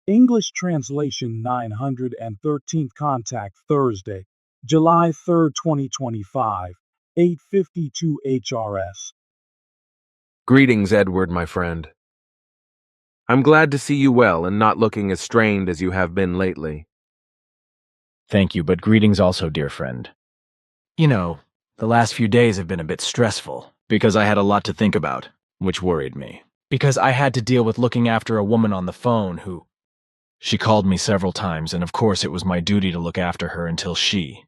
English translation 913th contact Thursday, July 3rd, 2025, 8:52 HRS. Greetings, Edward, my friend. I'm glad to see you well and not looking as strained as you have been lately. Thank you, but greetings also, dear friend. You know, the last few days have been a bit stressful, because I had a lot to think about, which worried me. Because I had to deal with looking after a woman on the phone who... She called me several times, and of course it was my duty to look after her until she...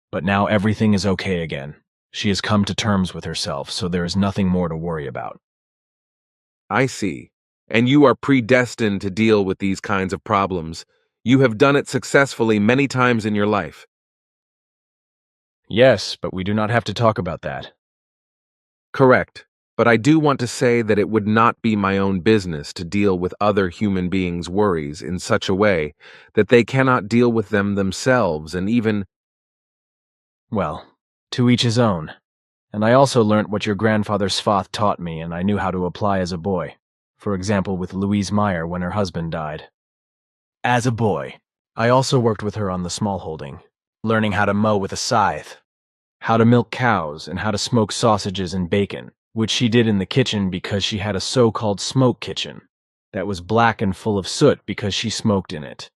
But now everything is okay again. She has come to terms with herself, so there is nothing more to worry about. I see. And you are predestined to deal with these kinds of problems. You have done it successfully many times in your life. Yes, but we do not have to talk about that. Correct. But I do want to say that it would not be my own business to deal with other human beings' worries in such a way that they cannot deal with them themselves and even... Well, to each his own. And I also learnt what your grandfather Svath taught me, and I knew how to apply as a boy. For example, with Louise Meyer when her husband died. As a boy, I also worked with her on the smallholding, learning how to mow with a scythe, how to milk cows, and how to smoke sausages and bacon, which she did in the kitchen because she had a so-called smoke kitchen that was black and full of soot because she smoked in it.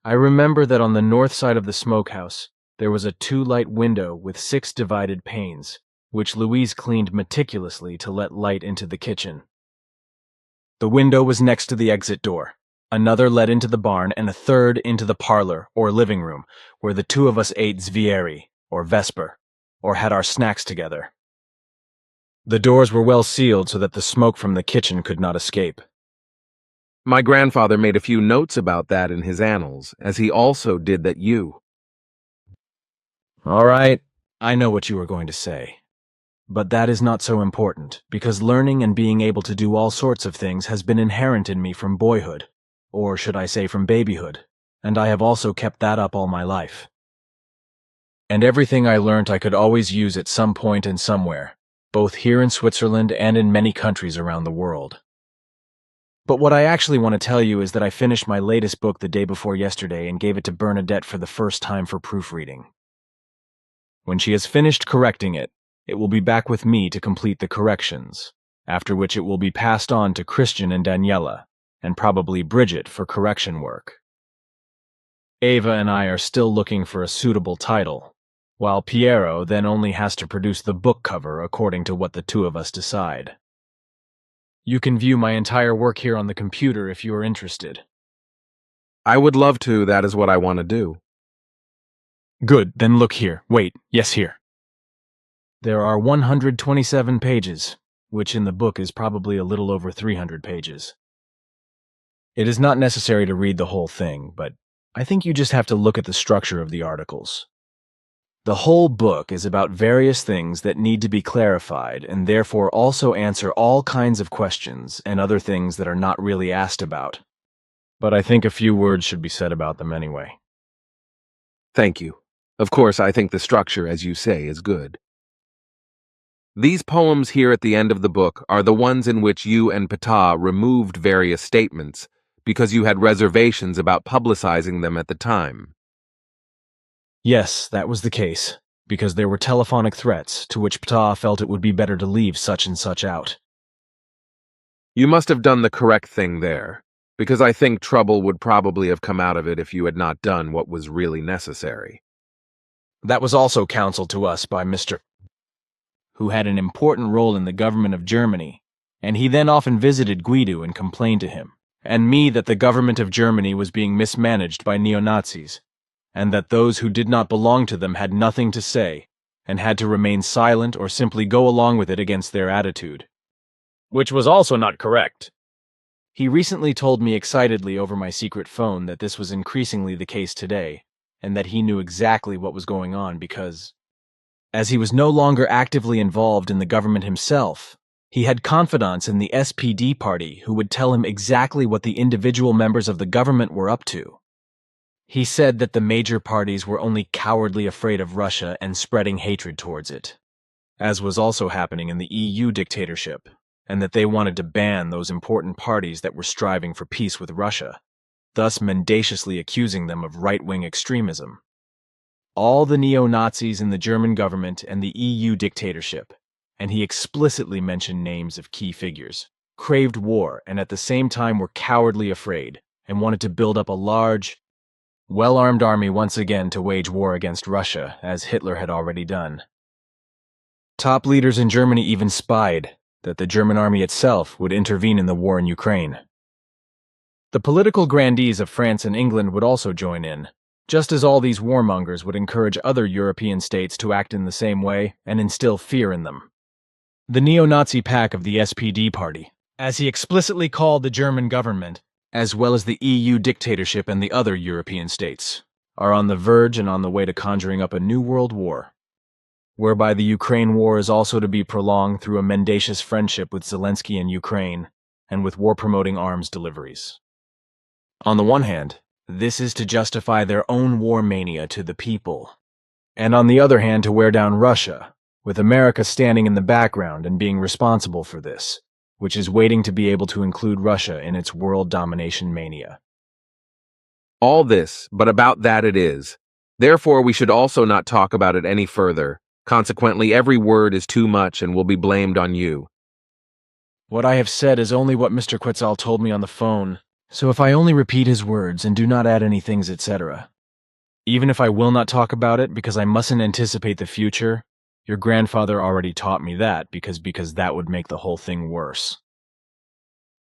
I remember that on the north side of the smokehouse, there was a 2-light window with 6 divided panes, which Louise cleaned meticulously to let light into the kitchen. The window was next to the exit door. Another led into the barn, and a third into the parlor, or living room, where the two of us ate zvieri, or vesper, or had our snacks together. The doors were well sealed so that the smoke from the kitchen could not escape. My grandfather made a few notes about that in his annals, as he also did that you. All right, I know what you were going to say. But that is not so important, because learning and being able to do all sorts of things has been inherent in me from boyhood, or should I say from babyhood, and I have also kept that up all my life. And everything I learnt I could always use at some point and somewhere, both here in Switzerland and in many countries around the world. But what I actually want to tell you is that I finished my latest book the day before yesterday and gave it to Bernadette for the first time for proofreading. When she has finished correcting it, it will be back with me to complete the corrections, after which it will be passed on to Christian and Daniela, and probably Bridget for correction work. Ava and I are still looking for a suitable title, while Piero then only has to produce the book cover according to what the two of us decide. You can view my entire work here on the computer if you are interested. I would love to, that is what I want to do. Good, then look here. Wait, yes, here. There are 127 pages, which in the book is probably a little over 300 pages. It is not necessary to read the whole thing, but I think you just have to look at the structure of the articles. The whole book is about various things that need to be clarified and therefore also answer all kinds of questions and other things that are not really asked about. But I think a few words should be said about them anyway. Thank you. Of course, I think the structure, as you say, is good. These poems here at the end of the book are the ones in which you and Ptah removed various statements because you had reservations about publicizing them at the time. Yes, that was the case, because there were telephonic threats to which Ptah felt it would be better to leave such and such out. You must have done the correct thing there, because I think trouble would probably have come out of it if you had not done what was really necessary. That was also counseled to us by Mr. who had an important role in the government of Germany, and he then often visited Guido and complained to him, and me that the government of Germany was being mismanaged by neo-Nazis, and that those who did not belong to them had nothing to say, and had to remain silent or simply go along with it against their attitude. Which was also not correct. He recently told me excitedly over my secret phone that this was increasingly the case today, and that he knew exactly what was going on because, as he was no longer actively involved in the government himself, he had confidants in the SPD party who would tell him exactly what the individual members of the government were up to. He said that the major parties were only cowardly afraid of Russia and spreading hatred towards it, as was also happening in the EU dictatorship, and that they wanted to ban those important parties that were striving for peace with Russia, thus mendaciously accusing them of right-wing extremism. All the neo-Nazis in the German government and the EU dictatorship, and he explicitly mentioned names of key figures, craved war and at the same time were cowardly afraid and wanted to build up a large, well-armed army once again to wage war against Russia, as Hitler had already done. Top leaders in Germany even spied that the German army itself would intervene in the war in Ukraine. The political grandees of France and England would also join in, just as all these warmongers would encourage other European states to act in the same way and instill fear in them. The neo-Nazi pack of the SPD party, as he explicitly called the German government, as well as the EU dictatorship and the other European states, are on the verge and on the way to conjuring up a new world war, whereby the Ukraine war is also to be prolonged through a mendacious friendship with Zelensky and Ukraine, and with war-promoting arms deliveries. On the one hand, this is to justify their own war mania to the people, and on the other hand to wear down Russia, with America standing in the background and being responsible for this, which is waiting to be able to include Russia in its world domination mania. All this, but about that it is. Therefore, we should also not talk about it any further. Consequently, every word is too much and will be blamed on you. What I have said is only what Mr. Quetzal told me on the phone, so if I only repeat his words and do not add any things, etc. Even if I will not talk about it because I mustn't anticipate the future, your grandfather already taught me that because that would make the whole thing worse.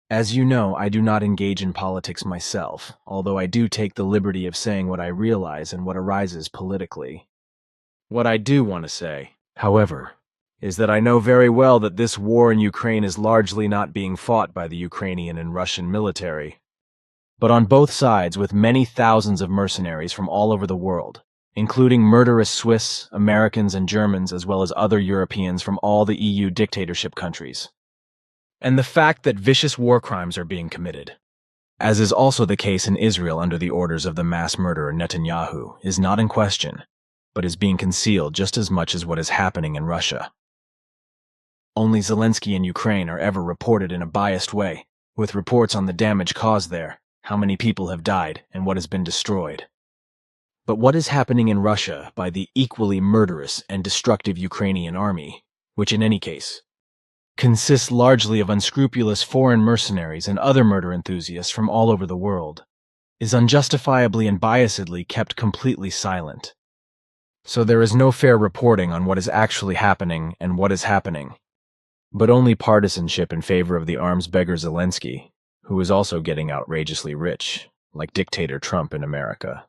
As you know, I do not engage in politics myself, although I do take the liberty of saying what I realize and what arises politically. What I do want to say, however, is that I know very well that this war in Ukraine is largely not being fought by the Ukrainian and Russian military, but on both sides with many thousands of mercenaries from all over the world, including murderous Swiss, Americans, and Germans, as well as other Europeans from all the EU dictatorship countries. And the fact that vicious war crimes are being committed, as is also the case in Israel under the orders of the mass murderer Netanyahu, is not in question, but is being concealed just as much as what is happening in Russia. Only Zelensky and Ukraine are ever reported in a biased way, with reports on the damage caused there, how many people have died, and what has been destroyed. But what is happening in Russia by the equally murderous and destructive Ukrainian army, which in any case consists largely of unscrupulous foreign mercenaries and other murder enthusiasts from all over the world, is unjustifiably and biasedly kept completely silent. So there is no fair reporting on what is actually happening and what is happening, but only partisanship in favor of the arms beggar Zelensky, who is also getting outrageously rich, like dictator Trump in America.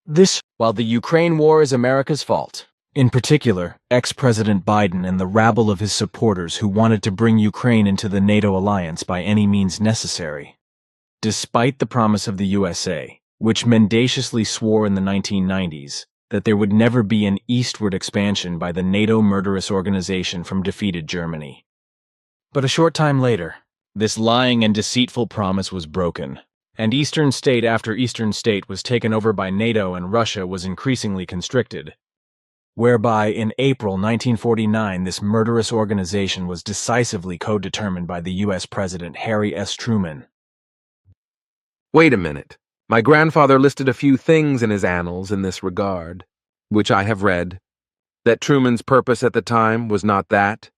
This, while the Ukraine war is America's fault, in particular, ex-President Biden and the rabble of his supporters who wanted to bring Ukraine into the NATO alliance by any means necessary, despite the promise of the USA, which mendaciously swore in the 1990s that there would never be an eastward expansion by the NATO murderous organization from defeated Germany. But a short time later, this lying and deceitful promise was broken, and eastern state after eastern state was taken over by NATO and Russia was increasingly constricted, whereby in April 1949 this murderous organization was decisively co-determined by the U.S. President Harry S. Truman. Wait a minute. My grandfather listed a few things in his annals in this regard, which I have read, that Truman's purpose at the time was not that,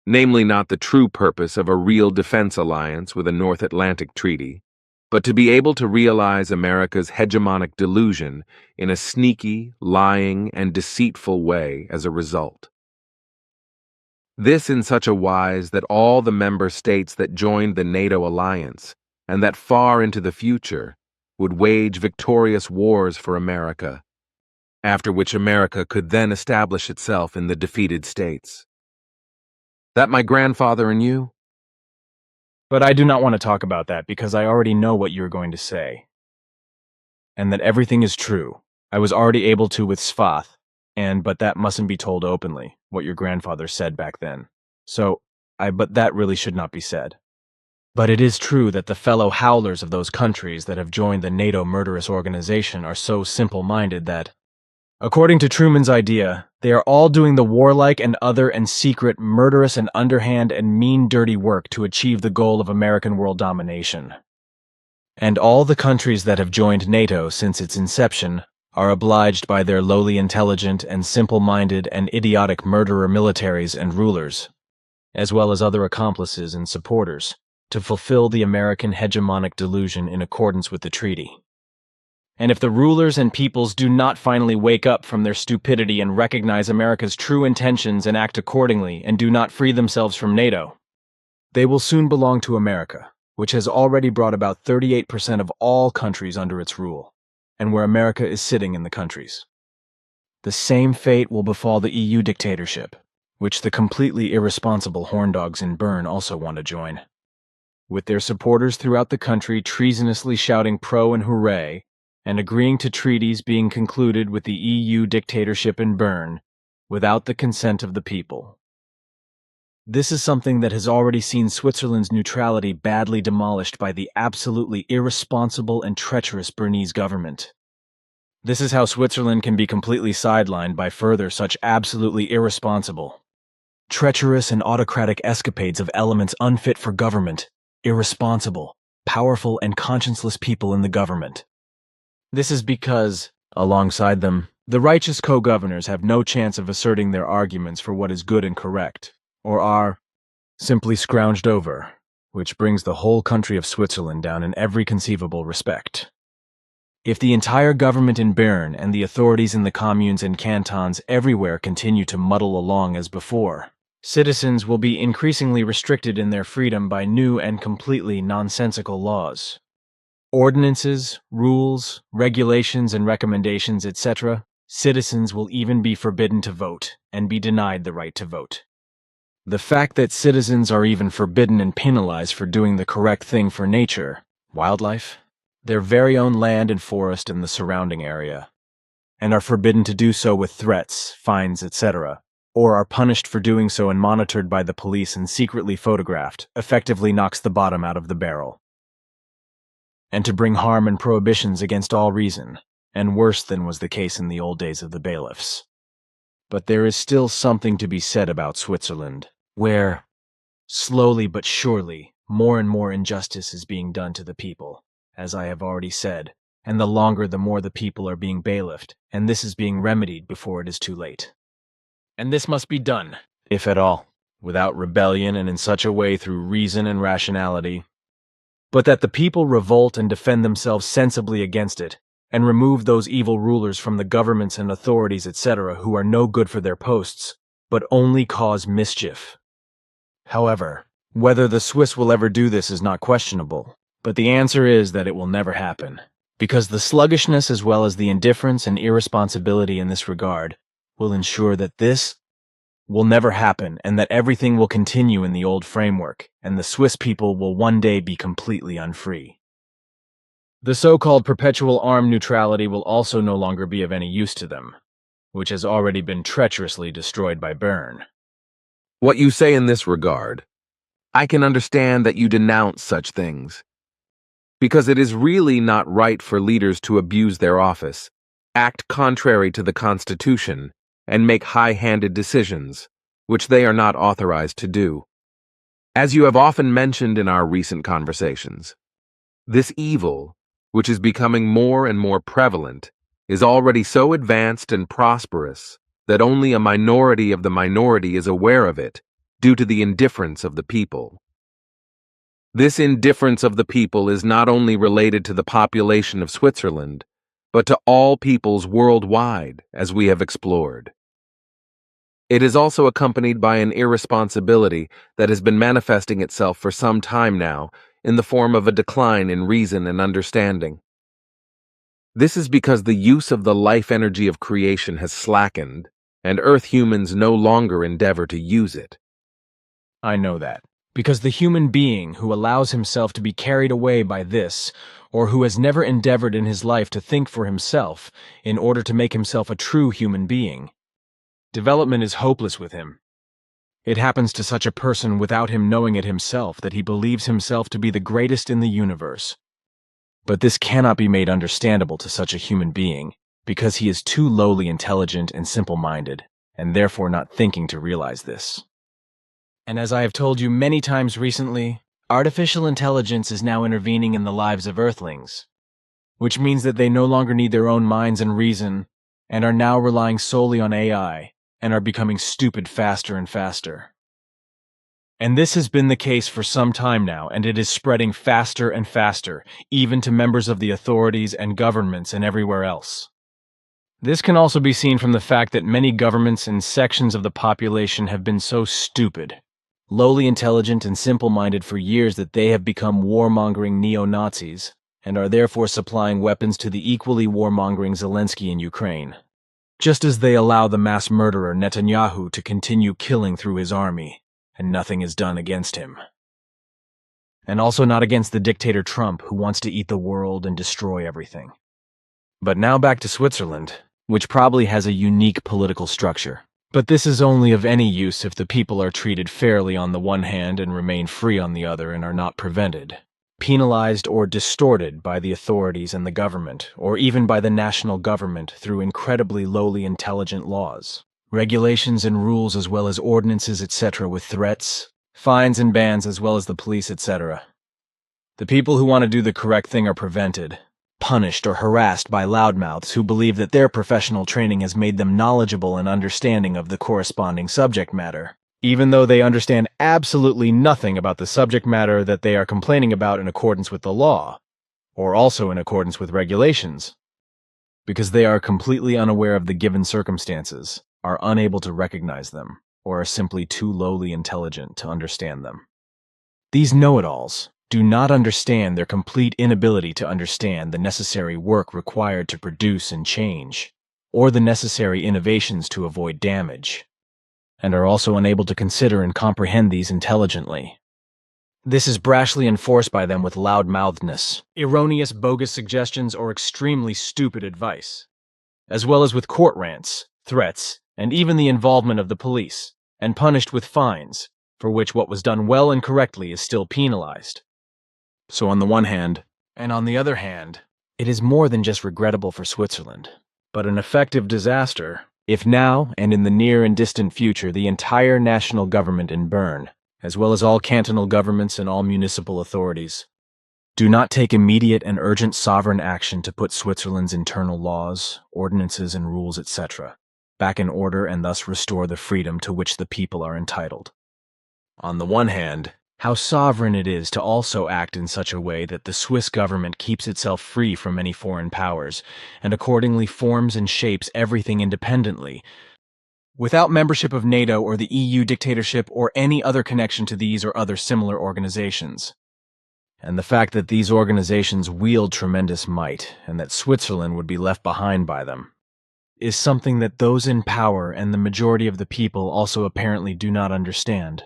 namely not the true purpose of a real defense alliance with a North Atlantic treaty, but to be able to realize America's hegemonic delusion in a sneaky, lying, and deceitful way as a result. This in such a wise that all the member states that joined the NATO alliance, and that far into the future, would wage victorious wars for America, after which America could then establish itself in the defeated states. That my grandfather and you? But I do not want to talk about that because I already know what you're going to say. And that everything is true. I was already able to with Svath, but that mustn't be told openly, what your grandfather said back then. But that really should not be said. But it is true that the fellow howlers of those countries that have joined the NATO murderous organization are so simple-minded that, according to Truman's idea, they are all doing the warlike and other and secret, murderous and underhand and mean dirty work to achieve the goal of American world domination. And all the countries that have joined NATO since its inception are obliged by their lowly intelligent and simple-minded and idiotic murderer militaries and rulers, as well as other accomplices and supporters, to fulfill the American hegemonic delusion in accordance with the treaty. And if the rulers and peoples do not finally wake up from their stupidity and recognize America's true intentions and act accordingly and do not free themselves from NATO, they will soon belong to America, which has already brought about 38% of all countries under its rule, and where America is sitting in the countries. The same fate will befall the EU dictatorship, which the completely irresponsible horndogs in Bern also want to join. With their supporters throughout the country treasonously shouting pro and hooray, and agreeing to treaties being concluded with the EU dictatorship in Bern, without the consent of the people. This is something that has already seen Switzerland's neutrality badly demolished by the absolutely irresponsible and treacherous Bernese government. This is how Switzerland can be completely sidelined by further such absolutely irresponsible, treacherous and autocratic escapades of elements unfit for government, irresponsible, powerful and conscienceless people in the government. This is because, alongside them, the righteous co-governors have no chance of asserting their arguments for what is good and correct, or are simply scrounged over, which brings the whole country of Switzerland down in every conceivable respect. If the entire government in Bern and the authorities in the communes and cantons everywhere continue to muddle along as before, citizens will be increasingly restricted in their freedom by new and completely nonsensical laws. Ordinances, rules, regulations, and recommendations, etc., citizens will even be forbidden to vote and be denied the right to vote. The fact that citizens are even forbidden and penalized for doing the correct thing for nature, wildlife, their very own land and forest in the surrounding area, and are forbidden to do so with threats, fines, etc., or are punished for doing so and monitored by the police and secretly photographed, effectively knocks the bottom out of the barrel. And to bring harm and prohibitions against all reason, and worse than was the case in the old days of the bailiffs. But there is still something to be said about Switzerland, where, slowly but surely, more and more injustice is being done to the people, as I have already said, and the longer the more the people are being bailiffed, and this is being remedied before it is too late. And this must be done, if at all, without rebellion and in such a way through reason and rationality, but that the people revolt and defend themselves sensibly against it, and remove those evil rulers from the governments and authorities, etc., who are no good for their posts, but only cause mischief. However, whether the Swiss will ever do this is not questionable, but the answer is that it will never happen, because the sluggishness as well as the indifference and irresponsibility in this regard will ensure that this will never happen and that everything will continue in the old framework, and the Swiss people will one day be completely unfree. The so-called perpetual armed neutrality will also no longer be of any use to them, which has already been treacherously destroyed by Bern. What you say in this regard, I can understand that you denounce such things, because it is really not right for leaders to abuse their office, act contrary to the Constitution, and make high-handed decisions, which they are not authorized to do. As you have often mentioned in our recent conversations, this evil, which is becoming more and more prevalent, is already so advanced and prosperous that only a minority of the minority is aware of it due to the indifference of the people. This indifference of the people is not only related to the population of Switzerland, but to all peoples worldwide, as we have explored. It is also accompanied by an irresponsibility that has been manifesting itself for some time now in the form of a decline in reason and understanding. This is because the use of the life energy of creation has slackened, and Earth humans no longer endeavor to use it. I know that, because the human being who allows himself to be carried away by this, or who has never endeavored in his life to think for himself in order to make himself a true human being, development is hopeless with him. It happens to such a person without him knowing it himself that he believes himself to be the greatest in the universe. But this cannot be made understandable to such a human being, because he is too lowly intelligent and simple-minded, and therefore not thinking to realize this. And as I have told you many times recently, Artificial intelligence is now intervening in the lives of Earthlings, which means that they no longer need their own minds and reason, and are now relying solely on AI, and are becoming stupid faster and faster. And this has been the case for some time now, and it is spreading faster and faster, even to members of the authorities and governments and everywhere else. This can also be seen from the fact that many governments and sections of the population have been so stupid, lowly intelligent and simple-minded for years that they have become warmongering neo-Nazis, and are therefore supplying weapons to the equally warmongering Zelensky in Ukraine, just as they allow the mass murderer Netanyahu to continue killing through his army, and nothing is done against him. And also not against the dictator Trump, who wants to eat the world and destroy everything. But now back to Switzerland, which probably has a unique political structure. But this is only of any use if the people are treated fairly on the one hand and remain free on the other and are not prevented, penalized or distorted by the authorities and the government, or even by the national government through incredibly lowly intelligent laws, regulations and rules as well as ordinances, etc., with threats, fines and bans as well as the police, etc. The people who want to do the correct thing are prevented, punished or harassed by loudmouths who believe that their professional training has made them knowledgeable and understanding of the corresponding subject matter, even though they understand absolutely nothing about the subject matter that they are complaining about in accordance with the law, or also in accordance with regulations, because they are completely unaware of the given circumstances, are unable to recognize them, or are simply too lowly intelligent to understand them. These know-it-alls do not understand their complete inability to understand the necessary work required to produce and change, or the necessary innovations to avoid damage, and are also unable to consider and comprehend these intelligently. This is brashly enforced by them with loud-mouthedness, erroneous, bogus suggestions, or extremely stupid advice, as well as with court rants, threats, and even the involvement of the police, and punished with fines, for which what was done well and correctly is still penalized. So on the one hand, and on the other hand, it is more than just regrettable for Switzerland, but an effective disaster, if now and in the near and distant future the entire national government in Bern, as well as all cantonal governments and all municipal authorities, do not take immediate and urgent sovereign action to put Switzerland's internal laws, ordinances, and rules, etc., back in order and thus restore the freedom to which the people are entitled. On the one hand, how sovereign it is to also act in such a way that the Swiss government keeps itself free from any foreign powers, and accordingly forms and shapes everything independently, without membership of NATO or the EU dictatorship or any other connection to these or other similar organizations. And the fact that these organizations wield tremendous might, and that Switzerland would be left behind by them, is something that those in power and the majority of the people also apparently do not understand.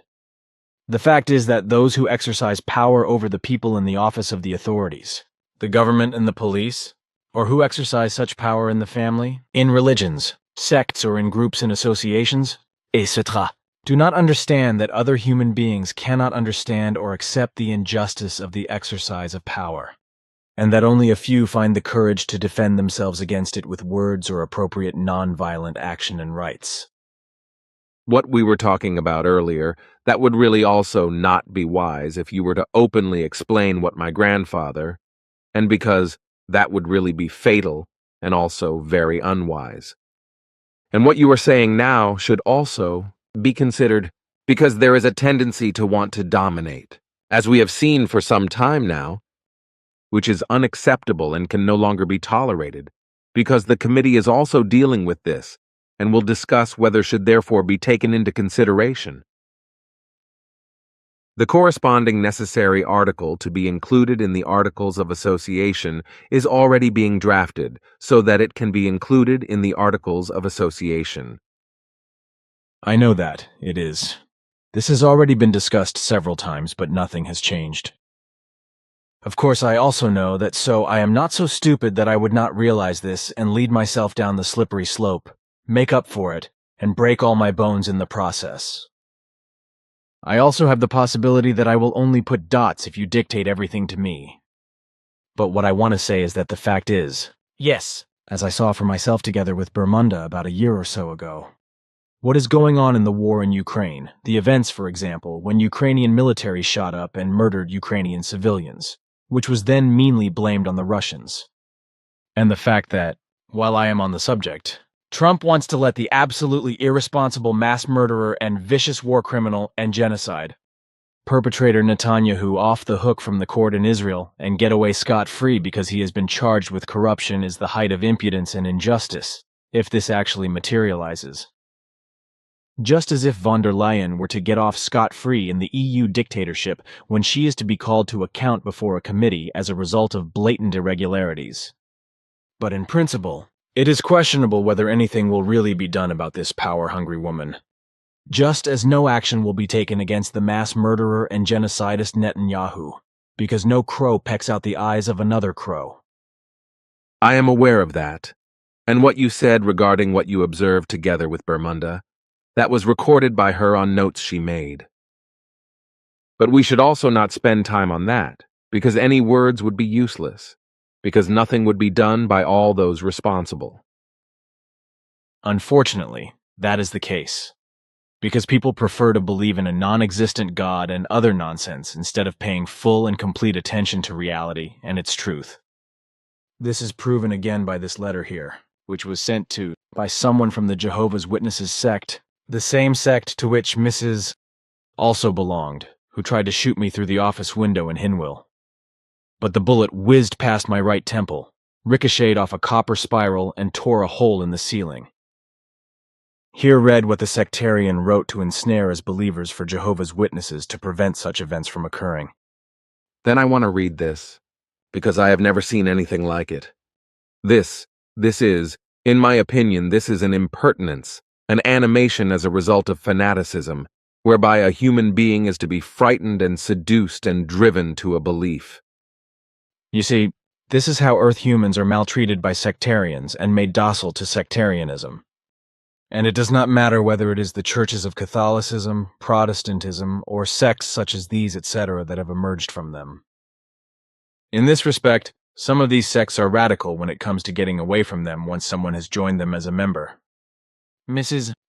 The fact is that those who exercise power over the people in the office of the authorities, the government and the police, or who exercise such power in the family, in religions, sects, or in groups and associations, etc., do not understand that other human beings cannot understand or accept the injustice of the exercise of power, and that only a few find the courage to defend themselves against it with words or appropriate non-violent action and rights. What we were talking about earlier, that would really also not be wise if you were to openly explain what my grandfather, and because that would really be fatal and also very unwise. And what you are saying now should also be considered because there is a tendency to want to dominate, as we have seen for some time now, which is unacceptable and can no longer be tolerated, because the committee is also dealing with this and will discuss whether should therefore be taken into consideration. The corresponding necessary article to be included in the Articles of Association is already being drafted so that it can be included in the Articles of Association. I know that, it is. This has already been discussed several times, but nothing has changed. Of course, I also know that so I am not so stupid that I would not realize this and lead myself down the slippery slope, make up for it, and break all my bones in the process. I also have the possibility that I will only put dots if you dictate everything to me. But what I want to say is that the fact is, yes, as I saw for myself together with Bermunda about a year or so ago, What is going on in the war in Ukraine? The events, for example, when Ukrainian military shot up and murdered Ukrainian civilians, which was then meanly blamed on the Russians. And the fact that, while I am on the subject, Trump wants to let the absolutely irresponsible mass murderer and vicious war criminal and genocide perpetrator Netanyahu off the hook from the court in Israel and get away scot-free because he has been charged with corruption is the height of impudence and injustice, if this actually materializes. Just as if von der Leyen were to get off scot-free in the EU dictatorship when she is to be called to account before a committee as a result of blatant irregularities. But in principle, it is questionable whether anything will really be done about this power-hungry woman. Just as no action will be taken against the mass murderer and genocidist Netanyahu, because no crow pecks out the eyes of another crow. I am aware of that, and what you said regarding what you observed together with Bermunda, that was recorded by her on notes she made. But we should also not spend time on that, because any words would be useless, because nothing would be done by all those responsible. Unfortunately, that is the case, because people prefer to believe in a non-existent God and other nonsense instead of paying full and complete attention to reality and its truth. This is proven again by this letter here, which was sent to by someone from the Jehovah's Witnesses sect, the same sect to which Mrs. also belonged, who tried to shoot me through the office window in Hinwil. But the bullet whizzed past my right temple, ricocheted off a copper spiral, and tore a hole in the ceiling. Here read what the sectarian wrote to ensnare as believers for Jehovah's Witnesses to prevent such events from occurring. Then I want to read this, because I have never seen anything like it. This is, in my opinion, this is an impertinence, an animation as a result of fanaticism, whereby a human being is to be frightened and seduced and driven to a belief. You see, this is how Earth humans are maltreated by sectarians and made docile to sectarianism. And it does not matter whether it is the churches of Catholicism, Protestantism, or sects such as these, etc., that have emerged from them. In this respect, some of these sects are radical when it comes to getting away from them once someone has joined them as a member.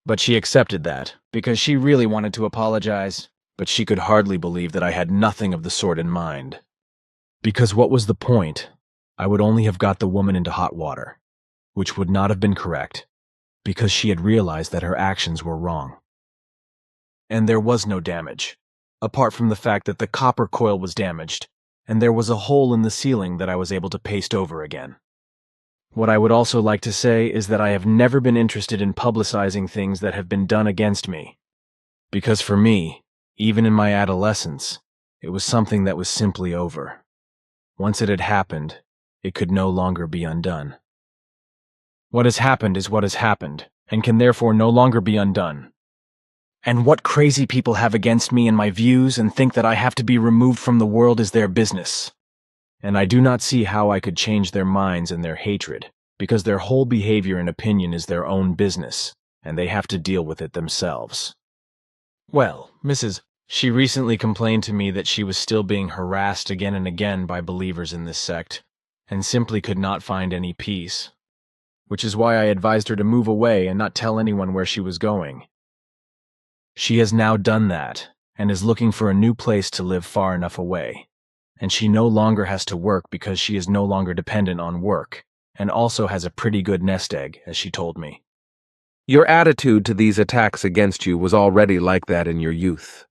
But she accepted that, because she really wanted to apologize, but she could hardly believe that I had nothing of the sort in mind. Because what was the point? I would only have got the woman into hot water, which would not have been correct, because she had realized that her actions were wrong. And there was no damage, apart from the fact that the copper coil was damaged, and there was a hole in the ceiling that I was able to paste over again. What I would also like to say is that I have never been interested in publicizing things that have been done against me, because for me, even in my adolescence, it was something that was simply over. Once it had happened, it could no longer be undone. What has happened is what has happened, and can therefore no longer be undone. And what crazy people have against me and my views and think that I have to be removed from the world is their business. And I do not see how I could change their minds and their hatred, because their whole behavior and opinion is their own business, and they have to deal with it themselves. Well, she recently complained to me that she was still being harassed again and again by believers in this sect, and simply could not find any peace, which is why I advised her to move away and not tell anyone where she was going. She has now done that, and is looking for a new place to live far enough away, and she no longer has to work because she is no longer dependent on work, and also has a pretty good nest egg, as she told me. Your attitude to these attacks against you was already like that in your youth.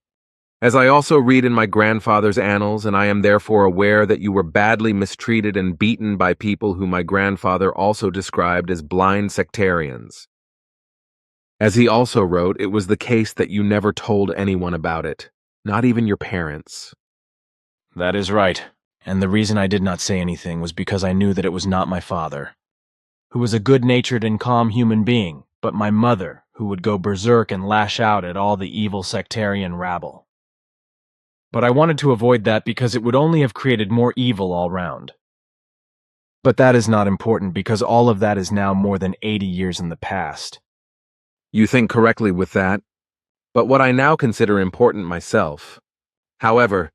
As I also read in my grandfather's annals, and I am therefore aware that you were badly mistreated and beaten by people whom my grandfather also described as blind sectarians. As he also wrote, it was the case that you never told anyone about it, not even your parents. That is right, and the reason I did not say anything was because I knew that it was not my father, who was a good-natured and calm human being, but my mother, who would go berserk and lash out at all the evil sectarian rabble. But I wanted to avoid that because it would only have created more evil all round. But that is not important because all of that is now more than 80 years in the past. You think correctly with that, but what I now consider important myself. However,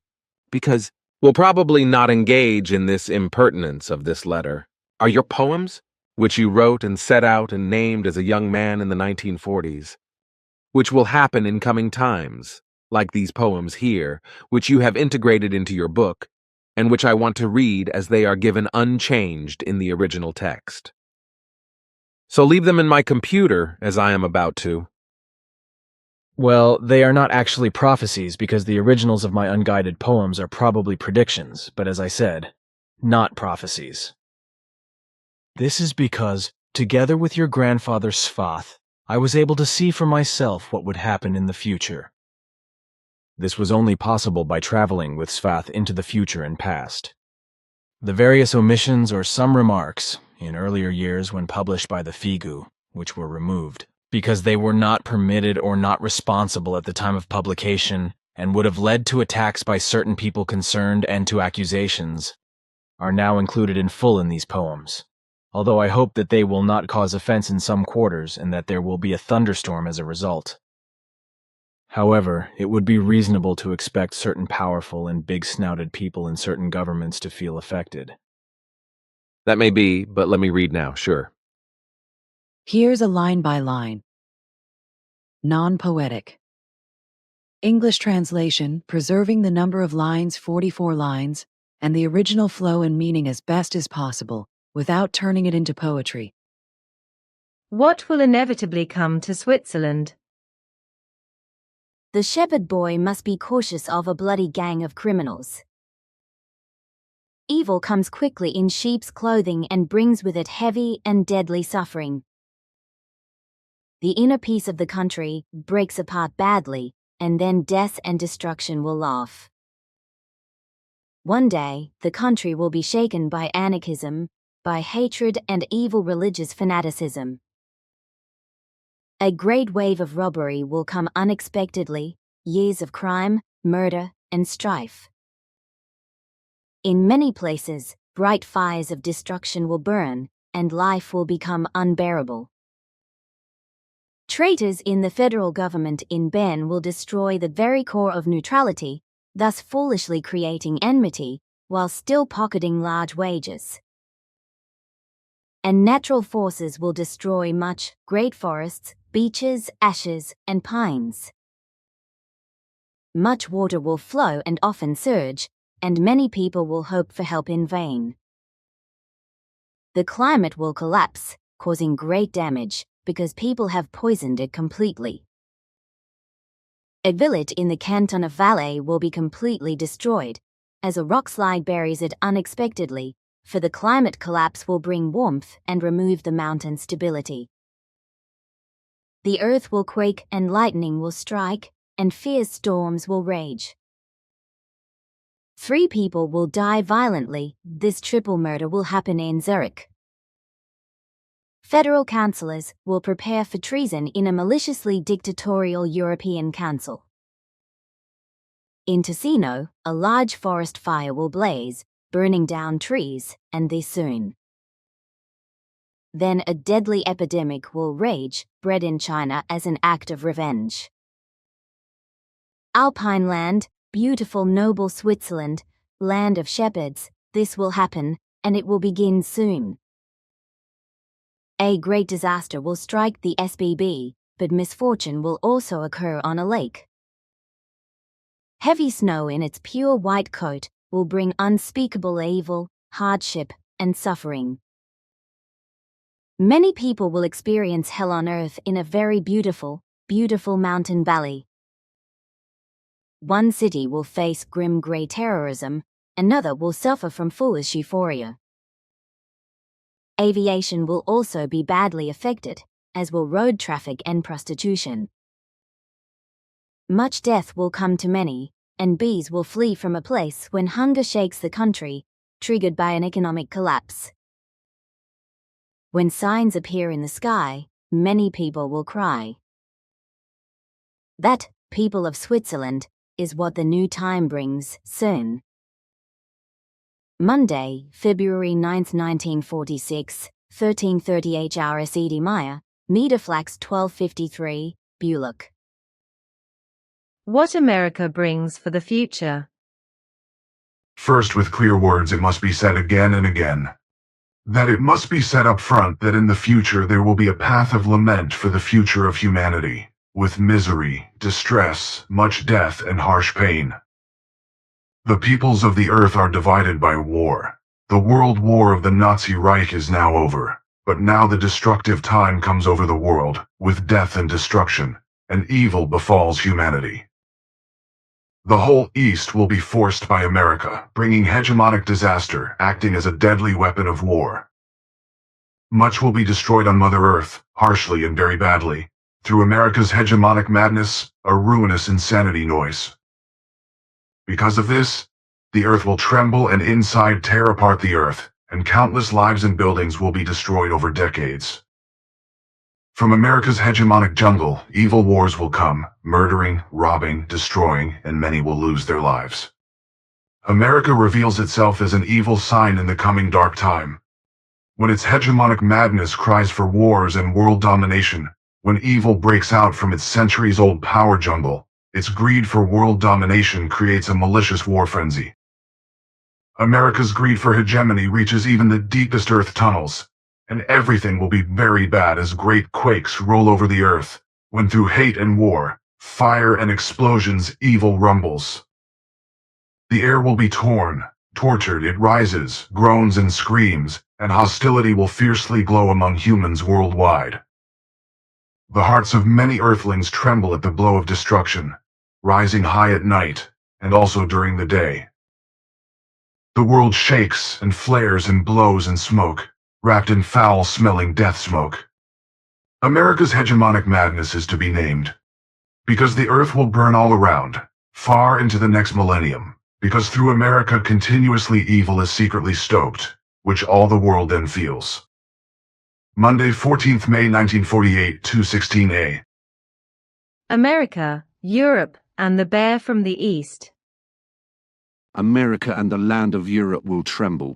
because we'll probably not engage in this impertinence of this letter, are your poems, which you wrote and set out and named as a young man in the 1940s, which will happen in coming times, like these poems here, which you have integrated into your book, and which I want to read as they are given unchanged in the original text. So leave them in my computer, as I am about to. Well, they are not actually prophecies because the originals of my unguided poems are probably predictions, but as I said, not prophecies. This is because, together with your grandfather Svath, I was able to see for myself what would happen in the future. This was only possible by traveling with Svath into the future and past. The various omissions or some remarks, in earlier years when published by the Figu, which were removed, because they were not permitted or not responsible at the time of publication and would have led to attacks by certain people concerned and to accusations, are now included in full in these poems, although I hope that they will not cause offense in some quarters and that there will be a thunderstorm as a result. However, it would be reasonable to expect certain powerful and big-snouted people in certain governments to feel affected. That may be, but let me read now, sure. Here's a line by line. Non-poetic. English translation, preserving the number of lines 44 lines, and the original flow and meaning as best as possible, without turning it into poetry. What will inevitably come to Switzerland? The shepherd boy must be cautious of a bloody gang of criminals. Evil comes quickly in sheep's clothing and brings with it heavy and deadly suffering. The inner peace of the country breaks apart badly, and then death and destruction will laugh. One day, the country will be shaken by anarchism, by hatred and evil religious fanaticism. A great wave of robbery will come unexpectedly, years of crime, murder, and strife. In many places, bright fires of destruction will burn, and life will become unbearable. Traitors in the federal government in Ben will destroy the very core of neutrality, thus foolishly creating enmity, while still pocketing large wages. And natural forces will destroy much, great forests, beeches, ashes, and pines. Much water will flow and often surge, and many people will hope for help in vain. The climate will collapse, causing great damage, because people have poisoned it completely. A village in the canton of Valais will be completely destroyed, as a rockslide buries it unexpectedly, for the climate collapse will bring warmth and remove the mountain stability. The earth will quake and lightning will strike, and fierce storms will rage. 3 people will die violently. This triple murder will happen in Zurich. Federal councillors will prepare for treason in a maliciously dictatorial European Council. In Ticino, a large forest fire will blaze, burning down trees, and this soon. Then a deadly epidemic will rage, bred in China as an act of revenge. Alpine land, beautiful noble Switzerland, land of shepherds, this will happen, and it will begin soon. A great disaster will strike the SBB, but misfortune will also occur on a lake. Heavy snow in its pure white coat will bring unspeakable evil, hardship, and suffering. Many people will experience hell on earth in a very beautiful, beautiful mountain valley. One city will face grim grey terrorism, another will suffer from foolish euphoria. Aviation will also be badly affected, as will road traffic and prostitution. Much death will come to many, and bees will flee from a place when hunger shakes the country, triggered by an economic collapse. When signs appear in the sky, many people will cry. That, people of Switzerland, is what the new time brings soon. Monday, February 9, 1946, 13:30 HRS Edie Meyer, Niederflax 1253, Bullock. What America brings for the future. First, with clear words, it must be said again and again. That it must be said up front that in the future there will be a path of lament for the future of humanity. with misery, distress, much death, and harsh pain. The peoples of the earth are divided by war. The world war of the Nazi Reich is now over, but now the destructive time comes over the world, with death and destruction, and evil befalls humanity. The whole East will be forced by America, bringing hegemonic disaster, acting as a deadly weapon of war. Much will be destroyed on Mother Earth, harshly and very badly, through America's hegemonic madness, a ruinous insanity noise. Because of this, the earth will tremble and inside tear apart the earth, and countless lives and buildings will be destroyed over decades. From America's hegemonic jungle, evil wars will come, murdering, robbing, destroying, and many will lose their lives. America reveals itself as an evil sign in the coming dark time. When its hegemonic madness cries for wars and world domination, when evil breaks out from its centuries-old power jungle, its greed for world domination creates a malicious war frenzy. America's greed for hegemony reaches even the deepest earth tunnels, and everything will be very bad as great quakes roll over the earth, when through hate and war, fire and explosions, evil rumbles. The air will be torn, tortured, it rises, groans and screams, and hostility will fiercely glow among humans worldwide. The hearts of many earthlings tremble at the blow of destruction, rising high at night, and also during the day. The world shakes and flares and blows in smoke, wrapped in foul-smelling death smoke. America's hegemonic madness is to be named, because the earth will burn all around, far into the next millennium, because through America continuously evil is secretly stoked, which all the world then feels. Monday, 14th May 1948, 2:16 America, Europe, and the bear from the east. America and the land of Europe will tremble,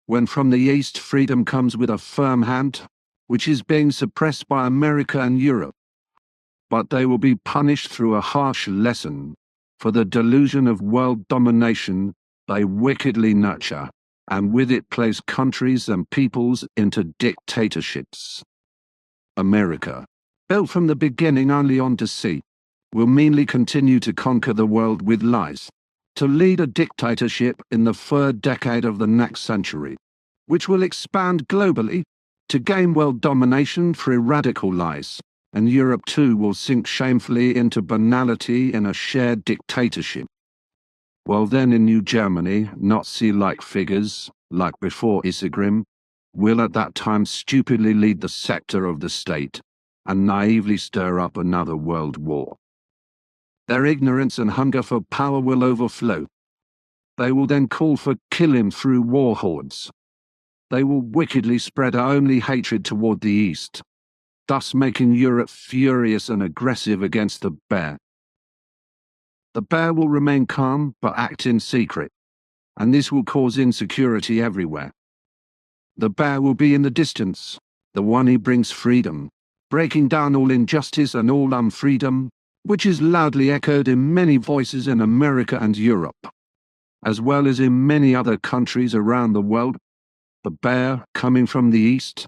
when from the east freedom comes with a firm hand, which is being suppressed by America and Europe. But they will be punished through a harsh lesson for the delusion of world domination they wickedly nurture, and with it place countries and peoples into dictatorships. America, built from the beginning only on deceit, will meanly continue to conquer the world with lies, to lead a dictatorship in the third decade of the next century, which will expand globally to gain world domination through radical lies, and Europe too will sink shamefully into banality in a shared dictatorship. While then in New Germany, Nazi-like figures, like before Isegrim, will at that time stupidly lead the scepter of the state and naively stir up another world war. Their ignorance and hunger for power will overflow. They will then call for killing through war hordes. They will wickedly spread only hatred toward the east, thus making Europe furious and aggressive against the bear. The bear will remain calm but act in secret, and this will cause insecurity everywhere. The bear will be in the distance, the one who brings freedom, breaking down all injustice and all unfreedom, which is loudly echoed in many voices in America and Europe, as well as in many other countries around the world. The bear, coming from the east,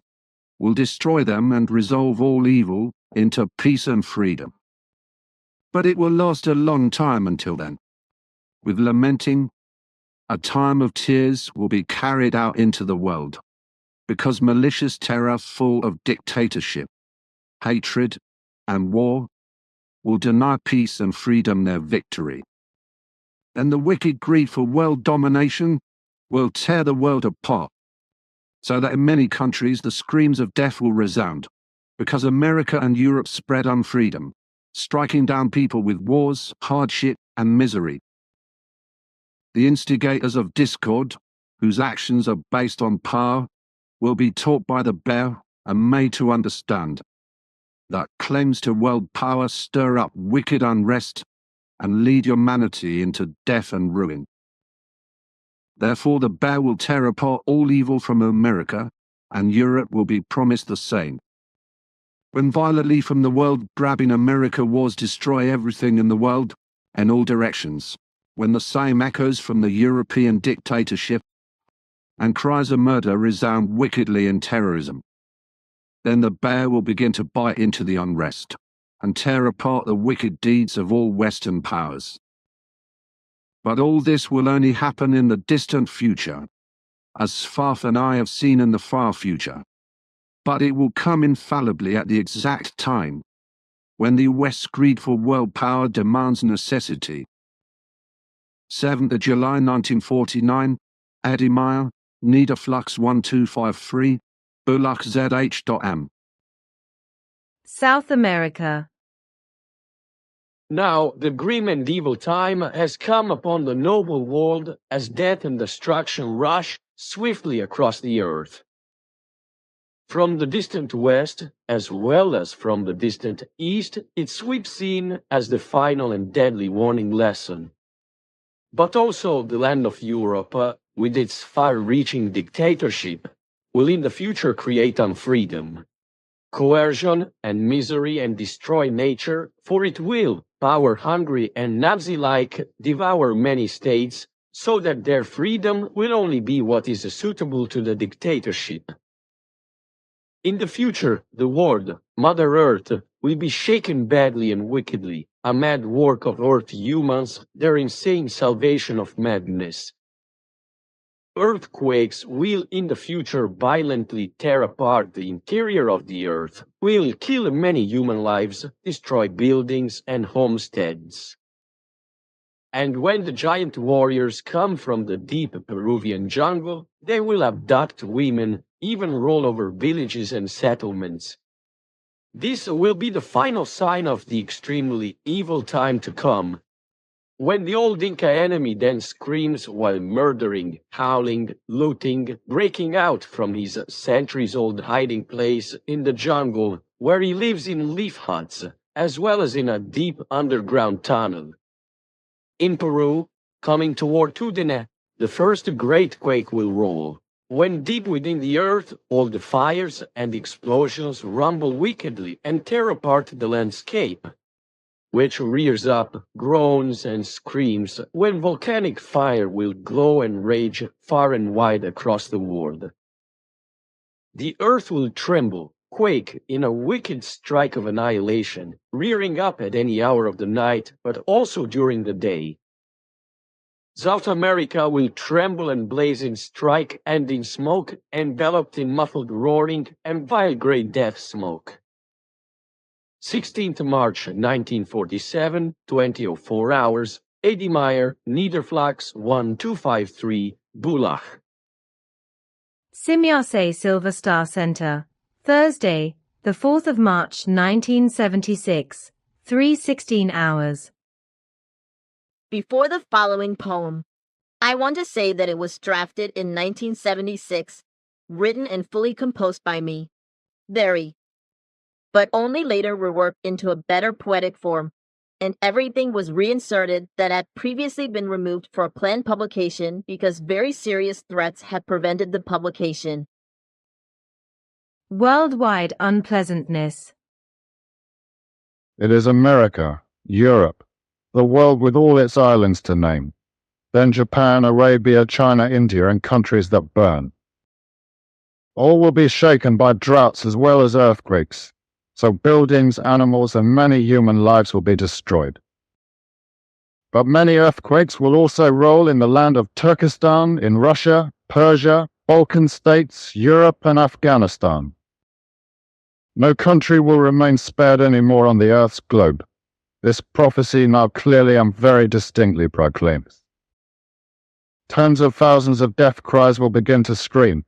will destroy them and resolve all evil into peace and freedom. But it will last a long time until then. With lamenting, a time of tears will be carried out into the world, because malicious terror full of dictatorship, hatred, and war will deny peace and freedom their victory. And the wicked greed for world domination will tear the world apart, so that in many countries the screams of death will resound, because America and Europe spread unfreedom, striking down people with wars, hardship, and misery. The instigators of discord, whose actions are based on power, will be taught by the bear and made to understand that claims to world power stir up wicked unrest and lead humanity into death and ruin. Therefore the bear will tear apart all evil from America, and Europe will be promised the same. When violently from the world grabbing America wars destroy everything in the world, in all directions, when the same echoes from the European dictatorship and cries of murder resound wickedly in terrorism, then the bear will begin to bite into the unrest, and tear apart the wicked deeds of all Western powers. But all this will only happen in the distant future, as Sfath and I have seen in the far future. But it will come infallibly at the exact time when the West's greed for world power demands necessity. 7th of July 1949, Eddie Meyer, Niederflux 1253, Bulach ZH.M. South America. Now the grim and evil time has come upon the noble world as death and destruction rush swiftly across the earth. From the distant west, as well as from the distant east, it sweeps in as the final and deadly warning lesson. But also the land of Europe, with its far-reaching dictatorship, will in the future create unfreedom, coercion, and misery and destroy nature, for it will, power-hungry and Nazi-like, devour many states, so that their freedom will only be what is suitable to the dictatorship. In the future, the world, Mother Earth, will be shaken badly and wickedly, a mad work of Earth humans, their insane salvation of madness. Earthquakes will in the future violently tear apart the interior of the Earth, will kill many human lives, destroy buildings and homesteads. And when the giant warriors come from the deep Peruvian jungle, they will abduct women, even roll over villages and settlements. This will be the final sign of the extremely evil time to come, when the old Inca enemy then screams while murdering, howling, looting, breaking out from his centuries-old hiding place in the jungle, where he lives in leaf huts, as well as in a deep underground tunnel. In Peru, coming toward Tudela, the first great quake will roll, when deep within the earth all the fires and explosions rumble wickedly and tear apart the landscape, which rears up, groans and screams when volcanic fire will glow and rage far and wide across the world. The earth will tremble, quake in a wicked strike of annihilation, rearing up at any hour of the night, but also during the day. South America will tremble and blaze in strike and in smoke, enveloped in muffled roaring and vile grey death smoke. 16th March 1947, 20:04 hours, Eddie Meyer, Niederflux 1253, Bulach. Simyase Silver Star Center, Thursday, the 4th of March 1976, 3:16 hours. Before the following poem, I want to say that it was drafted in 1976, written and fully composed by me, Very, but only later reworked into a better poetic form, and everything was reinserted that had previously been removed for a planned publication because very serious threats had prevented the publication. Worldwide unpleasantness. It is America, Europe, the world with all its islands to name, then Japan, Arabia, China, India, and countries that burn. All will be shaken by droughts as well as earthquakes, so buildings, animals, and many human lives will be destroyed. But many earthquakes will also roll in the land of Turkestan, in Russia, Persia, Balkan states, Europe, and Afghanistan. No country will remain spared anymore on the Earth's globe. This prophecy now clearly and very distinctly proclaims. Tens of thousands of death cries will begin to scream.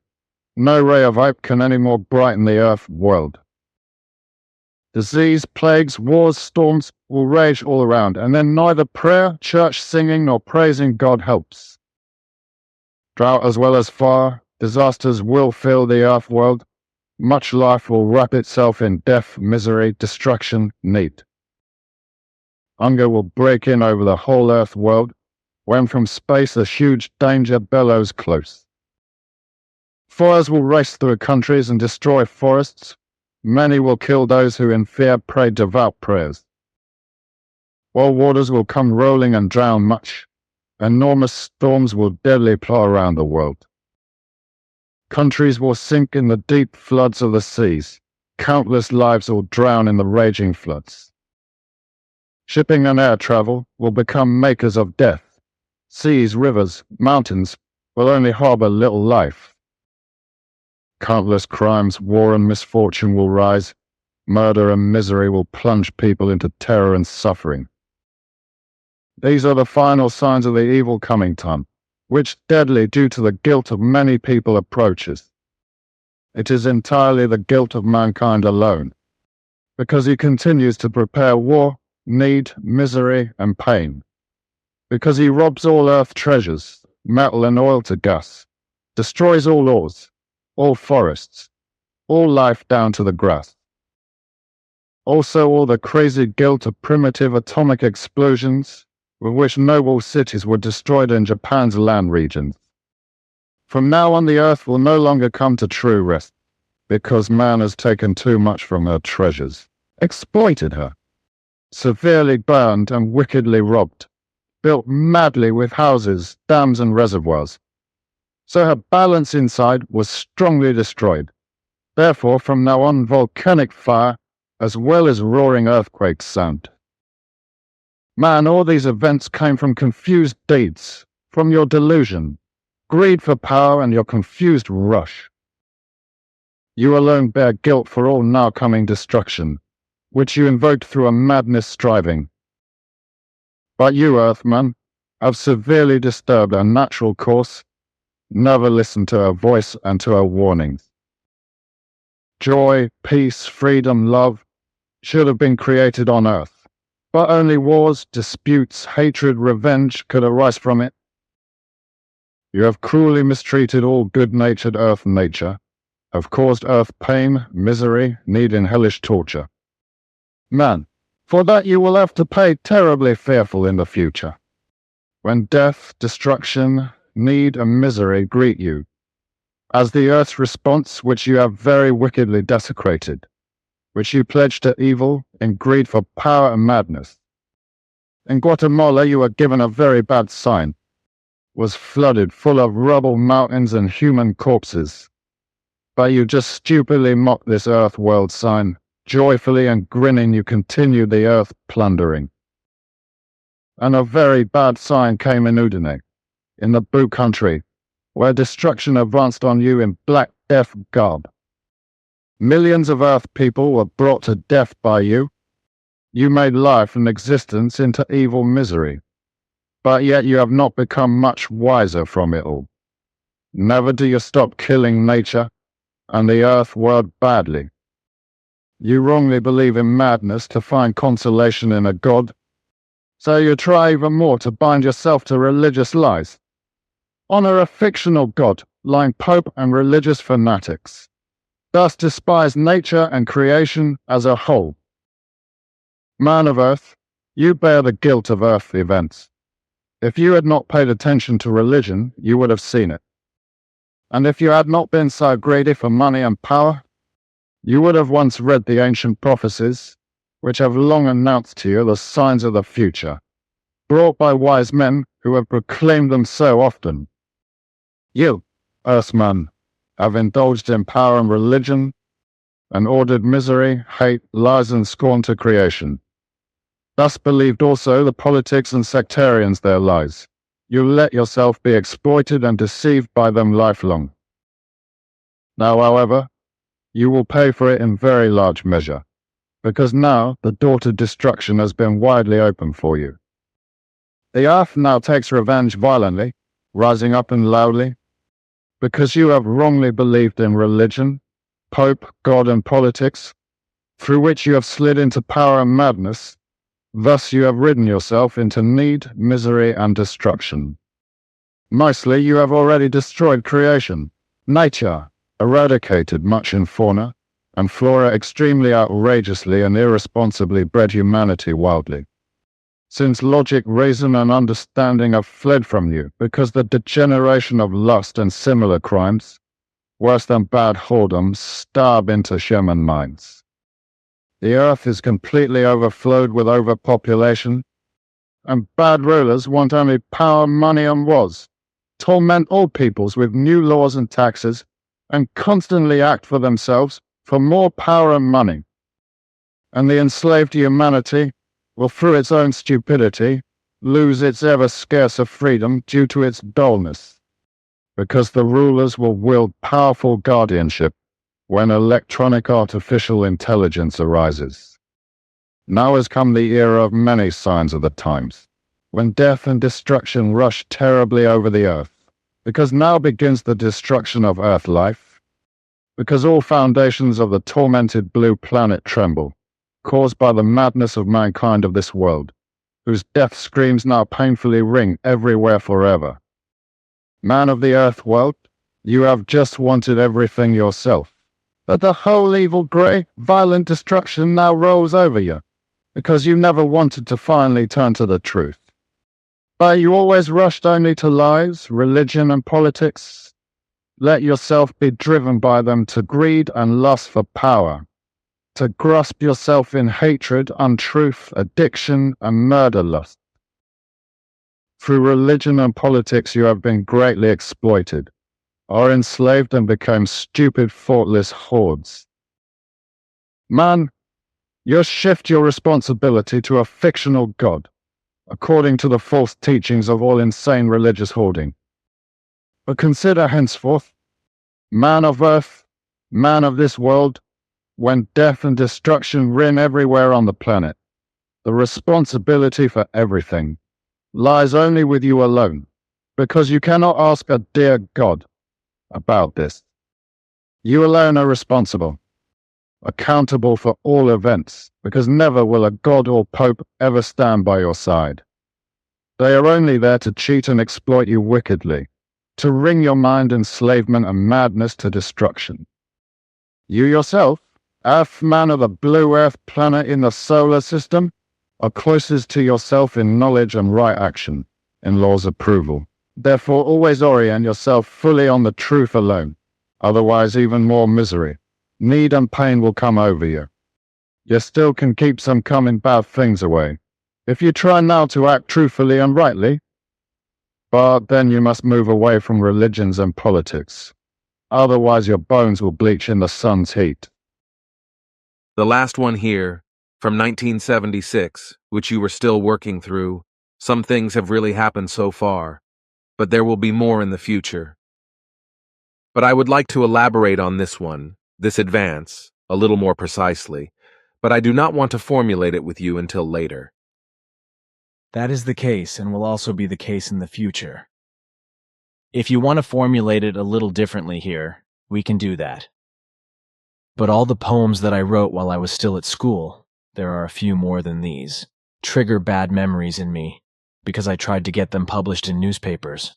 No ray of hope can anymore brighten the Earth world. Disease, plagues, wars, storms will rage all around, and then neither prayer, church singing, nor praising God helps. Drought as well as fire, disasters will fill the Earth world. Much life will wrap itself in death, misery, destruction, need. Hunger will break in over the whole Earth world, when from space a huge danger bellows close. Fires will race through countries and destroy forests. Many will kill those who in fear pray devout prayers. World waters will come rolling and drown much. Enormous storms will deadly plow around the world. Countries will sink in the deep floods of the seas. Countless lives will drown in the raging floods. Shipping and air travel will become makers of death. Seas, rivers, mountains will only harbor little life. Countless crimes, war and misfortune will rise. Murder and misery will plunge people into terror and suffering. These are the final signs of the evil coming time, which deadly due to the guilt of many people approaches. It is entirely the guilt of mankind alone, because he continues to prepare war, need, misery, and pain. Because he robs all earth treasures, metal and oil to gas, destroys all ores, all forests, all life down to the grass. Also all the crazy guilt of primitive atomic explosions with which noble cities were destroyed in Japan's land regions. From now on the earth will no longer come to true rest, because man has taken too much from her treasures, exploited her, severely burned and wickedly robbed, built madly with houses, dams and reservoirs. So her balance inside was strongly destroyed. Therefore, from now on, volcanic fire, as well as roaring earthquakes sound. Man, all these events came from confused deeds, from your delusion, greed for power and your confused rush. You alone bear guilt for all now coming destruction, which you invoked through a madness striving. But you, Earthman, have severely disturbed our natural course. Never listen to her voice and to her warnings. Joy, peace, freedom, love should have been created on Earth, but only wars, disputes, hatred, revenge could arise from it. You have cruelly mistreated all good-natured Earth nature, have caused Earth pain, misery, need and hellish torture. Man, for that you will have to pay terribly fearful in the future, when death, destruction, need and misery greet you, as the Earth's response which you have very wickedly desecrated, which you pledged to evil in greed for power and madness. In Guatemala you were given a very bad sign, was flooded full of rubble mountains and human corpses. But you just stupidly mocked this Earth world sign. Joyfully and grinning you continued the Earth plundering. And a very bad sign came in Udine, in the Boo country, where destruction advanced on you in Black Death garb. Millions of Earth people were brought to death by you. You made life and existence into evil misery, but yet you have not become much wiser from it all. Never do you stop killing nature and the Earth world badly. You wrongly believe in madness to find consolation in a god, so you try even more to bind yourself to religious lies. Honor a fictional god, lying pope and religious fanatics. Thus despise nature and creation as a whole. Man of Earth, you bear the guilt of Earth events. If you had not paid attention to religion, you would have seen it. And if you had not been so greedy for money and power, you would have once read the ancient prophecies, which have long announced to you the signs of the future, brought by wise men who have proclaimed them so often. You, Earthman, have indulged in power and religion, and ordered misery, hate, lies and scorn to creation. Thus believed also the politics and sectarians their lies. You let yourself be exploited and deceived by them lifelong. Now, however, you will pay for it in very large measure, because now the door to destruction has been widely opened for you. The earth now takes revenge violently, rising up and loudly, because you have wrongly believed in religion, Pope, God and politics, through which you have slid into power and madness. Thus you have ridden yourself into need, misery and destruction. Nicely, you have already destroyed creation, nature, eradicated much in fauna, and flora extremely outrageously and irresponsibly bred humanity wildly. Since logic, reason and understanding have fled from you because the degeneration of lust and similar crimes, worse than bad whoredoms, starve into human minds. The earth is completely overflowed with overpopulation, and bad rulers want only power, money and was, torment all peoples with new laws and taxes, and constantly act for themselves for more power and money. And the enslaved humanity, will through its own stupidity lose its ever scarcer freedom due to its dullness, because the rulers will wield powerful guardianship when electronic artificial intelligence arises. Now has come the era of many signs of the times, when death and destruction rush terribly over the earth, because now begins the destruction of earth life, because all foundations of the tormented blue planet tremble, caused by the madness of mankind of this world, whose death screams now painfully ring everywhere forever. Man of the earth world, you have just wanted everything yourself, but the whole evil grey, violent destruction now rolls over you, because you never wanted to finally turn to the truth. But you always rushed only to lies, religion, and politics. Let yourself be driven by them to greed and lust for power, to grasp yourself in hatred, untruth, addiction, and murder lust. Through religion and politics you have been greatly exploited, are enslaved and become stupid, thoughtless hordes. Man, you shift your responsibility to a fictional God, according to the false teachings of all insane religious hoarding. But consider henceforth, man of earth, man of this world, when death and destruction reign everywhere on the planet, the responsibility for everything lies only with you alone, because you cannot ask a dear God about this. You alone are responsible, accountable for all events, because never will a God or Pope ever stand by your side. They are only there to cheat and exploit you wickedly, to wring your mind enslavement and madness to destruction. You yourself, Earthman of the blue Earth planet in the solar system, are closest to yourself in knowledge and right action, in law's approval. Therefore always orient yourself fully on the truth alone, otherwise even more misery, need and pain will come over you. You still can keep some coming bad things away, if you try now to act truthfully and rightly, but then you must move away from religions and politics, otherwise your bones will bleach in the sun's heat. The last one here, from 1976, which you were still working through. Some things have really happened so far, but there will be more in the future. But I would like to elaborate on this one, this advance, a little more precisely, but I do not want to formulate it with you until later. That is the case and will also be the case in the future. If you want to formulate it a little differently here, we can do that. But all the poems that I wrote while I was still at school, there are a few more than these, trigger bad memories in me, because I tried to get them published in newspapers.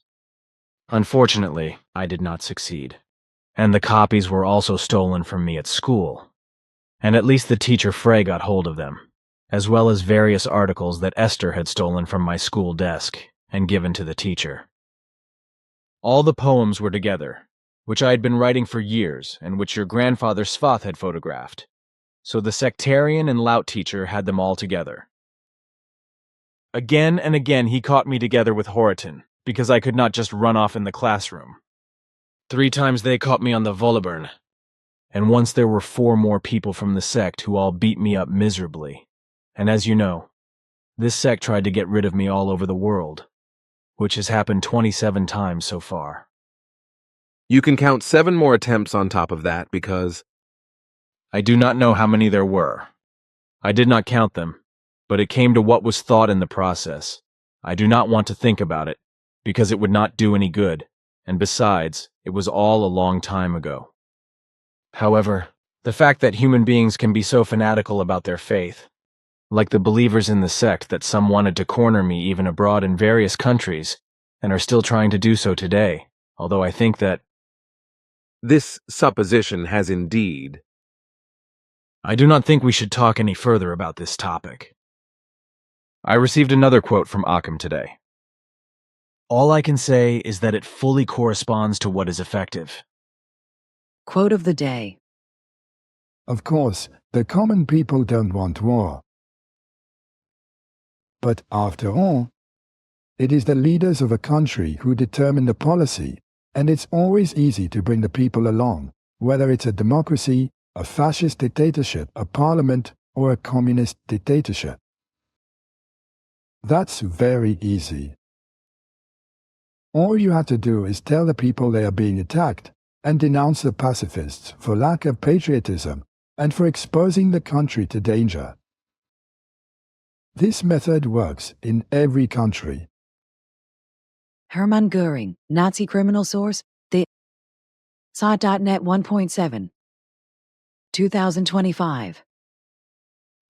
Unfortunately, I did not succeed, and the copies were also stolen from me at school, and at least the teacher Frey got hold of them, as well as various articles that Esther had stolen from my school desk and given to the teacher. All the poems were together, which I had been writing for years and which your grandfather Svath had photographed, so the sectarian and lout teacher had them all together. Again and again he caught me together with Horiton, because I could not just run off in the classroom. 3 times they caught me on the Voliburn, and once there were 4 more people from the sect who all beat me up miserably. And as you know, this sect tried to get rid of me all over the world, which has happened 27 times so far. You can count 7 more attempts on top of that because I do not know how many there were. I did not count them, but it came to what was thought in the process. I do not want to think about it, because it would not do any good, and besides, it was all a long time ago. However, the fact that human beings can be so fanatical about their faith, like the believers in the sect that some wanted to corner me even abroad in various countries, and are still trying to do so today, although I think that this supposition has indeed. I do not think we should talk any further about this topic. I received another quote from Occam today. All I can say is that it fully corresponds to what is effective. Quote of the day. Of course, the common people don't want war. But after all, it is the leaders of a country who determine the policy, and it's always easy to bring the people along, whether it's a democracy, a fascist dictatorship, a parliament, or a communist dictatorship. That's very easy. All you have to do is tell the people they are being attacked and denounce the pacifists for lack of patriotism and for exposing the country to danger. This method works in every country. Hermann Göring, Nazi criminal source, the Site.net 1.7. 2025.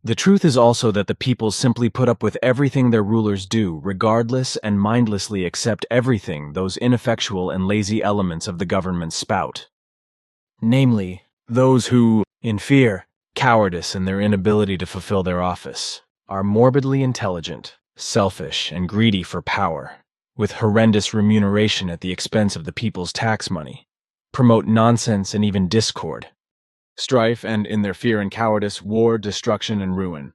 The truth is also that the people simply put up with everything their rulers do, regardless, and mindlessly accept everything those ineffectual and lazy elements of the government spout. Namely, those who, in fear, cowardice, and their inability to fulfill their office, are morbidly intelligent, selfish, and greedy for power, with horrendous remuneration at the expense of the people's tax money, promote nonsense and even discord, strife, and, in their fear and cowardice, war, destruction, and ruin.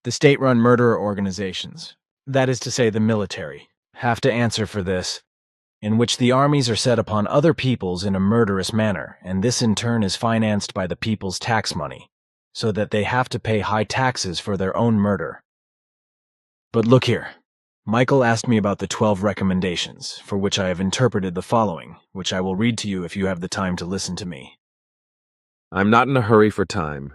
The state-run murderer organizations, that is to say the military, have to answer for this, in which the armies are set upon other peoples in a murderous manner, and this in turn is financed by the people's tax money, so that they have to pay high taxes for their own murder. But look here. Michael asked me about the 12 recommendations, for which I have interpreted the following, which I will read to you if you have the time to listen to me. I'm not in a hurry for time.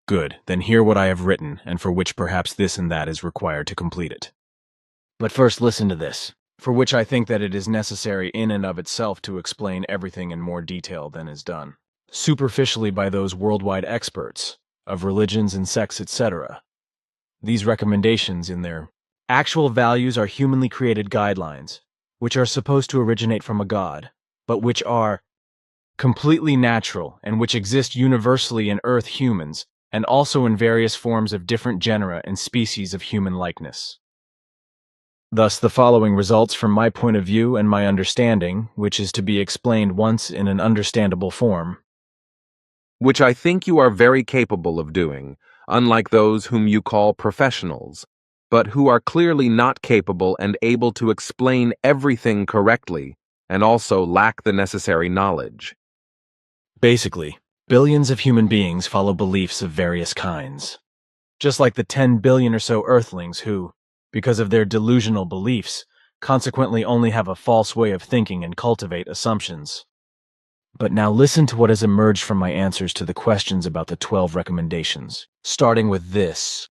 Good, then hear what I have written, and for which perhaps this and that is required to complete it. But first listen to this, for which I think that it is necessary in and of itself to explain everything in more detail than is done, superficially by those worldwide experts, of religions and sects, etc. These recommendations in their actual values are humanly created guidelines, which are supposed to originate from a God, but which are completely natural and which exist universally in Earth humans and also in various forms of different genera and species of human likeness. Thus, the following results from my point of view and my understanding, which is to be explained once in an understandable form. Which I think you are very capable of doing, unlike those whom you call professionals, but who are clearly not capable and able to explain everything correctly, and also lack the necessary knowledge. Basically, billions of human beings follow beliefs of various kinds. Just like the 10 billion or so Earthlings who, because of their delusional beliefs, consequently only have a false way of thinking and cultivate assumptions. But now listen to what has emerged from my answers to the questions about the 12 recommendations, starting with this.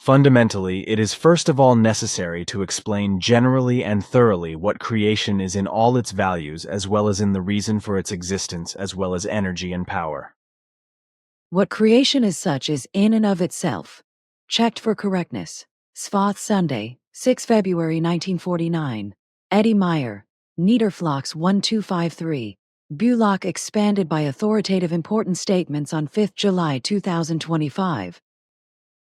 Fundamentally, it is first of all necessary to explain generally and thoroughly what creation is in all its values, as well as in the reason for its existence, as well as energy and power. What creation is such is in and of itself. Checked for correctness. Svath Sunday, 6 February 1949. Eddie Meyer, Niederflachs 1253. Bullock expanded by authoritative important statements on 5 July 2025.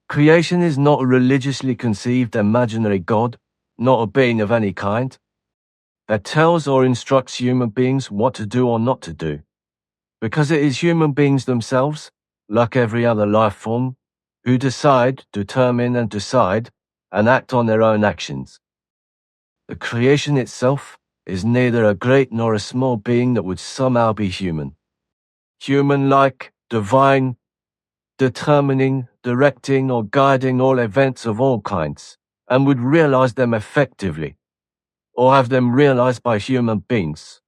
Creation is not a religiously conceived imaginary God, not a being of any kind, that tells or instructs human beings what to do or not to do, because it is human beings themselves, like every other life form, who decide, determine and decide, and act on their own actions. The creation itself is neither a great nor a small being that would somehow be human. Human-like, divine, determining, directing or guiding all events of all kinds, and would realize them effectively, or have them realized by human beings,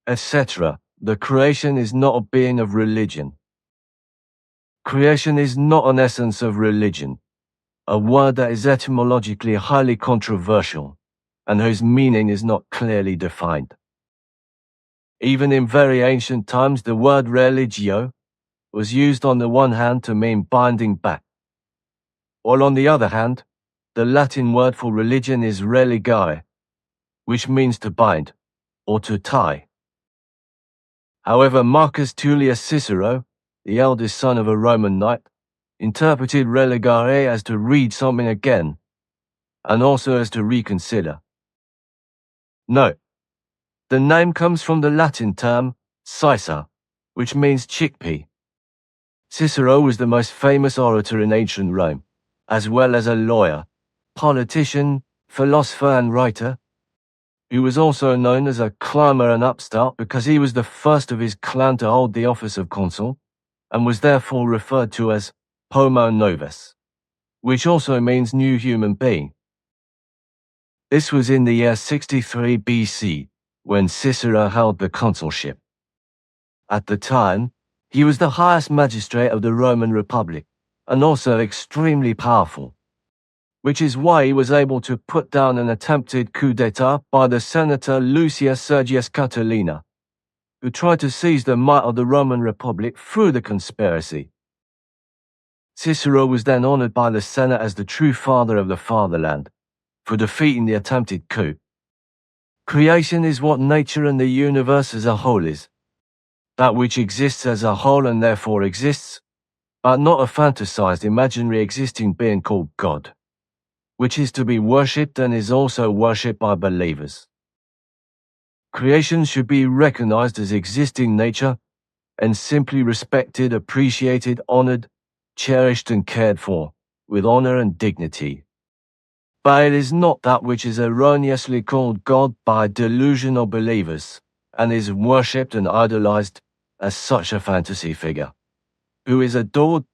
etc. The creation is not a being of religion. Creation is not an essence of religion, a word that is etymologically highly controversial, and whose meaning is not clearly defined. Even in very ancient times, the word religio was used on the one hand to mean binding back, while on the other hand, the Latin word for religion is religare, which means to bind, or to tie. However, Marcus Tullius Cicero, the eldest son of a Roman knight, interpreted religare as to read something again, and also as to reconsider. Note, the name comes from the Latin term "cisa," which means chickpea. Cicero was the most famous orator in ancient Rome, as well as a lawyer, politician, philosopher and writer. He was also known as a climber and upstart because he was the first of his clan to hold the office of consul, and was therefore referred to as Homo Novus. which also means new human being. This was in the year 63 BC, when Cicero held the consulship. At the time, he was the highest magistrate of the Roman Republic, and also extremely powerful, which is why he was able to put down an attempted coup d'etat by the senator Lucius Sergius Catilina, who tried to seize the might of the Roman Republic through the conspiracy. Cicero was then honored by the Senate as the true father of the fatherland, for defeating the attempted coup. Creation is what nature and the universe as a whole is. That which exists as a whole and therefore exists, but not a fantasized imaginary existing being called God, which is to be worshipped and is also worshipped by believers. Creation should be recognized as existing nature and simply respected, appreciated, honored, cherished and cared for, with honor and dignity. But it is not that which is erroneously called God by delusional believers, and is worshipped and idolized as such a fantasy figure, who is adored,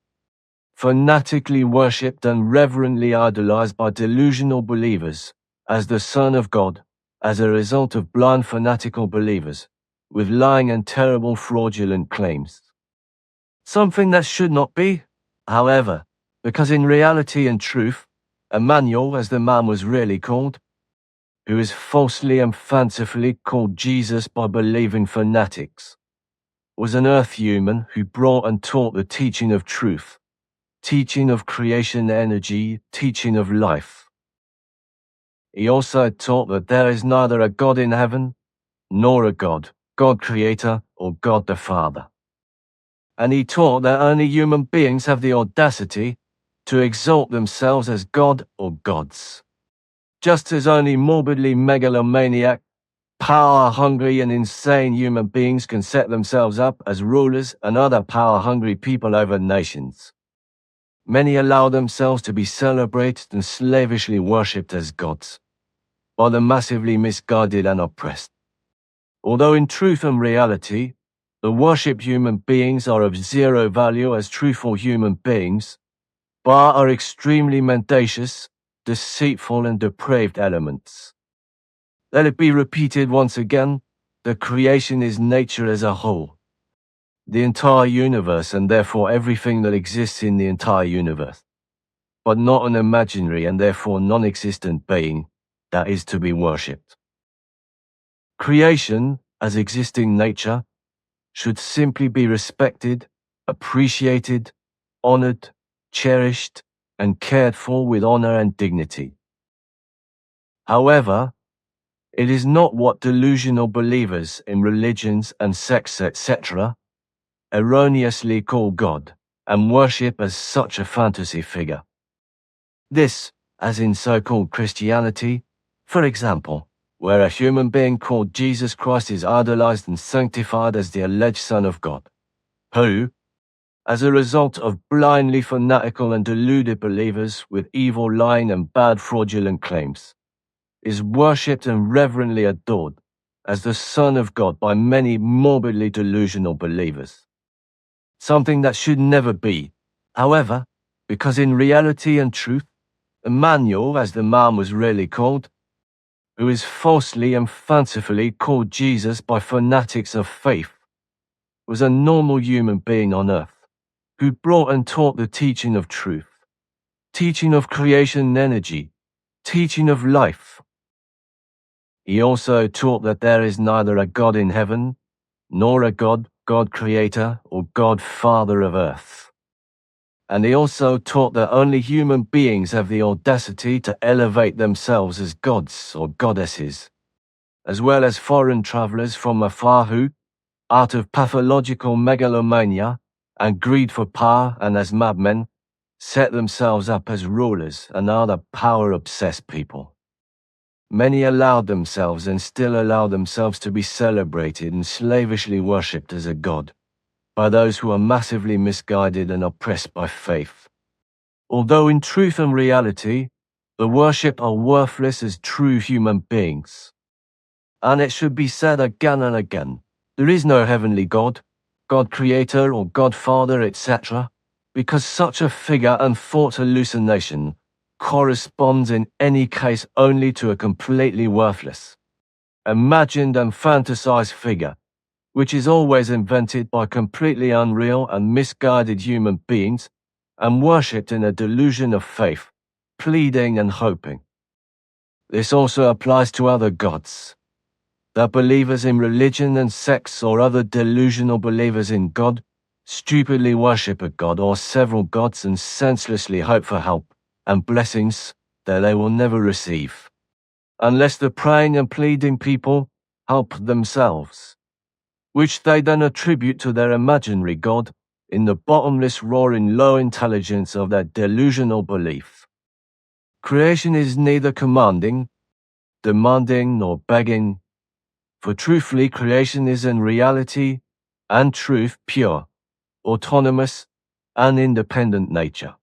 fanatically worshipped and reverently idolized by delusional believers as the Son of God, as a result of blind fanatical believers, with lying and terrible fraudulent claims. Something that should not be, however, because in reality and truth, Emmanuel, as the man was really called, who is falsely and fancifully called Jesus by believing fanatics, was an earth human who brought and taught the teaching of truth, teaching of creation energy, teaching of life. He also taught that there is neither a God in heaven, nor a God, God Creator, or God the Father. And he taught that only human beings have the audacity to exalt themselves as God or gods. Just as only morbidly megalomaniac, power-hungry and insane human beings can set themselves up as rulers and other power-hungry people over nations. Many allow themselves to be celebrated and slavishly worshipped as gods, by the massively misguided and oppressed. Although in truth and reality, the worshipped human beings are of zero value as truthful human beings, but are extremely mendacious, deceitful and depraved elements. Let it be repeated once again, the creation is nature as a whole. The entire universe and therefore everything that exists in the entire universe, but not an imaginary and therefore non-existent being that is to be worshipped. Creation, as existing nature, should simply be respected, appreciated, honored, cherished, and cared for with honor and dignity. However, it is not what delusional believers in religions and sects, etc., erroneously call God and worship as such a fantasy figure. This, as in so-called Christianity, for example, where a human being called Jesus Christ is idolized and sanctified as the alleged Son of God, who, as a result of blindly fanatical and deluded believers with evil lying and bad fraudulent claims, is worshipped and reverently adored as the Son of God by many morbidly delusional believers. Something that should never be, however, because in reality and truth, Emmanuel, as the man was really called, who is falsely and fancifully called Jesus by fanatics of faith, was a normal human being on earth, who brought and taught the teaching of truth, teaching of creation energy, teaching of life. He also taught that there is neither a God in heaven, nor a God, God Creator, or God Father of earth. And he also taught that only human beings have the audacity to elevate themselves as gods or goddesses, as well as foreign travelers from afar who, out of pathological megalomania and greed for power and as madmen, set themselves up as rulers and other power-obsessed people. Many allowed themselves and still allow themselves to be celebrated and slavishly worshipped as a god by those who are massively misguided and oppressed by faith. Although in truth and reality, the worshipped are worthless as true human beings. And it should be said again and again, there is no heavenly God, God Creator or God Father, etc., because such a figure and thought hallucination corresponds in any case only to a completely worthless, imagined and fantasized figure, which is always invented by completely unreal and misguided human beings and worshipped in a delusion of faith, pleading and hoping. This also applies to other gods. That believers in religion and sects or other delusional believers in God stupidly worship a god or several gods and senselessly hope for help and blessings that they will never receive, unless the praying and pleading people help themselves, which they then attribute to their imaginary god in the bottomless roaring low intelligence of their delusional belief. Creation is neither commanding, demanding, nor begging, for truthfully creation is in reality and truth pure, autonomous, and independent nature,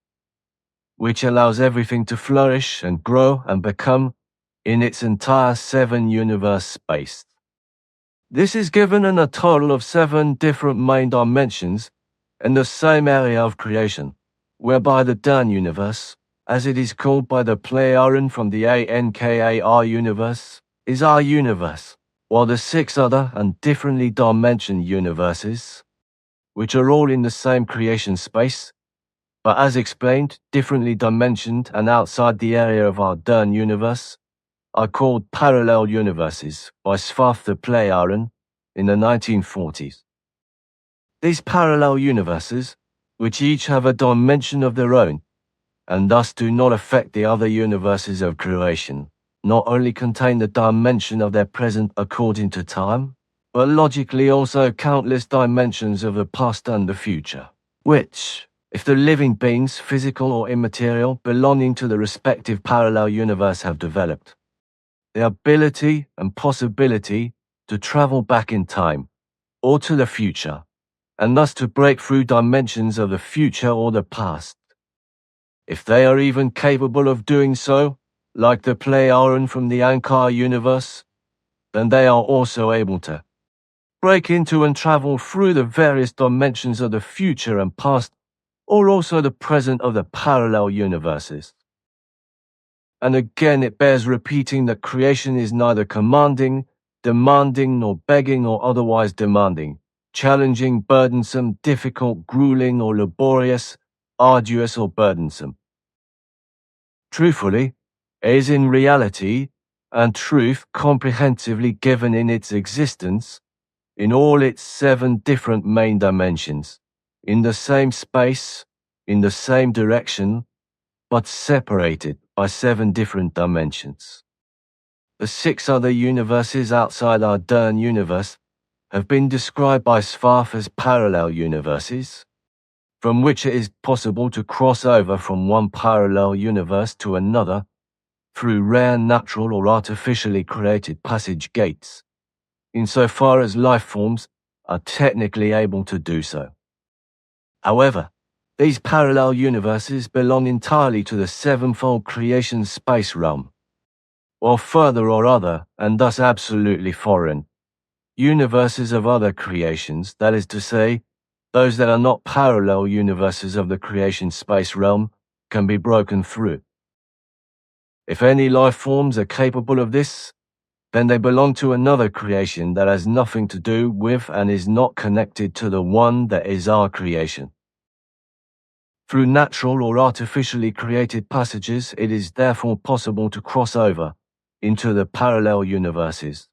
which allows everything to flourish and grow and become in its entire 7-universe space. This is given in a total of 7 different main dimensions in the same area of creation, whereby the Dan universe, as it is called by the Pleiaren from the Ankar universe, is our universe, while the 6 other and differently dimensioned universes, which are all in the same creation space, but as explained, differently dimensioned and outside the area of our Dern universe, are called parallel universes by Svarth the Pleiaren in the 1940s. These parallel universes, which each have a dimension of their own, and thus do not affect the other universes of creation, not only contain the dimension of their present according to time, but logically also countless dimensions of the past and the future, which, if the living beings, physical or immaterial, belonging to the respective parallel universe have developed, the ability and possibility to travel back in time, or to the future, and thus to break through dimensions of the future or the past. If they are even capable of doing so, like the Pleiaren from the Ankar universe, then they are also able to break into and travel through the various dimensions of the future and past, or also the present of the parallel universes. And again, it bears repeating that creation is neither commanding, demanding, nor begging or otherwise demanding, challenging, burdensome, difficult, grueling, or laborious, arduous, or burdensome. Truthfully, it is in reality and truth comprehensively given in its existence, in all its 7 different main dimensions, in the same space, in the same direction, but separated by 7 different dimensions. The 6 other universes outside our Dern universe have been described by Svarth as parallel universes, from which it is possible to cross over from one parallel universe to another through rare natural or artificially created passage gates, insofar as life forms are technically able to do so. However, these parallel universes belong entirely to the 7-fold creation space realm, while further or other, and thus absolutely foreign, universes of other creations, that is to say, those that are not parallel universes of the creation space realm, can be broken through. If any life forms are capable of this, then they belong to another creation that has nothing to do with and is not connected to the one that is our creation. Through natural or artificially created passages, it is therefore possible to cross over into the parallel universes.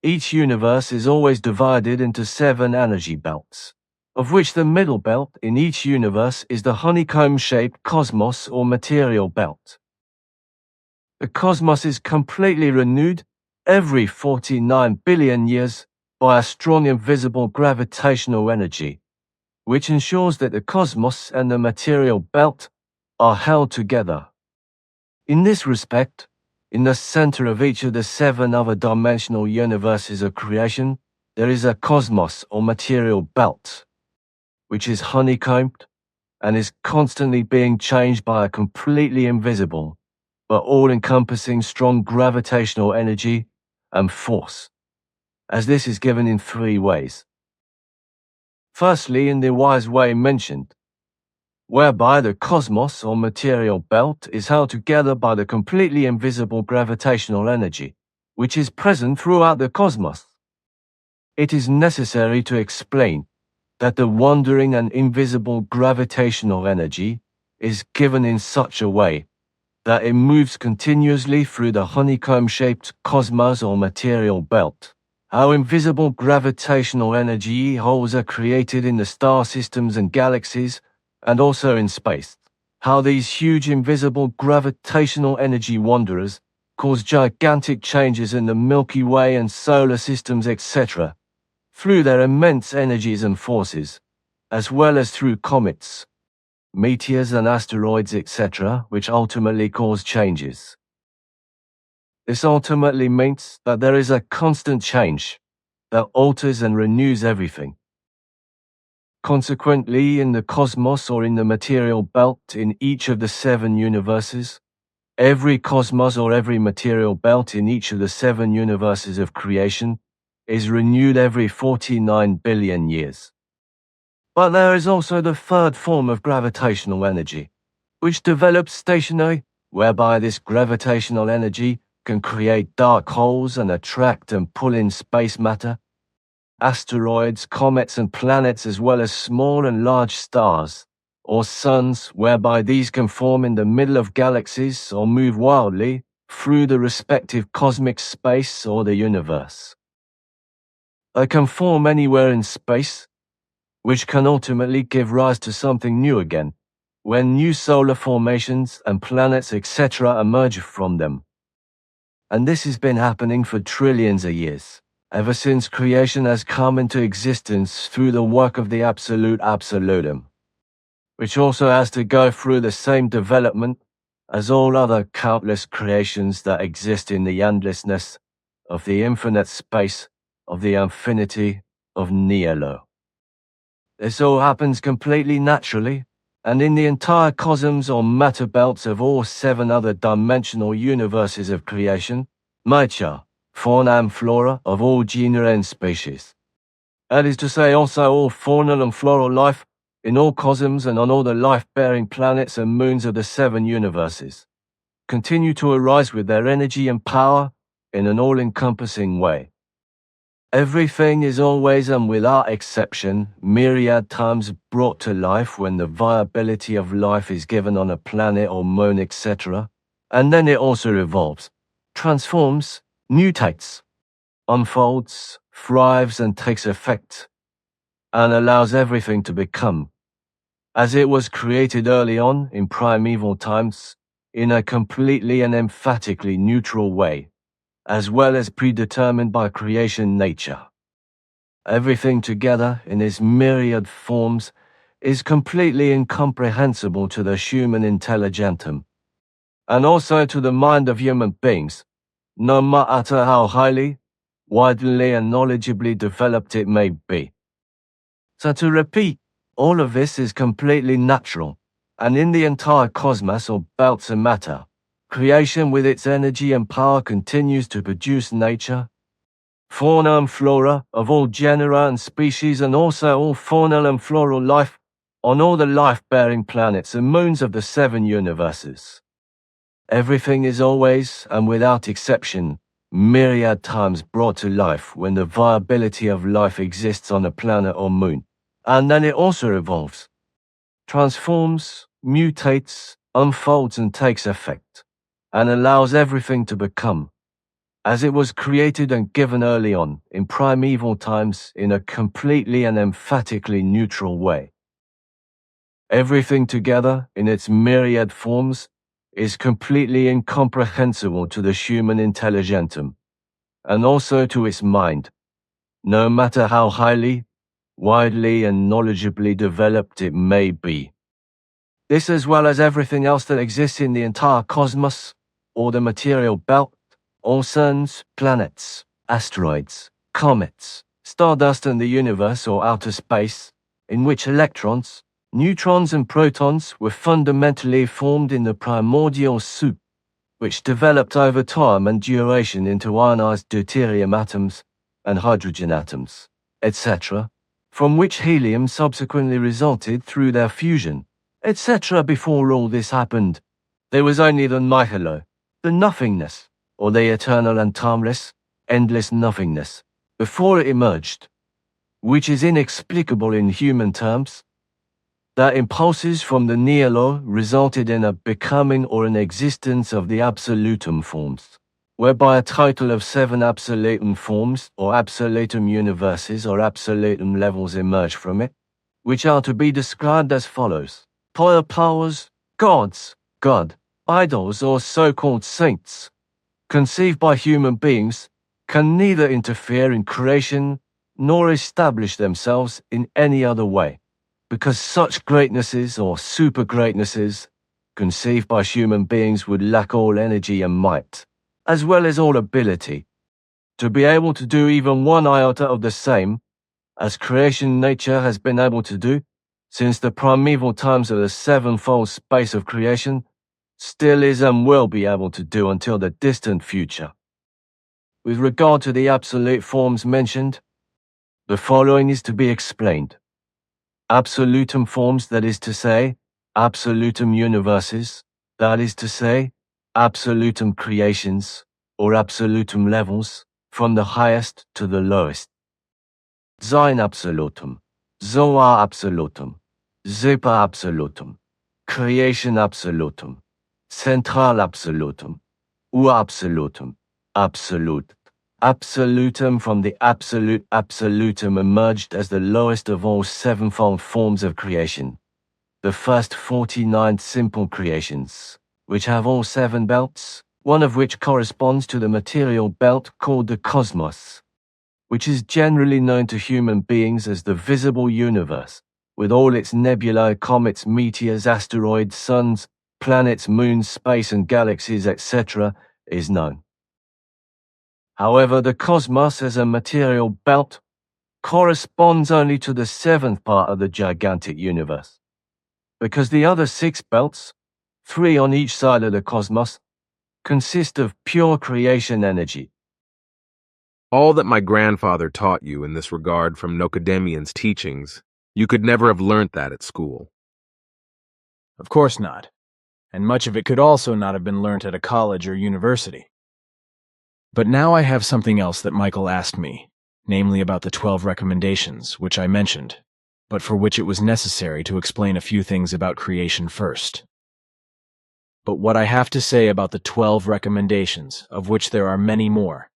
Each universe is always divided into 7 energy belts, of which the middle belt in each universe is the honeycomb-shaped cosmos or material belt. The cosmos is completely renewed every 49 billion years by a strong invisible gravitational energy, which ensures that the cosmos and the material belt are held together. In this respect, in the center of each of the 7 other dimensional universes of creation, there is a cosmos or material belt, which is honeycombed and is constantly being changed by a completely invisible but all-encompassing strong gravitational energy and force, as this is given in 3 ways. Firstly, in the wise way mentioned, whereby the cosmos or material belt is held together by the completely invisible gravitational energy, which is present throughout the cosmos. It is necessary to explain that the wandering and invisible gravitational energy is given in such a way that it moves continuously through the honeycomb-shaped cosmos or material belt. How invisible gravitational energy holes are created in the star systems and galaxies, and also in space. How these huge invisible gravitational energy wanderers cause gigantic changes in the Milky Way and solar systems, etc., through their immense energies and forces, as well as through comets, meteors and asteroids, etc., which ultimately cause changes. This ultimately means that there is a constant change that alters and renews everything. Consequently, in the cosmos or in the material belt in each of the 7 universes, every cosmos or every material belt in each of the 7 universes of creation is renewed every 49 billion years. But there is also the third form of gravitational energy, which develops stationary, whereby this gravitational energy can create dark holes and attract and pull in space matter, asteroids, comets and planets, as well as small and large stars, or suns, whereby these can form in the middle of galaxies or move wildly through the respective cosmic space or the universe. They can form anywhere in space, which can ultimately give rise to something new again, when new solar formations and planets, etc., emerge from them. And this has been happening for trillions of years, ever since creation has come into existence through the work of the Absolute Absolutum, which also has to go through the same development as all other countless creations that exist in the endlessness of the infinite space of the infinity of Nihilo. This all happens completely naturally, and in the entire cosmos or matter belts of all 7 other dimensional universes of creation, nature, fauna and flora of all genera and species. That is to say, also all faunal and floral life in all cosmos and on all the life-bearing planets and moons of the 7 universes, continue to arise with their energy and power in an all-encompassing way. Everything is always and without exception myriad times brought to life when the viability of life is given on a planet or moon, etc., and then it also evolves, transforms, mutates, unfolds, thrives and takes effect, and allows everything to become, as it was created early on in primeval times, in a completely and emphatically neutral way, as well as predetermined by creation nature. Everything together in its myriad forms is completely incomprehensible to the human intelligentum, and also to the mind of human beings, no matter how highly, widely and knowledgeably developed it may be. So to repeat, all of this is completely natural, and in the entire cosmos or belts of matter, creation with its energy and power continues to produce nature, fauna and flora of all genera and species, and also all faunal and floral life on all the life-bearing planets and moons of the 7 universes. Everything is always, and without exception, myriad times brought to life when the viability of life exists on a planet or moon, and then it also evolves, transforms, mutates, unfolds and takes effect, and allows everything to become, as it was created and given early on in primeval times in a completely and emphatically neutral way. Everything together in its myriad forms is completely incomprehensible to the human intelligentum, and also to its mind, no matter how highly, widely and knowledgeably developed it may be. This, as well as everything else that exists in the entire cosmos, or the material belt, all suns, planets, asteroids, comets, stardust and the universe or outer space, in which electrons, neutrons and protons were fundamentally formed in the primordial soup, which developed over time and duration into ionized deuterium atoms and hydrogen atoms, etc., from which helium subsequently resulted through their fusion, etc. Before all this happened, there was only the nihilo, the nothingness, or the eternal and timeless, endless nothingness, before it emerged, which is inexplicable in human terms. That impulses from the nihilo resulted in a becoming or an existence of the absolutum forms, whereby a total of 7 absolutum forms or absolutum universes or absolutum levels emerge from it, which are to be described as follows: higher powers, gods, God, idols or so-called saints, conceived by human beings, can neither interfere in creation nor establish themselves in any other way, because such greatnesses or super greatnesses conceived by human beings would lack all energy and might, as well as all ability, to be able to do even one iota of the same as creation nature has been able to do since the primeval times of the sevenfold space of creation, still is and will be able to do until the distant future. With regard to the absolute forms mentioned, the following is to be explained. Absolutum forms, that is to say, absolutum universes, that is to say, absolutum creations, or absolutum levels, from the highest to the lowest. Sein absolutum, Zoa absolutum, Super absolutum, Creation absolutum, Central absolutum, Ur absolutum, Absolute. Absolutum from the absolute absolutum emerged as the lowest of all sevenfold forms of creation. The first 49 simple creations, which have all 7 belts, one of which corresponds to the material belt called the cosmos, which is generally known to human beings as the visible universe, with all its nebulae, comets, meteors, asteroids, suns, planets, moons, space and galaxies, etc., is known. However, the cosmos as a material belt corresponds only to the 7th part of the gigantic universe, because the other 6 belts, 3 on each side of the cosmos, consist of pure creation energy. All that my grandfather taught you in this regard from Nocedemian's teachings, you could never have learnt that at school. Of course not. And much of it could also not have been learnt at a college or university. But now I have something else that Michael asked me, namely about the 12 recommendations, which I mentioned, but for which it was necessary to explain a few things about creation first. But what I have to say about the 12 recommendations, of which there are many more,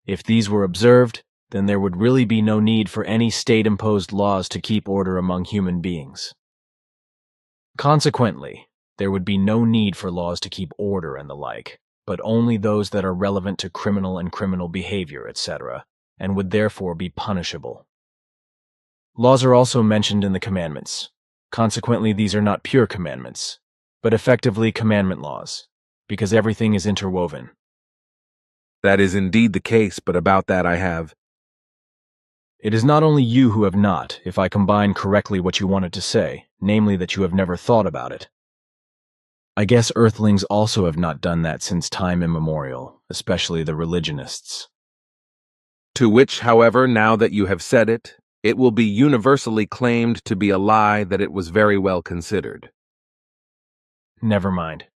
if these were observed, then there would really be no need for any state-imposed laws to keep order among human beings. Consequently, there would be no need for laws to keep order and the like, but only those that are relevant to criminal and criminal behavior, etc., and would therefore be punishable. Laws are also mentioned in the commandments. Consequently, these are not pure commandments, but effectively commandment laws, because everything is interwoven. That is indeed the case, but about that I have. It is not only you who have not, if I combine correctly what you wanted to say, namely that you have never thought about it. I guess Earthlings also have not done that since time immemorial, especially the religionists. To which, however, now that you have said it, it will be universally claimed to be a lie that it was very well considered. Never mind,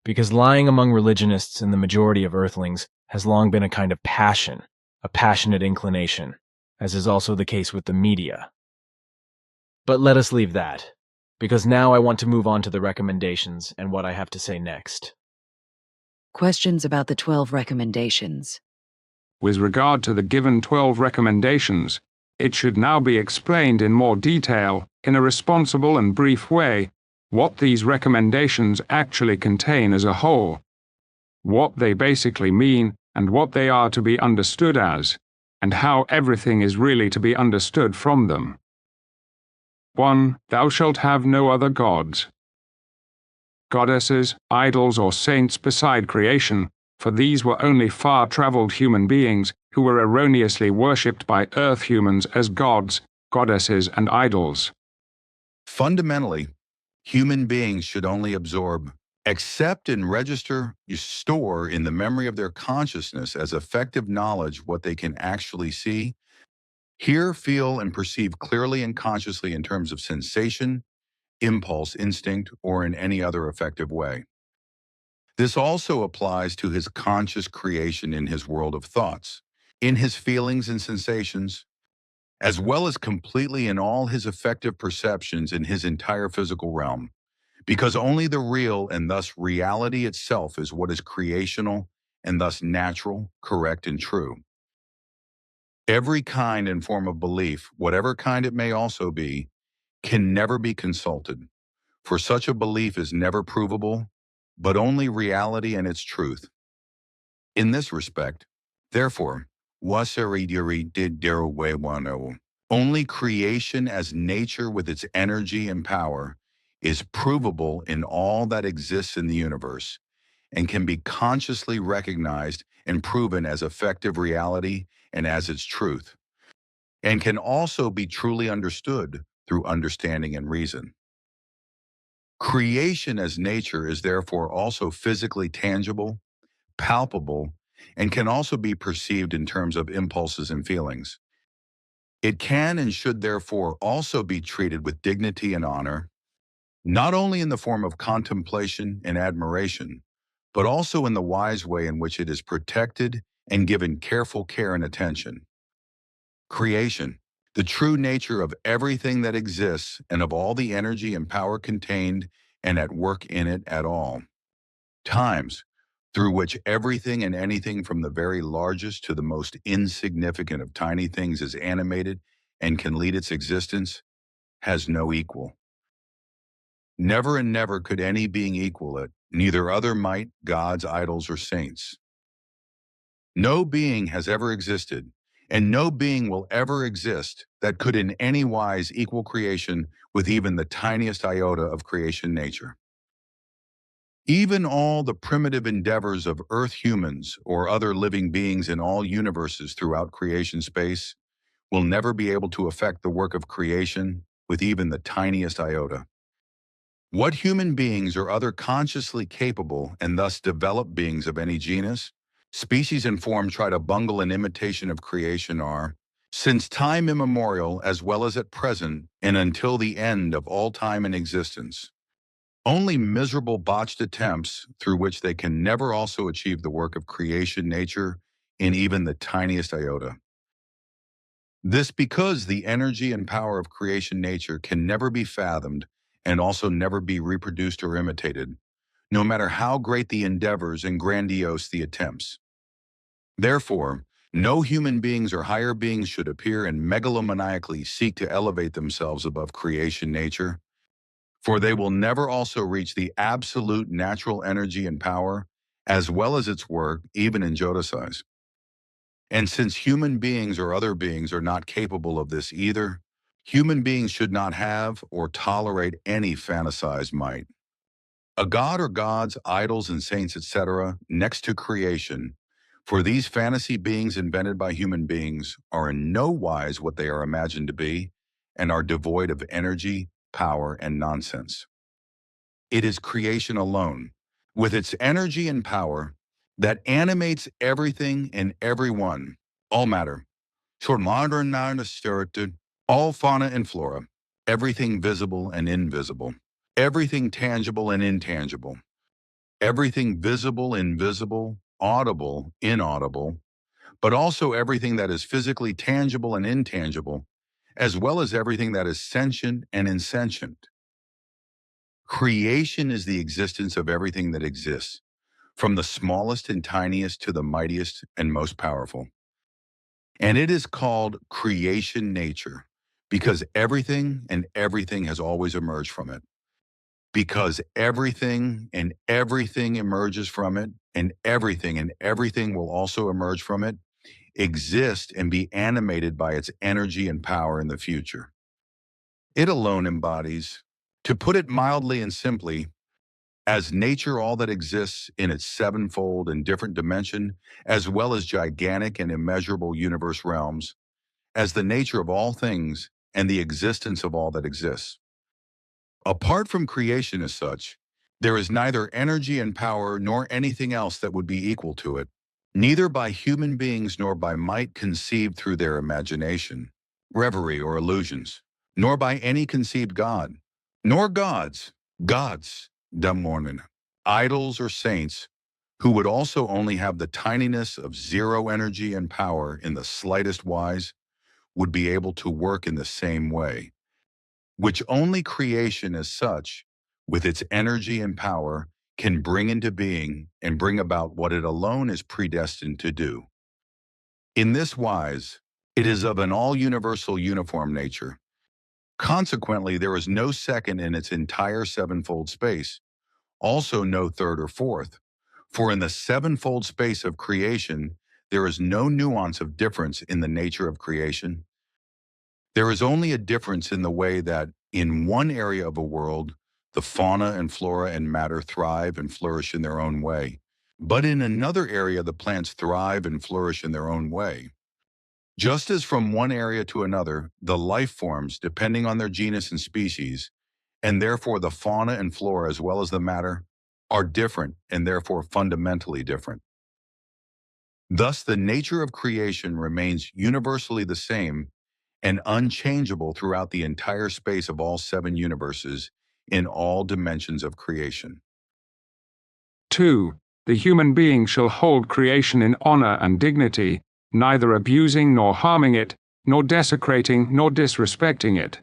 because lying among religionists and the majority of Earthlings has long been a kind of passion, a passionate inclination, as is also the case with the media. But let us leave that, because now I want to move on to the recommendations and what I have to say next. Questions about the 12 recommendations. With regard to the given 12 recommendations, it should now be explained in more detail, in a responsible and brief way, what these recommendations actually contain as a whole, what they basically mean and what they are to be understood as, and how everything is really to be understood from them. 1. Thou shalt have no other gods. Goddesses, idols, or saints beside creation, for these were only far-traveled human beings who were erroneously worshipped by earth humans as gods, goddesses, and idols. Fundamentally, human beings should only absorb, accept, and register, store in the memory of their consciousness as effective knowledge what they can actually see, hear, feel, and perceive clearly and consciously in terms of sensation, impulse, instinct, or in any other effective way. This also applies to his conscious creation in his world of thoughts, in his feelings and sensations, as well as completely in all his effective perceptions in his entire physical realm, because only the real and thus reality itself is what is creational and thus natural, correct, and true. Every kind and form of belief, whatever kind it may also be, can never be consulted, for such a belief is never provable, but only reality and its truth. In this respect, therefore, only creation as nature with its energy and power is provable in all that exists in the universe and can be consciously recognized and proven as effective reality and as its truth, and can also be truly understood through understanding and reason. Creation as nature is therefore also physically tangible, palpable, and can also be perceived in terms of impulses and feelings. It can and should therefore also be treated with dignity and honor, not only in the form of contemplation and admiration, but also in the wise way in which it is protected and given careful care and attention. Creation, the true nature of everything that exists and of all the energy and power contained and at work in it at all times, through which everything and anything from the very largest to the most insignificant of tiny things is animated and can lead its existence, has no equal. Never and never could any being equal it, neither other might, gods, idols, or saints. No being has ever existed, and no being will ever exist that could in any wise equal creation with even the tiniest iota of creation nature. Even all the primitive endeavors of earth humans or other living beings in all universes throughout creation space will never be able to affect the work of creation with even the tiniest iota. What human beings or other consciously capable and thus developed beings of any genus, species, and form try to bungle an imitation of creation are, since time immemorial as well as at present and until the end of all time and existence, only miserable botched attempts through which they can never also achieve the work of creation nature in even the tiniest iota. This because the energy and power of creation nature can never be fathomed and also never be reproduced or imitated, no matter how great the endeavors and grandiose the attempts. Therefore, no human beings or higher beings should appear and megalomaniacally seek to elevate themselves above creation nature, for they will never also reach the absolute natural energy and power, as well as its work, even in Jodasize. And since human beings or other beings are not capable of this either, human beings should not have or tolerate any fantasized might. A god or gods, idols, and saints, etc., next to creation, for these fantasy beings invented by human beings are in no wise what they are imagined to be and are devoid of energy, power, and nonsense. It is creation alone, with its energy and power, that animates everything and everyone, all matter, all fauna and flora, everything visible and invisible, everything tangible and intangible, everything visible, invisible, audible, inaudible, but also everything that is physically tangible and intangible, as well as everything that is sentient and insentient. Creation is the existence of everything that exists, from the smallest and tiniest to the mightiest and most powerful. And it is called creation nature because everything and everything has always emerged from it. Because everything and everything emerges from it, and everything will also emerge from it, exist and be animated by its energy and power in the future. It alone embodies, to put it mildly and simply, as nature all that exists in its sevenfold and different dimension, as well as gigantic and immeasurable universe realms, as the nature of all things and the existence of all that exists. Apart from creation as such, there is neither energy and power nor anything else that would be equal to it, neither by human beings nor by might conceived through their imagination, reverie, or illusions, nor by any conceived God, nor gods, Demornen, idols or saints, who would also only have the tininess of zero energy and power in the slightest wise, would be able to work in the same way, which only creation as such, with its energy and power, can bring into being and bring about what it alone is predestined to do. In this wise, it is of an all-universal uniform nature. Consequently, there is no second in its entire sevenfold space, also no third or fourth. For in the sevenfold space of creation, there is no nuance of difference in the nature of creation. There is only a difference in the way that, in one area of a world, the fauna and flora and matter thrive and flourish in their own way. But in another area, the plants thrive and flourish in their own way. Just as from one area to another, the life forms, depending on their genus and species, and therefore the fauna and flora as well as the matter, are different and therefore fundamentally different. Thus, the nature of creation remains universally the same and unchangeable throughout the entire space of all 7 universes in all dimensions of creation. 2. The human being shall hold creation in honor and dignity, neither abusing nor harming it, nor desecrating nor disrespecting it.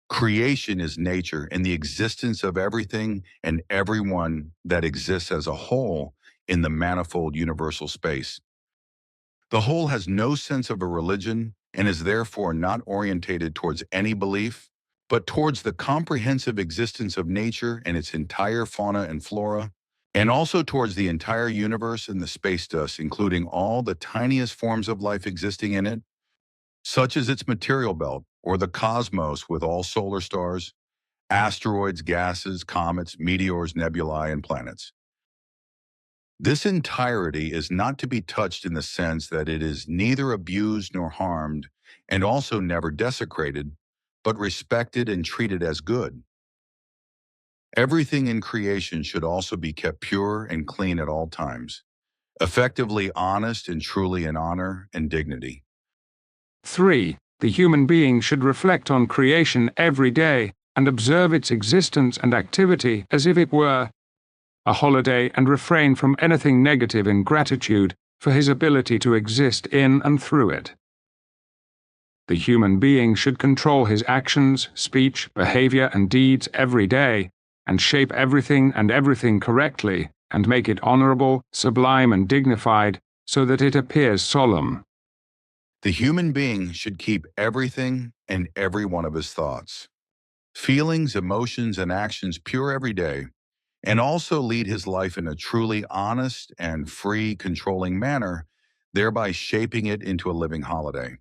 Creation is nature and the existence of everything and everyone that exists as a whole in the manifold universal space. The whole has no sense of a religion and is therefore not orientated towards any belief, but towards the comprehensive existence of nature and its entire fauna and flora, and also towards the entire universe and the space dust, including all the tiniest forms of life existing in it, such as its material belt, or the cosmos with all solar stars, asteroids, gases, comets, meteors, nebulae, and planets. This entirety is not to be touched in the sense that it is neither abused nor harmed, and also never desecrated, but respected and treated as good. Everything in creation should also be kept pure and clean at all times, effectively honest and truly in honor and dignity. 3. The human being should reflect on creation every day and observe its existence and activity as if it were a holiday and refrain from anything negative in gratitude for his ability to exist in and through it. The human being should control his actions, speech, behavior, and deeds every day, and shape everything and everything correctly, and make it honorable, sublime, and dignified, so that it appears solemn. The human being should keep everything and every one of his thoughts, feelings, emotions, and actions pure every day, and also lead his life in a truly honest and free, controlling manner, thereby shaping it into a living holiday.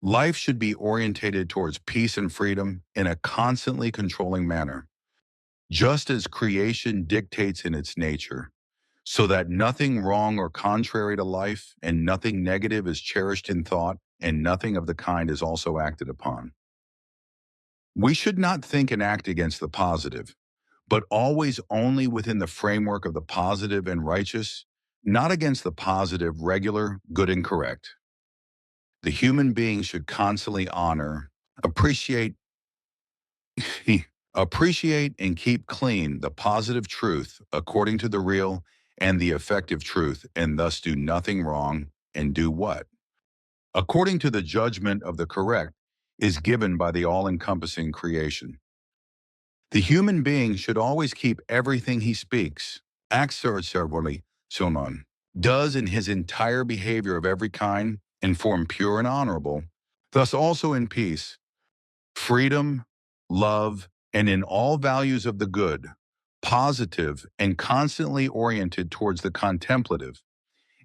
Life should be orientated towards peace and freedom in a constantly controlling manner, just as creation dictates in its nature, so that nothing wrong or contrary to life and nothing negative is cherished in thought and nothing of the kind is also acted upon. We should not think and act against the positive, but always only within the framework of the positive and righteous, not against the positive, regular, good and correct. The human being should constantly honor, appreciate and keep clean the positive truth according to the real and the effective truth, and thus do nothing wrong and do what? According to the judgment of the correct is given by the all-encompassing creation. The human being should always keep everything he speaks, acts ceremony, does in his entire behavior of every kind, in form pure and honorable, thus also in peace, freedom, love, and in all values of the good, positive and constantly oriented towards the contemplative,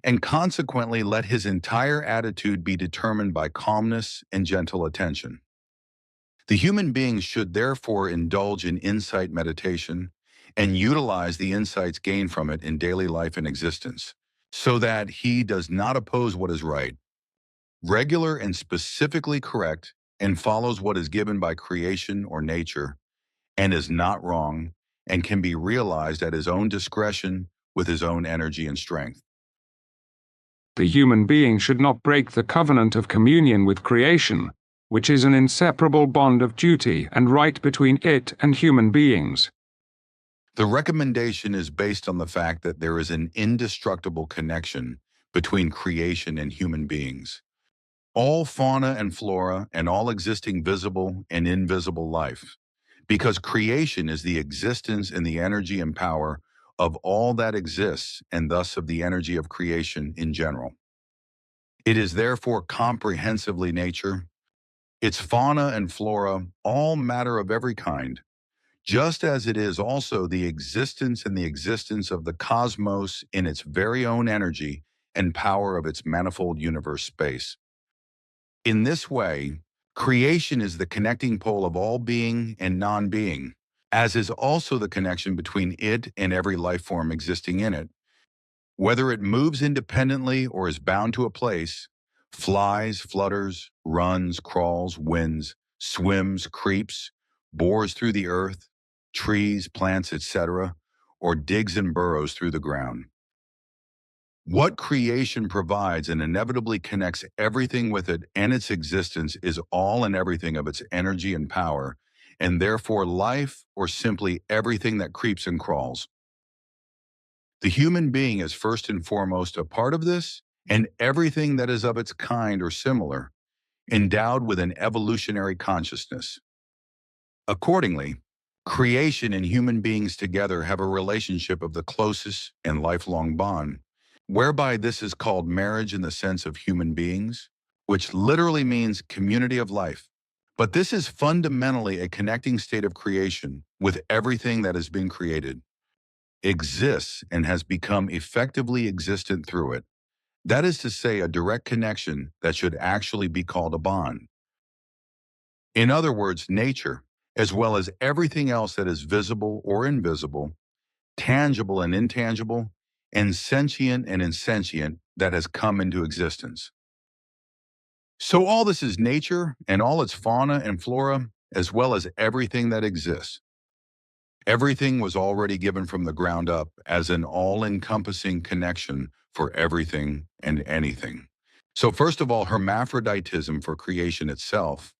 and consequently let his entire attitude be determined by calmness and gentle attention. The human being should therefore indulge in insight meditation and utilize the insights gained from it in daily life and existence, so that he does not oppose what is right, regular and specifically correct, and follows what is given by creation or nature, and is not wrong, and can be realized at his own discretion with his own energy and strength. The human being should not break the covenant of communion with creation, which is an inseparable bond of duty and right between it and human beings. The recommendation is based on the fact that there is an indestructible connection between creation and human beings. All fauna and flora and all existing visible and invisible life, because creation is the existence and the energy and power of all that exists and thus of the energy of creation in general. It is therefore comprehensively nature. Its fauna and flora, all matter of every kind, just as it is also the existence and the existence of the cosmos in its very own energy and power of its manifold universe space. In this way, creation is the connecting pole of all being and non-being, as is also the connection between it and every life form existing in it. Whether it moves independently or is bound to a place, flies, flutters, runs, crawls, wins, swims, creeps, bores through the earth, trees, plants, etc., or digs and burrows through the ground. What creation provides and inevitably connects everything with it and its existence is all and everything of its energy and power, and therefore life or simply everything that creeps and crawls. The human being is first and foremost a part of this, and everything that is of its kind or similar, endowed with an evolutionary consciousness. Accordingly, creation and human beings together have a relationship of the closest and lifelong bond, whereby this is called marriage in the sense of human beings, which literally means community of life. But this is fundamentally a connecting state of creation with everything that has been created, exists, and has become effectively existent through it. That is to say, a direct connection that should actually be called a bond. In other words, nature, as well as everything else that is visible or invisible, tangible and intangible, and sentient and insentient that has come into existence. So all this is nature and all its fauna and flora, as well as everything that exists. Everything was already given from the ground up as an all-encompassing connection for everything and anything. So first of all, hermaphroditism for creation itself,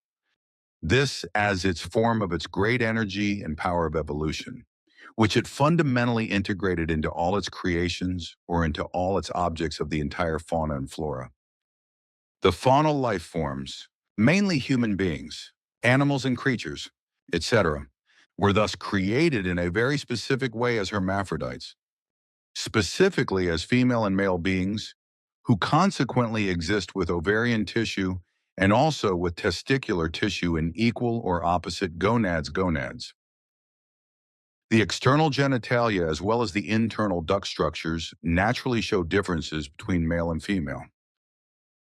this as its form of its great energy and power of evolution, which it fundamentally integrated into all its creations or into all its objects of the entire fauna and flora. The faunal life forms, mainly human beings, animals and creatures, etc., were thus created in a very specific way as hermaphrodites, specifically as female and male beings, who consequently exist with ovarian tissue and also with testicular tissue in equal or opposite gonads. The external genitalia as well as the internal duct structures naturally show differences between male and female.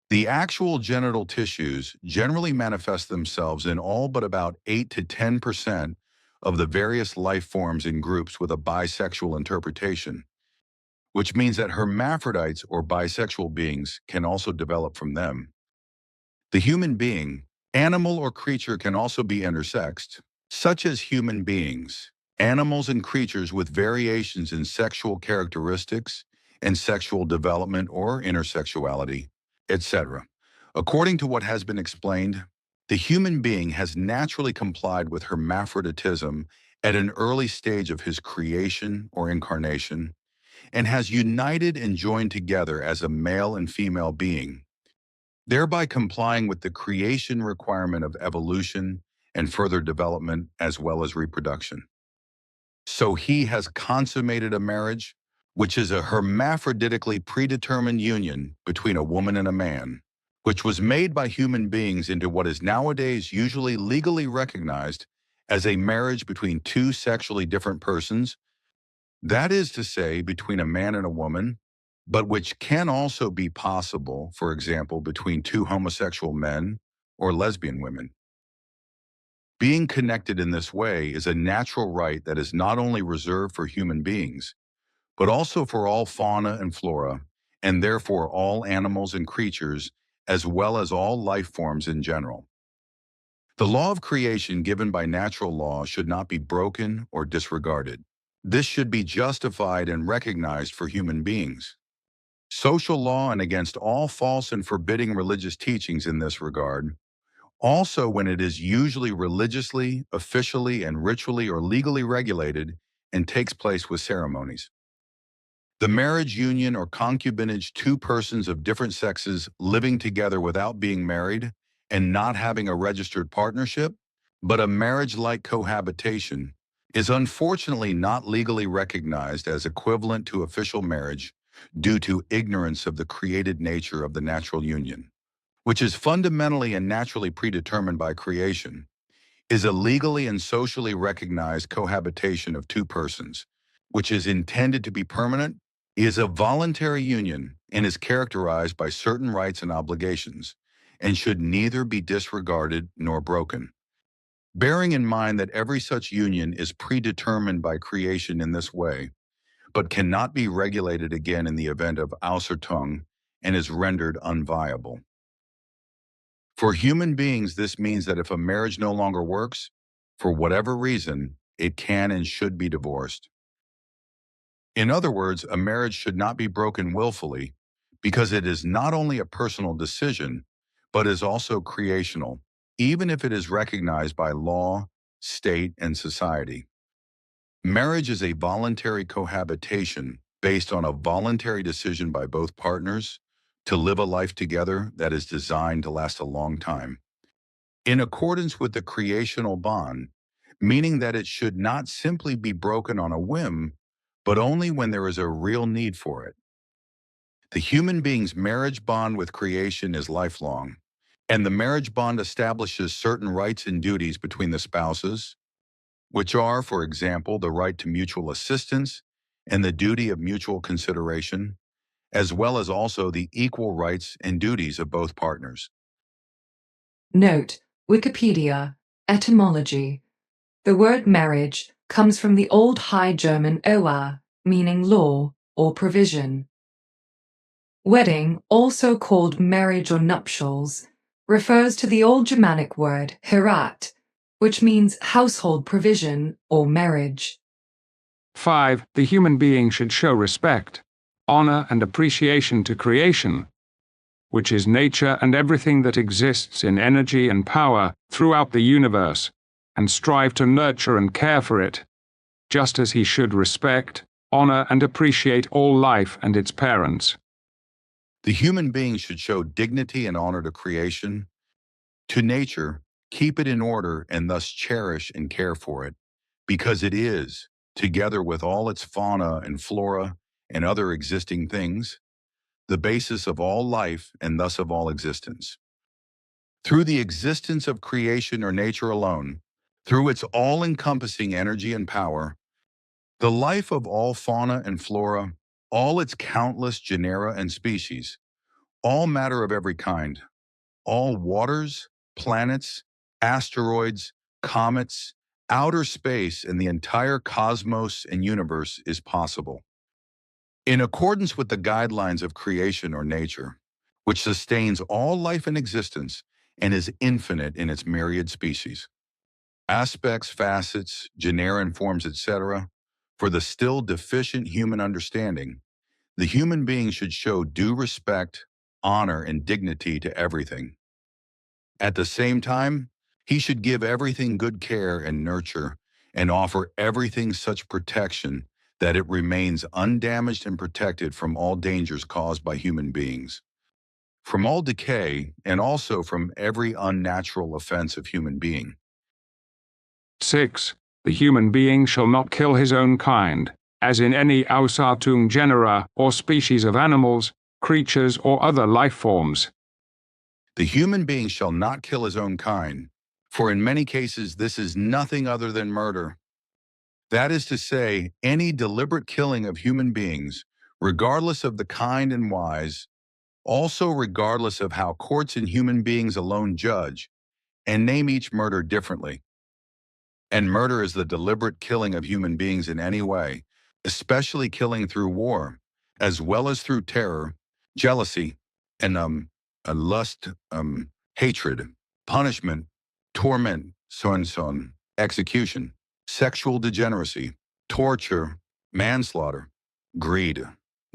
The actual genital tissues generally manifest themselves in all but about 8 to 10% of the various life forms in groups with a bisexual interpretation, which means that hermaphrodites or bisexual beings can also develop from them. The human being, animal or creature can also be intersexed, such as human beings, animals and creatures with variations in sexual characteristics and sexual development or intersexuality, etc. According to what has been explained, the human being has naturally complied with hermaphroditism at an early stage of his creation or incarnation, and has united and joined together as a male and female being, thereby complying with the creation requirement of evolution and further development as well as reproduction. So he has consummated a marriage, which is a hermaphroditically predetermined union between a woman and a man, which was made by human beings into what is nowadays usually legally recognized as a marriage between two sexually different persons, that is to say, between a man and a woman, but which can also be possible, for example, between two homosexual men or lesbian women. Being connected in this way is a natural right that is not only reserved for human beings, but also for all fauna and flora, and therefore all animals and creatures, as well as all life forms in general. The law of creation given by natural law should not be broken or disregarded. This should be justified and recognized for human beings. Social law and against all false and forbidding religious teachings in this regard, Also, when it is usually religiously, officially, and ritually or legally regulated and takes place with ceremonies. The marriage union or concubinage, two persons of different sexes living together without being married and not having a registered partnership, but a marriage-like cohabitation, is unfortunately not legally recognized as equivalent to official marriage due to ignorance of the created nature of the natural union, which is fundamentally and naturally predetermined by creation, is a legally and socially recognized cohabitation of two persons, which is intended to be permanent, is a voluntary union, and is characterized by certain rights and obligations, and should neither be disregarded nor broken. Bearing in mind that every such union is predetermined by creation in this way, but cannot be regulated again in the event of Ausertung and is rendered unviable. For human beings, this means that if a marriage no longer works, for whatever reason, it can and should be divorced. In other words, a marriage should not be broken willfully because it is not only a personal decision, but is also creational, even if it is recognized by law, state, and society. Marriage is a voluntary cohabitation based on a voluntary decision by both partners to live a life together that is designed to last a long time, in accordance with the creational bond, meaning that it should not simply be broken on a whim, but only when there is a real need for it. The human being's marriage bond with creation is lifelong, and the marriage bond establishes certain rights and duties between the spouses, which are, for example, the right to mutual assistance and the duty of mutual consideration, as well as also the equal rights and duties of both partners. Note: Wikipedia, etymology. The word marriage comes from the Old High German oa, meaning law or provision. Wedding, also called marriage or nuptials, refers to the Old Germanic word herat, which means household provision or marriage. 5. The human being should show respect, honor, and appreciation to creation, which is nature and everything that exists in energy and power throughout the universe, and strive to nurture and care for it, just as he should respect, honor, and appreciate all life and its parents. The human being should show dignity and honor to creation, to nature, keep it in order, and thus cherish and care for it, because it is, together with all its fauna and flora and other existing things, the basis of all life and thus of all existence. Through the existence of creation or nature alone, through its all-encompassing energy and power, the life of all fauna and flora, all its countless genera and species, all matter of every kind, all waters, planets, asteroids, comets, outer space, and the entire cosmos and universe is possible. In accordance with the guidelines of creation or nature, which sustains all life in existence and is infinite in its myriad species, aspects, facets, genera, and forms, etc., for the still deficient human understanding, the human being should show due respect, honor, and dignity to everything. At the same time, he should give everything good care and nurture and offer everything such protection that it remains undamaged and protected from all dangers caused by human beings, from all decay, and also from every unnatural offense of human being. 6. The human being shall not kill his own kind, as in any Ausertung genera or species of animals, creatures, or other life forms. The human being shall not kill his own kind, for in many cases this is nothing other than murder. That is to say, any deliberate killing of human beings, regardless of the kind and wise, also regardless of how courts and human beings alone judge, and name each murder differently. And murder is the deliberate killing of human beings in any way, especially killing through war, as well as through terror, jealousy, and lust, hatred, punishment, torment, son, execution, sexual degeneracy, torture, manslaughter, greed,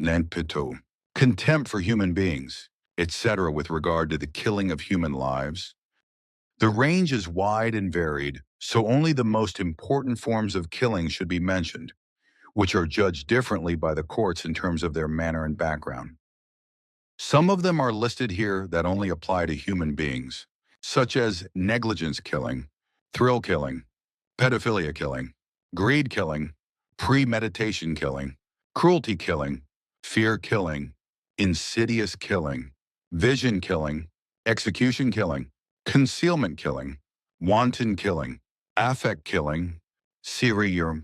nanpito, contempt for human beings, etc. with regard to the killing of human lives, The range is wide and varied, so only the most important forms of killing should be mentioned, which are judged differently by the courts in terms of their manner and background. Some of them are listed here that only apply to human beings, such as negligence killing, thrill killing, pedophilia killing, greed killing, premeditation killing, cruelty killing, fear killing, insidious killing, vision killing, execution killing, concealment killing, wanton killing, affect killing, serial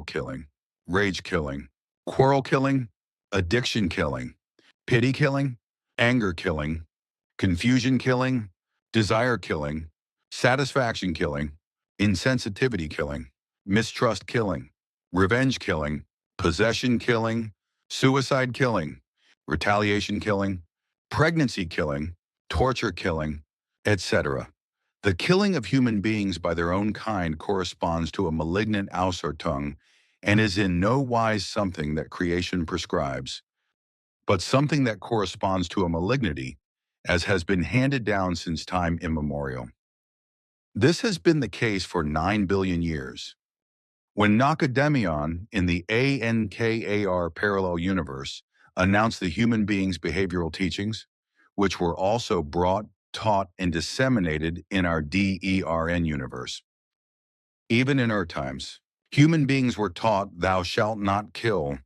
killing, rage killing, quarrel killing, addiction killing, pity killing, anger killing, confusion killing, desire killing, satisfaction killing, insensitivity killing, mistrust killing, revenge killing, possession killing, suicide killing, retaliation killing, pregnancy killing, torture killing, etc. The killing of human beings by their own kind corresponds to a malignant Ausartung and is in no wise something that creation prescribes, but something that corresponds to a malignity, as has been handed down since time immemorial. This has been the case for 9 billion years. When Nakademion in the ANKAR parallel universe announced the human being's behavioral teachings, which were also brought, taught, and disseminated in our DERN universe. Even in our times, human beings were taught thou shalt not kill,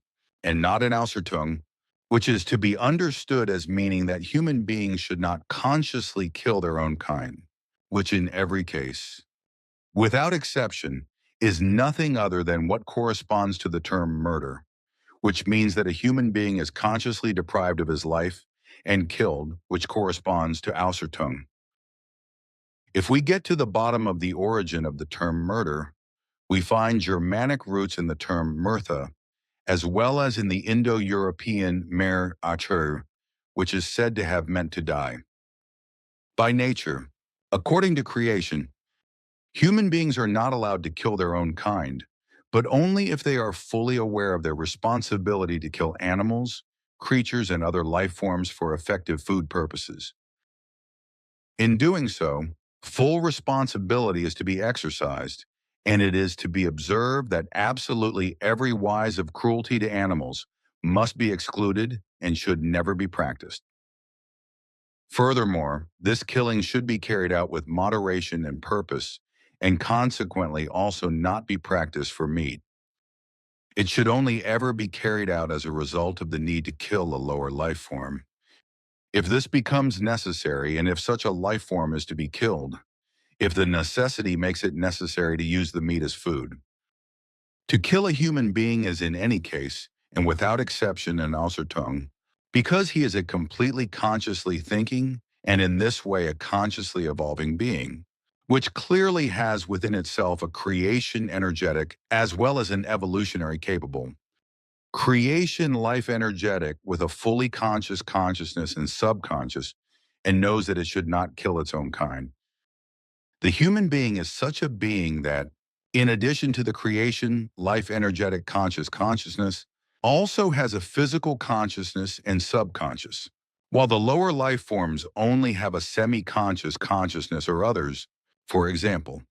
and not in Ausartung, which is to be understood as meaning that human beings should not consciously kill their own kind, which in every case, without exception, is nothing other than what corresponds to the term murder, which means that a human being is consciously deprived of his life and killed, which corresponds to Ausartung. If we get to the bottom of the origin of the term murder, we find Germanic roots in the term murtha, as well as in the Indo-European mer atur, which is said to have meant to die. By nature, according to creation, human beings are not allowed to kill their own kind, but only if they are fully aware of their responsibility to kill animals, creatures, and other life forms for effective food purposes. In doing so, full responsibility is to be exercised, and it is to be observed that absolutely every wise of cruelty to animals must be excluded and should never be practiced. Furthermore, this killing should be carried out with moderation and purpose, and consequently also not be practiced for meat. It should only ever be carried out as a result of the need to kill a lower life form. If this becomes necessary, and if such a life form is to be killed, if the necessity makes it necessary to use the meat as food. To kill a human being is in any case, and without exception in Ausartung, because he is a completely consciously thinking, and in this way a consciously evolving being, which clearly has within itself a creation energetic as well as an evolutionary capable. Creation life energetic with a fully conscious consciousness and subconscious, and knows that it should not kill its own kind. The human being is such a being that, in addition to the creation, life energetic consciousness, also has a physical consciousness and subconscious. While the lower life forms only have a semi-conscious consciousness or others, for example,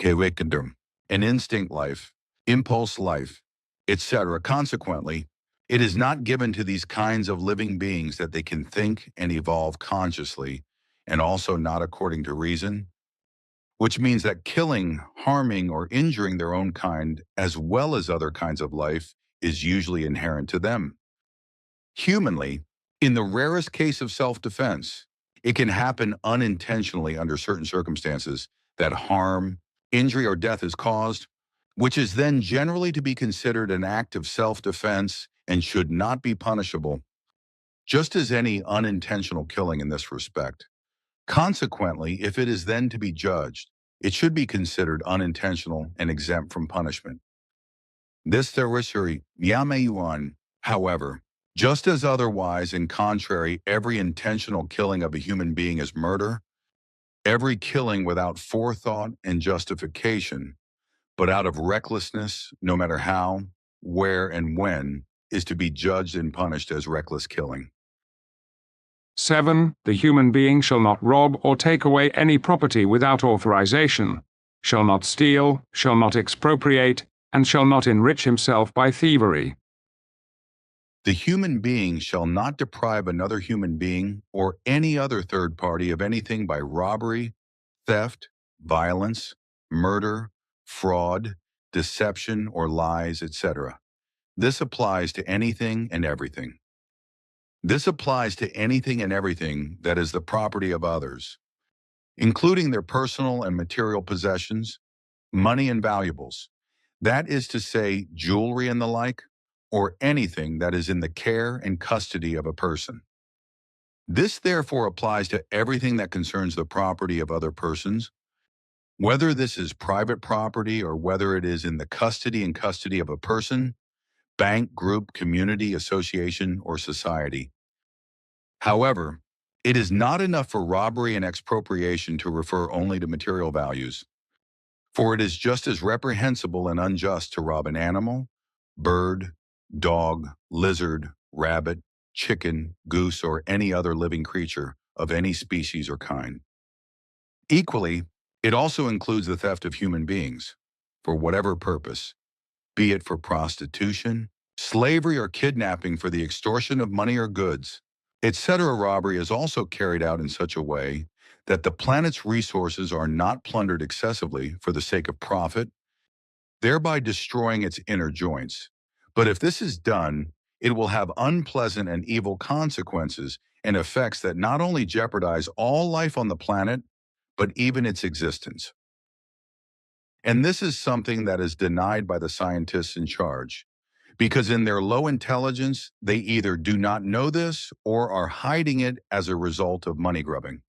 an instinct life, impulse life, etc. Consequently, it is not given to these kinds of living beings that they can think and evolve consciously, and also not according to reason, which means that killing, harming, or injuring their own kind, as well as other kinds of life, is usually inherent to them. Humanly, in the rarest case of self-defense, it can happen unintentionally under certain circumstances that harm, injury, or death is caused, which is then generally to be considered an act of self-defense and should not be punishable, just as any unintentional killing in this respect. Consequently, if it is then to be judged, it should be considered unintentional and exempt from punishment. This tertiary Yamayuan, however, just as otherwise and contrary, every intentional killing of a human being is murder, every killing without forethought and justification, but out of recklessness, no matter how, where, and when, is to be judged and punished as reckless killing. 7. The human being shall not rob or take away any property without authorization, shall not steal, shall not expropriate, and shall not enrich himself by thievery. The human being shall not deprive another human being or any other third party of anything by robbery, theft, violence, murder, fraud, deception, or lies, etc. This applies to anything and everything. This applies to anything and everything that is the property of others, including their personal and material possessions, money and valuables. That is to say, jewelry and the like, or anything that is in the care and custody of a person. This therefore applies to everything that concerns the property of other persons, whether this is private property or whether it is in the custody of a person, bank, group, community, association, or society. However, it is not enough for robbery and expropriation to refer only to material values, for it is just as reprehensible and unjust to rob an animal, bird, dog, lizard, rabbit, chicken, goose, or any other living creature of any species or kind. Equally, it also includes the theft of human beings, for whatever purpose, be it for prostitution, slavery, or kidnapping for the extortion of money or goods, etc. Robbery is also carried out in such a way that the planet's resources are not plundered excessively for the sake of profit, thereby destroying its inner joints. But if this is done, it will have unpleasant and evil consequences and effects that not only jeopardize all life on the planet, but even its existence. And this is something that is denied by the scientists in charge, because in their low intelligence, they either do not know this or are hiding it as a result of money grubbing.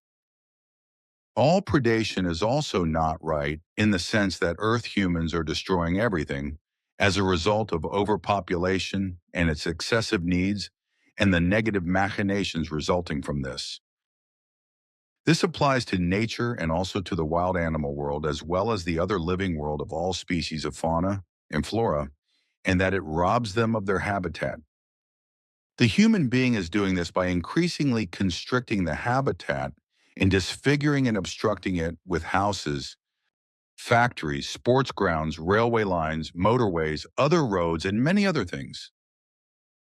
All predation is also not right in the sense that Earth humans are destroying everything as a result of overpopulation and its excessive needs and the negative machinations resulting from this. This applies to nature and also to the wild animal world as well as the other living world of all species of fauna and flora, and that it robs them of their habitat. The human being is doing this by increasingly constricting the habitat and disfiguring and obstructing it with houses, factories, sports grounds, railway lines, motorways, other roads, and many other things.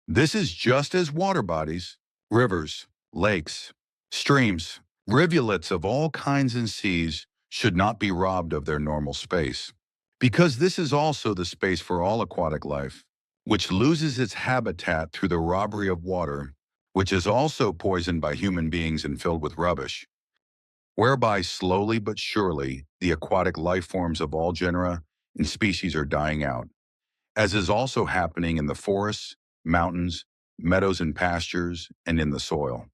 This is just as water bodies, rivers, lakes, streams, rivulets of all kinds and seas should not be robbed of their normal space, because this is also the space for all aquatic life, which loses its habitat through the robbery of water, which is also poisoned by human beings and filled with rubbish, whereby slowly but surely the aquatic life forms of all genera and species are dying out, as is also happening in the forests, mountains, meadows and pastures, and in the soil.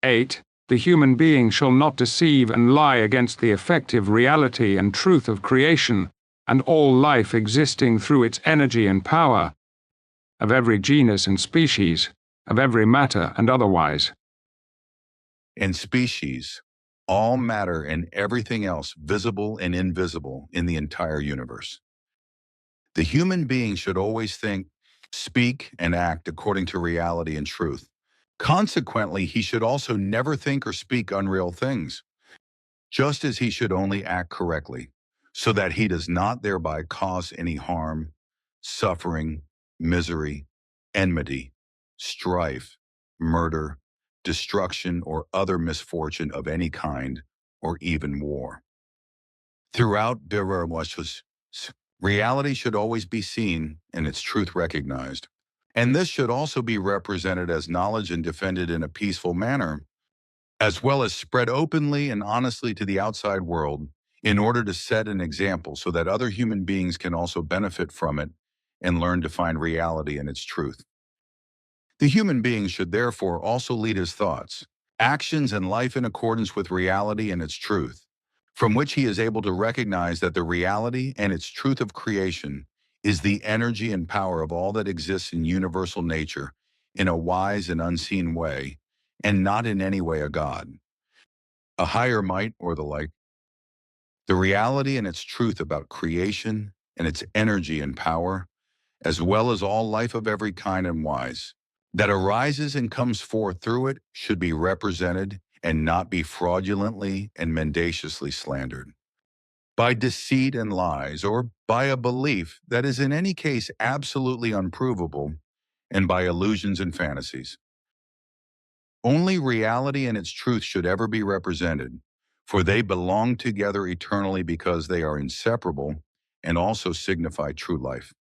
8. The human being shall not deceive and lie against the effective reality and truth of creation and all life existing through its energy and power, of every genus and species, of every matter and otherwise. And species, all matter and everything else visible and invisible in the entire universe. The human being should always think, speak, and act according to reality and truth. Consequently, he should also never think or speak unreal things, just as he should only act correctly, so that he does not thereby cause any harm, suffering, misery, enmity, strife, murder, destruction, or other misfortune of any kind, or even war. Throughout Birarwash's, reality should always be seen and its truth recognized. And this should also be represented as knowledge and defended in a peaceful manner, as well as spread openly and honestly to the outside world in order to set an example so that other human beings can also benefit from it and learn to find reality in its truth. The human being should therefore also lead his thoughts, actions, and life in accordance with reality and its truth, from which he is able to recognize that the reality and its truth of creation is the energy and power of all that exists in universal nature in a wise and unseen way, and not in any way a god, a higher might, or the like. The reality and its truth about creation and its energy and power, as well as all life of every kind and wise, that arises and comes forth through it should be represented and not be fraudulently and mendaciously slandered by deceit and lies, or by a belief that is in any case absolutely unprovable, and by illusions and fantasies. Only reality and its truth should ever be represented, for they belong together eternally because they are inseparable and also signify true life.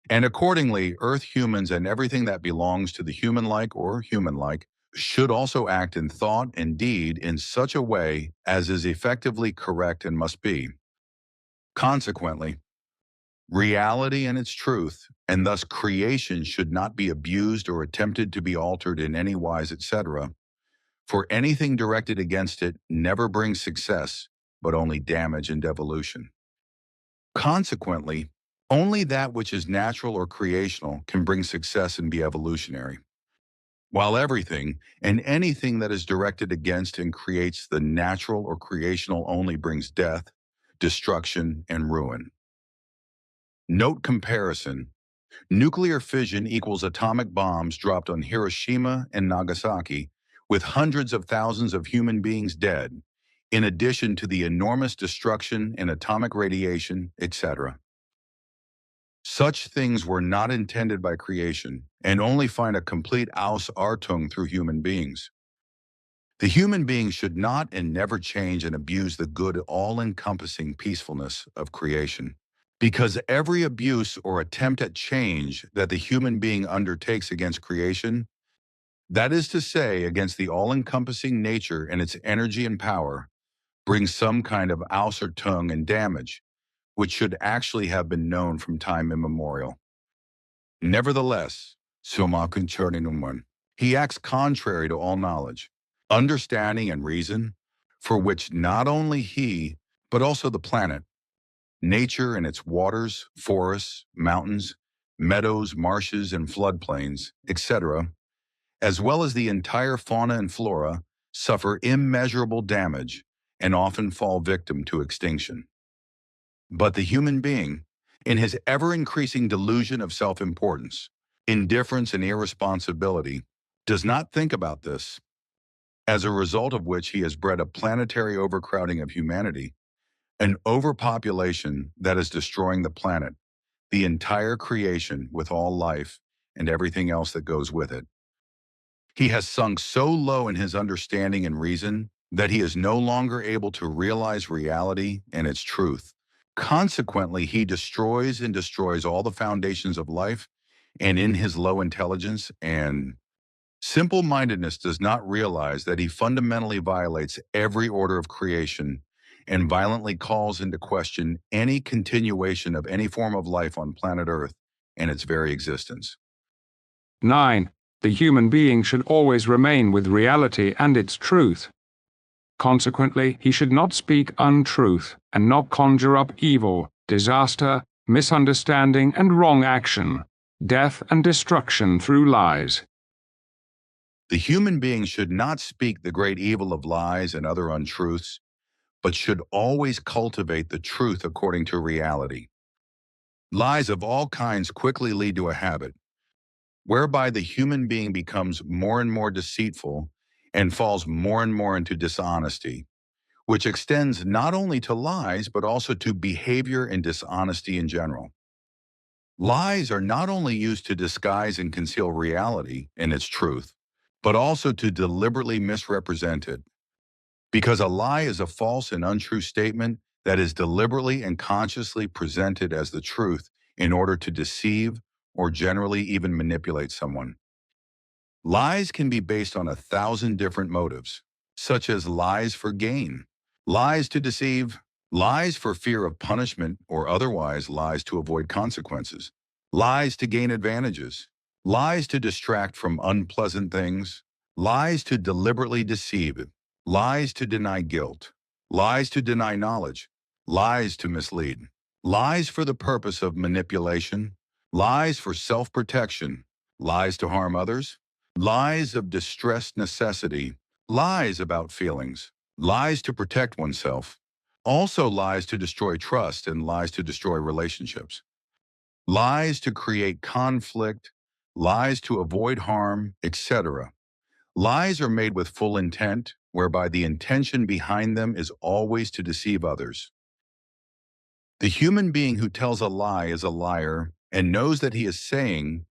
And accordingly, earth humans and everything that belongs to the human-like or human-like should also act in thought and deed in such a way as is effectively correct and must be. Consequently, reality and its truth, and thus creation, should not be abused or attempted to be altered in any wise, etc., for anything directed against it never brings success, but only damage and devolution. Consequently, only that which is natural or creational can bring success and be evolutionary, while everything and anything that is directed against and creates the natural or creational only brings death, destruction, and ruin. Note comparison. Nuclear fission equals atomic bombs dropped on Hiroshima and Nagasaki, with hundreds of thousands of human beings dead, in addition to the enormous destruction and atomic radiation, etc. Such things were not intended by creation, and only find a complete Ausartung through human beings. The human being should not and never change and abuse the good, all-encompassing peacefulness of creation, because every abuse or attempt at change that the human being undertakes against creation, that is to say, against the all-encompassing nature and its energy and power, brings some kind of Ausartung and damage, which should actually have been known from time immemorial. Nevertheless, he acts contrary to all knowledge, understanding, and reason, for which not only he, but also the planet, nature and its waters, forests, mountains, meadows, marshes, and floodplains, etc., as well as the entire fauna and flora, suffer immeasurable damage and often fall victim to extinction. But the human being, in his ever-increasing delusion of self-importance, indifference, and irresponsibility, does not think about this, as a result of which he has bred a planetary overcrowding of humanity, an overpopulation that is destroying the planet, the entire creation with all life and everything else that goes with it. He has sunk so low in his understanding and reason that he is no longer able to realize reality and its truth. Consequently, he destroys all the foundations of life, and in his low intelligence and simple-mindedness does not realize that he fundamentally violates every order of creation and violently calls into question any continuation of any form of life on planet Earth and its very existence. 9. The human being should always remain with reality and its truth. Consequently, he should not speak untruth and not conjure up evil, disaster, misunderstanding, and wrong action, death and destruction through lies. The human being should not speak the great evil of lies and other untruths, but should always cultivate the truth according to reality. Lies of all kinds quickly lead to a habit, whereby the human being becomes more and more deceitful and falls more and more into dishonesty, which extends not only to lies, but also to behavior and dishonesty in general. Lies are not only used to disguise and conceal reality and its truth, but also to deliberately misrepresent it. Because a lie is a false and untrue statement that is deliberately and consciously presented as the truth in order to deceive or generally even manipulate someone. Lies can be based on 1,000 different motives, such as lies for gain, lies to deceive, lies for fear of punishment or otherwise lies to avoid consequences, lies to gain advantages, lies to distract from unpleasant things, lies to deliberately deceive, lies to deny guilt, lies to deny knowledge, lies to mislead, lies for the purpose of manipulation, lies for self-protection, lies to harm others, lies of distressed necessity, lies about feelings, lies to protect oneself, also lies to destroy trust and lies to destroy relationships, lies to create conflict, lies to avoid harm, etc. Lies are made with full intent, whereby the intention behind them is always to deceive others. The human being who tells a lie is a liar and knows that he is saying,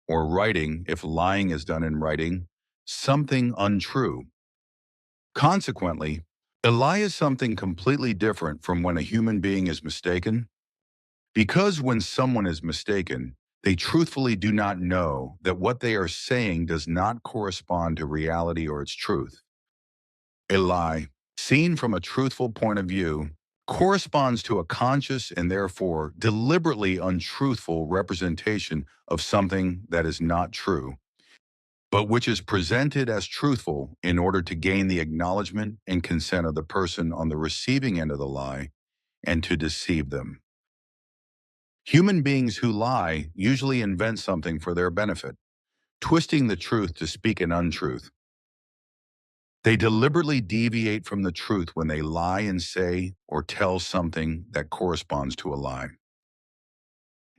or writing, if lying is done in writing, something untrue. Consequently, a lie is something completely different from when a human being is mistaken. Because when someone is mistaken, they truthfully do not know that what they are saying does not correspond to reality or its truth. A lie, seen from a truthful point of view, corresponds to a conscious and therefore deliberately untruthful representation of something that is not true, but which is presented as truthful in order to gain the acknowledgement and consent of the person on the receiving end of the lie and to deceive them. Human beings who lie usually invent something for their benefit, twisting the truth to speak an untruth. They deliberately deviate from the truth when they lie and say or tell something that corresponds to a lie.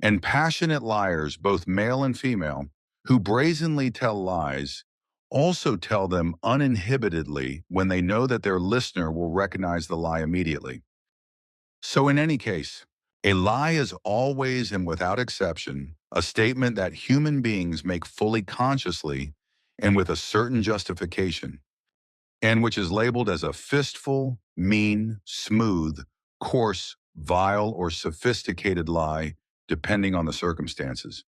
And passionate liars, both male and female, who brazenly tell lies, also tell them uninhibitedly when they know that their listener will recognize the lie immediately. So in any case, a lie is always and without exception a statement that human beings make fully consciously and with a certain justification, and which is labeled as a fistful, mean, smooth, coarse, vile, or sophisticated lie, depending on the circumstances.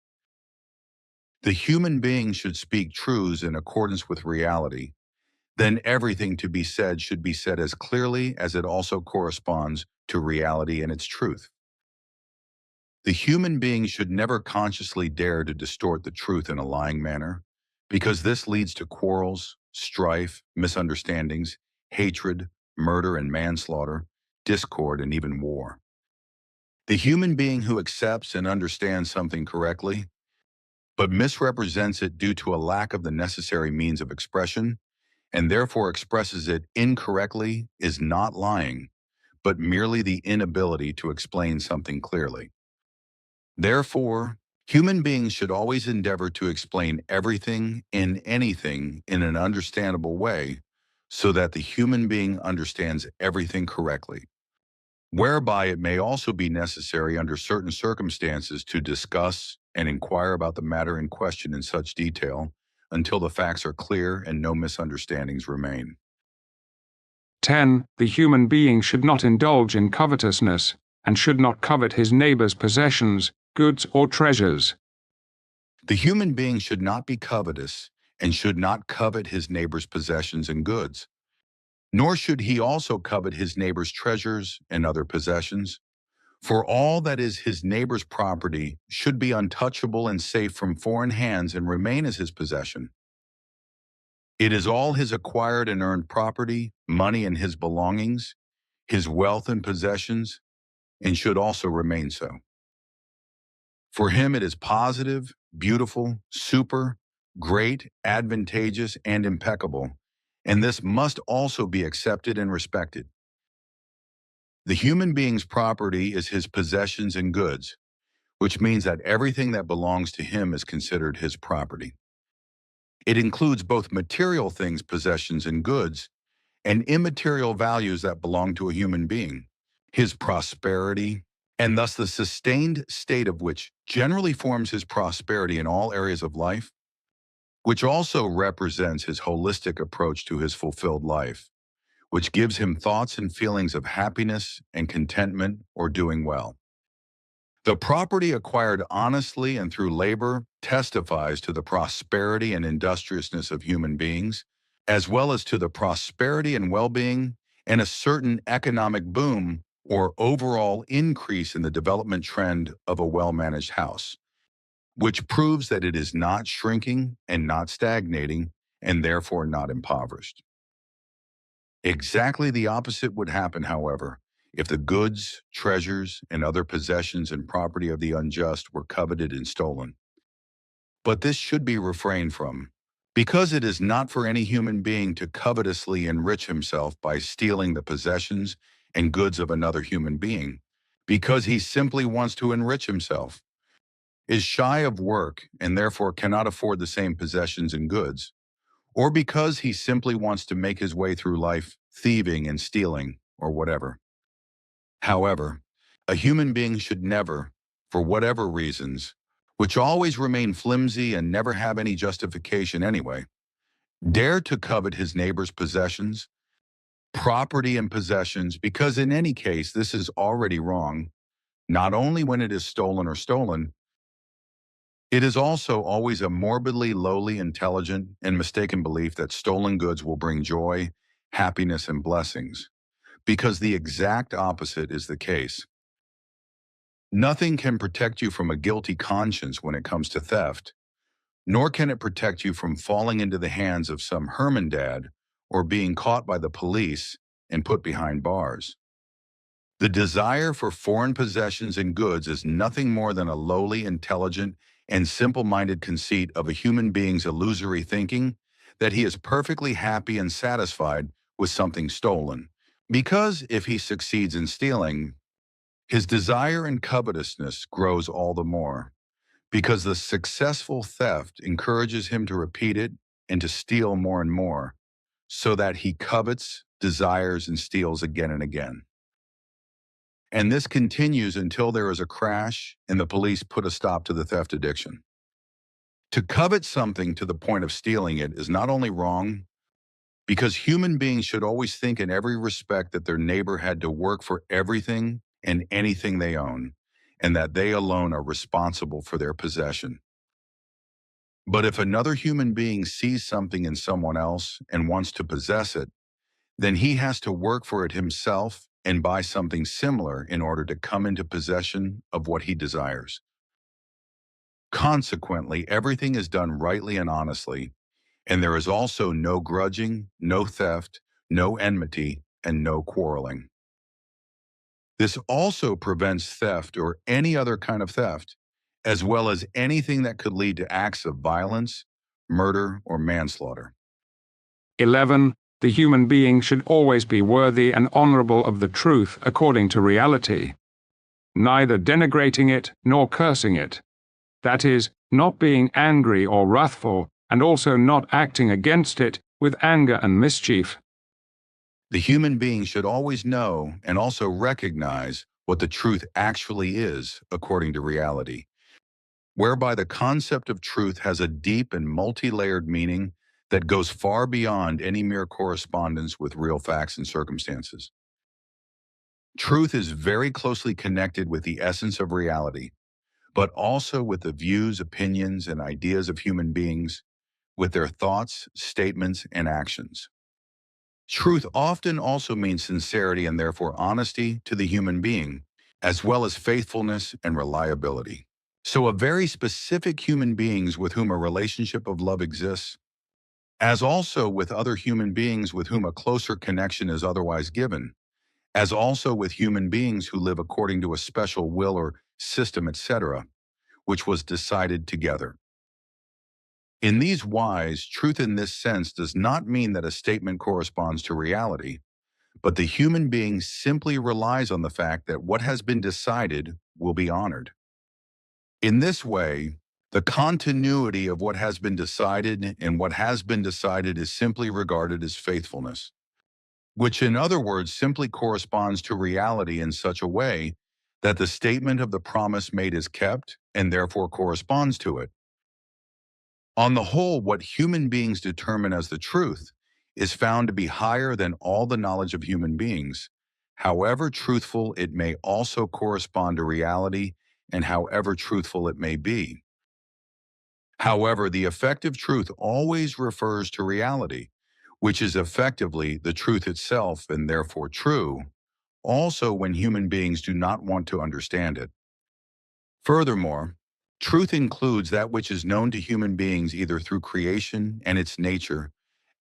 The human being should speak truths in accordance with reality. Then everything to be said should be said as clearly as it also corresponds to reality and its truth. The human being should never consciously dare to distort the truth in a lying manner, because this leads to quarrels, strife, misunderstandings, hatred, murder and manslaughter, discord, and even war. The human being who accepts and understands something correctly, but misrepresents it due to a lack of the necessary means of expression, and therefore expresses it incorrectly, is not lying, but merely the inability to explain something clearly. Therefore, human beings should always endeavor to explain everything in anything in an understandable way so that the human being understands everything correctly, whereby it may also be necessary under certain circumstances to discuss and inquire about the matter in question in such detail until the facts are clear and no misunderstandings remain. 10. The human being should not indulge in covetousness, and should not covet his neighbor's possessions, goods, or treasures. The human being should not be covetous and should not covet his neighbor's possessions and goods, nor should he also covet his neighbor's treasures and other possessions. For all that is his neighbor's property should be untouchable and safe from foreign hands and remain as his possession. It is all his acquired and earned property, money and his belongings, his wealth and possessions, and should also remain so. For him it is positive, beautiful, super, great, advantageous, and impeccable, and this must also be accepted and respected. The human being's property is his possessions and goods, which means that everything that belongs to him is considered his property. It includes both material things, possessions, and goods, and immaterial values that belong to a human being, his prosperity, and thus the sustained state of which generally forms his prosperity in all areas of life, which also represents his holistic approach to his fulfilled life, which gives him thoughts and feelings of happiness and contentment or doing well. The property acquired honestly and through labor testifies to the prosperity and industriousness of human beings, as well as to the prosperity and well-being and a certain economic boom or overall increase in the development trend of a well-managed house, which proves that it is not shrinking and not stagnating and therefore not impoverished. Exactly the opposite would happen, however, if the goods, treasures, and other possessions and property of the unjust were coveted and stolen. But this should be refrained from, because it is not for any human being to covetously enrich himself by stealing the possessions and goods of another human being, because he simply wants to enrich himself. is shy of work and therefore cannot afford the same possessions and goods, or because he simply wants to make his way through life thieving and stealing or whatever. However, a human being should never, for whatever reasons, which always remain flimsy and never have any justification anyway, dare to covet his neighbor's possessions, property and possessions, because in any case this is already wrong, not only when it is stolen or stolen, it is also always a morbidly lowly, intelligent, and mistaken belief that stolen goods will bring joy, happiness, and blessings, because the exact opposite is the case. Nothing can protect you from a guilty conscience when it comes to theft, nor can it protect you from falling into the hands of some Hermandad or being caught by the police and put behind bars. The desire for foreign possessions and goods is nothing more than a lowly, intelligent, and simple-minded conceit of a human being's illusory thinking that he is perfectly happy and satisfied with something stolen, because if he succeeds in stealing, his desire and covetousness grows all the more, because the successful theft encourages him to repeat it and to steal more and more, so that he covets, desires, and steals again and again. And this continues until there is a crash and the police put a stop to the theft addiction. To covet something to the point of stealing it is not only wrong, because human beings should always think in every respect that their neighbor had to work for everything and anything they own, and that they alone are responsible for their possession. But if another human being sees something in someone else and wants to possess it, then he has to work for it himself and buy something similar in order to come into possession of what he desires. Consequently, everything is done rightly and honestly, and there is also no grudging, no theft, no enmity, and no quarreling. This also prevents theft or any other kind of theft, as well as anything that could lead to acts of violence, murder, or manslaughter. 11. The human being should always be worthy and honorable of the truth according to reality, neither denigrating it nor cursing it. That is, not being angry or wrathful, and also not acting against it with anger and mischief. The human being should always know and also recognize what the truth actually is according to reality, whereby the concept of truth has a deep and multi-layered meaning that goes far beyond any mere correspondence with real facts and circumstances. Truth is very closely connected with the essence of reality, but also with the views, opinions, and ideas of human beings, with their thoughts, statements, and actions. Truth often also means sincerity and therefore honesty to the human being, as well as faithfulness and reliability. So a very specific human beings with whom a relationship of love exists, as also with other human beings with whom a closer connection is otherwise given, as also with human beings who live according to a special will or system, etc., which was decided together. In these wise, truth in this sense does not mean that a statement corresponds to reality, but the human being simply relies on the fact that what has been decided will be honored. In this way, the continuity of what has been decided and what has been decided is simply regarded as faithfulness, which in other words simply corresponds to reality in such a way that the statement of the promise made is kept and therefore corresponds to it. On the whole, what human beings determine as the truth is found to be higher than all the knowledge of human beings. However truthful it may also correspond to reality, and however truthful it may be. However, the effective truth always refers to reality, which is effectively the truth itself and therefore true, also when human beings do not want to understand it. Furthermore, truth includes that which is known to human beings either through creation and its nature,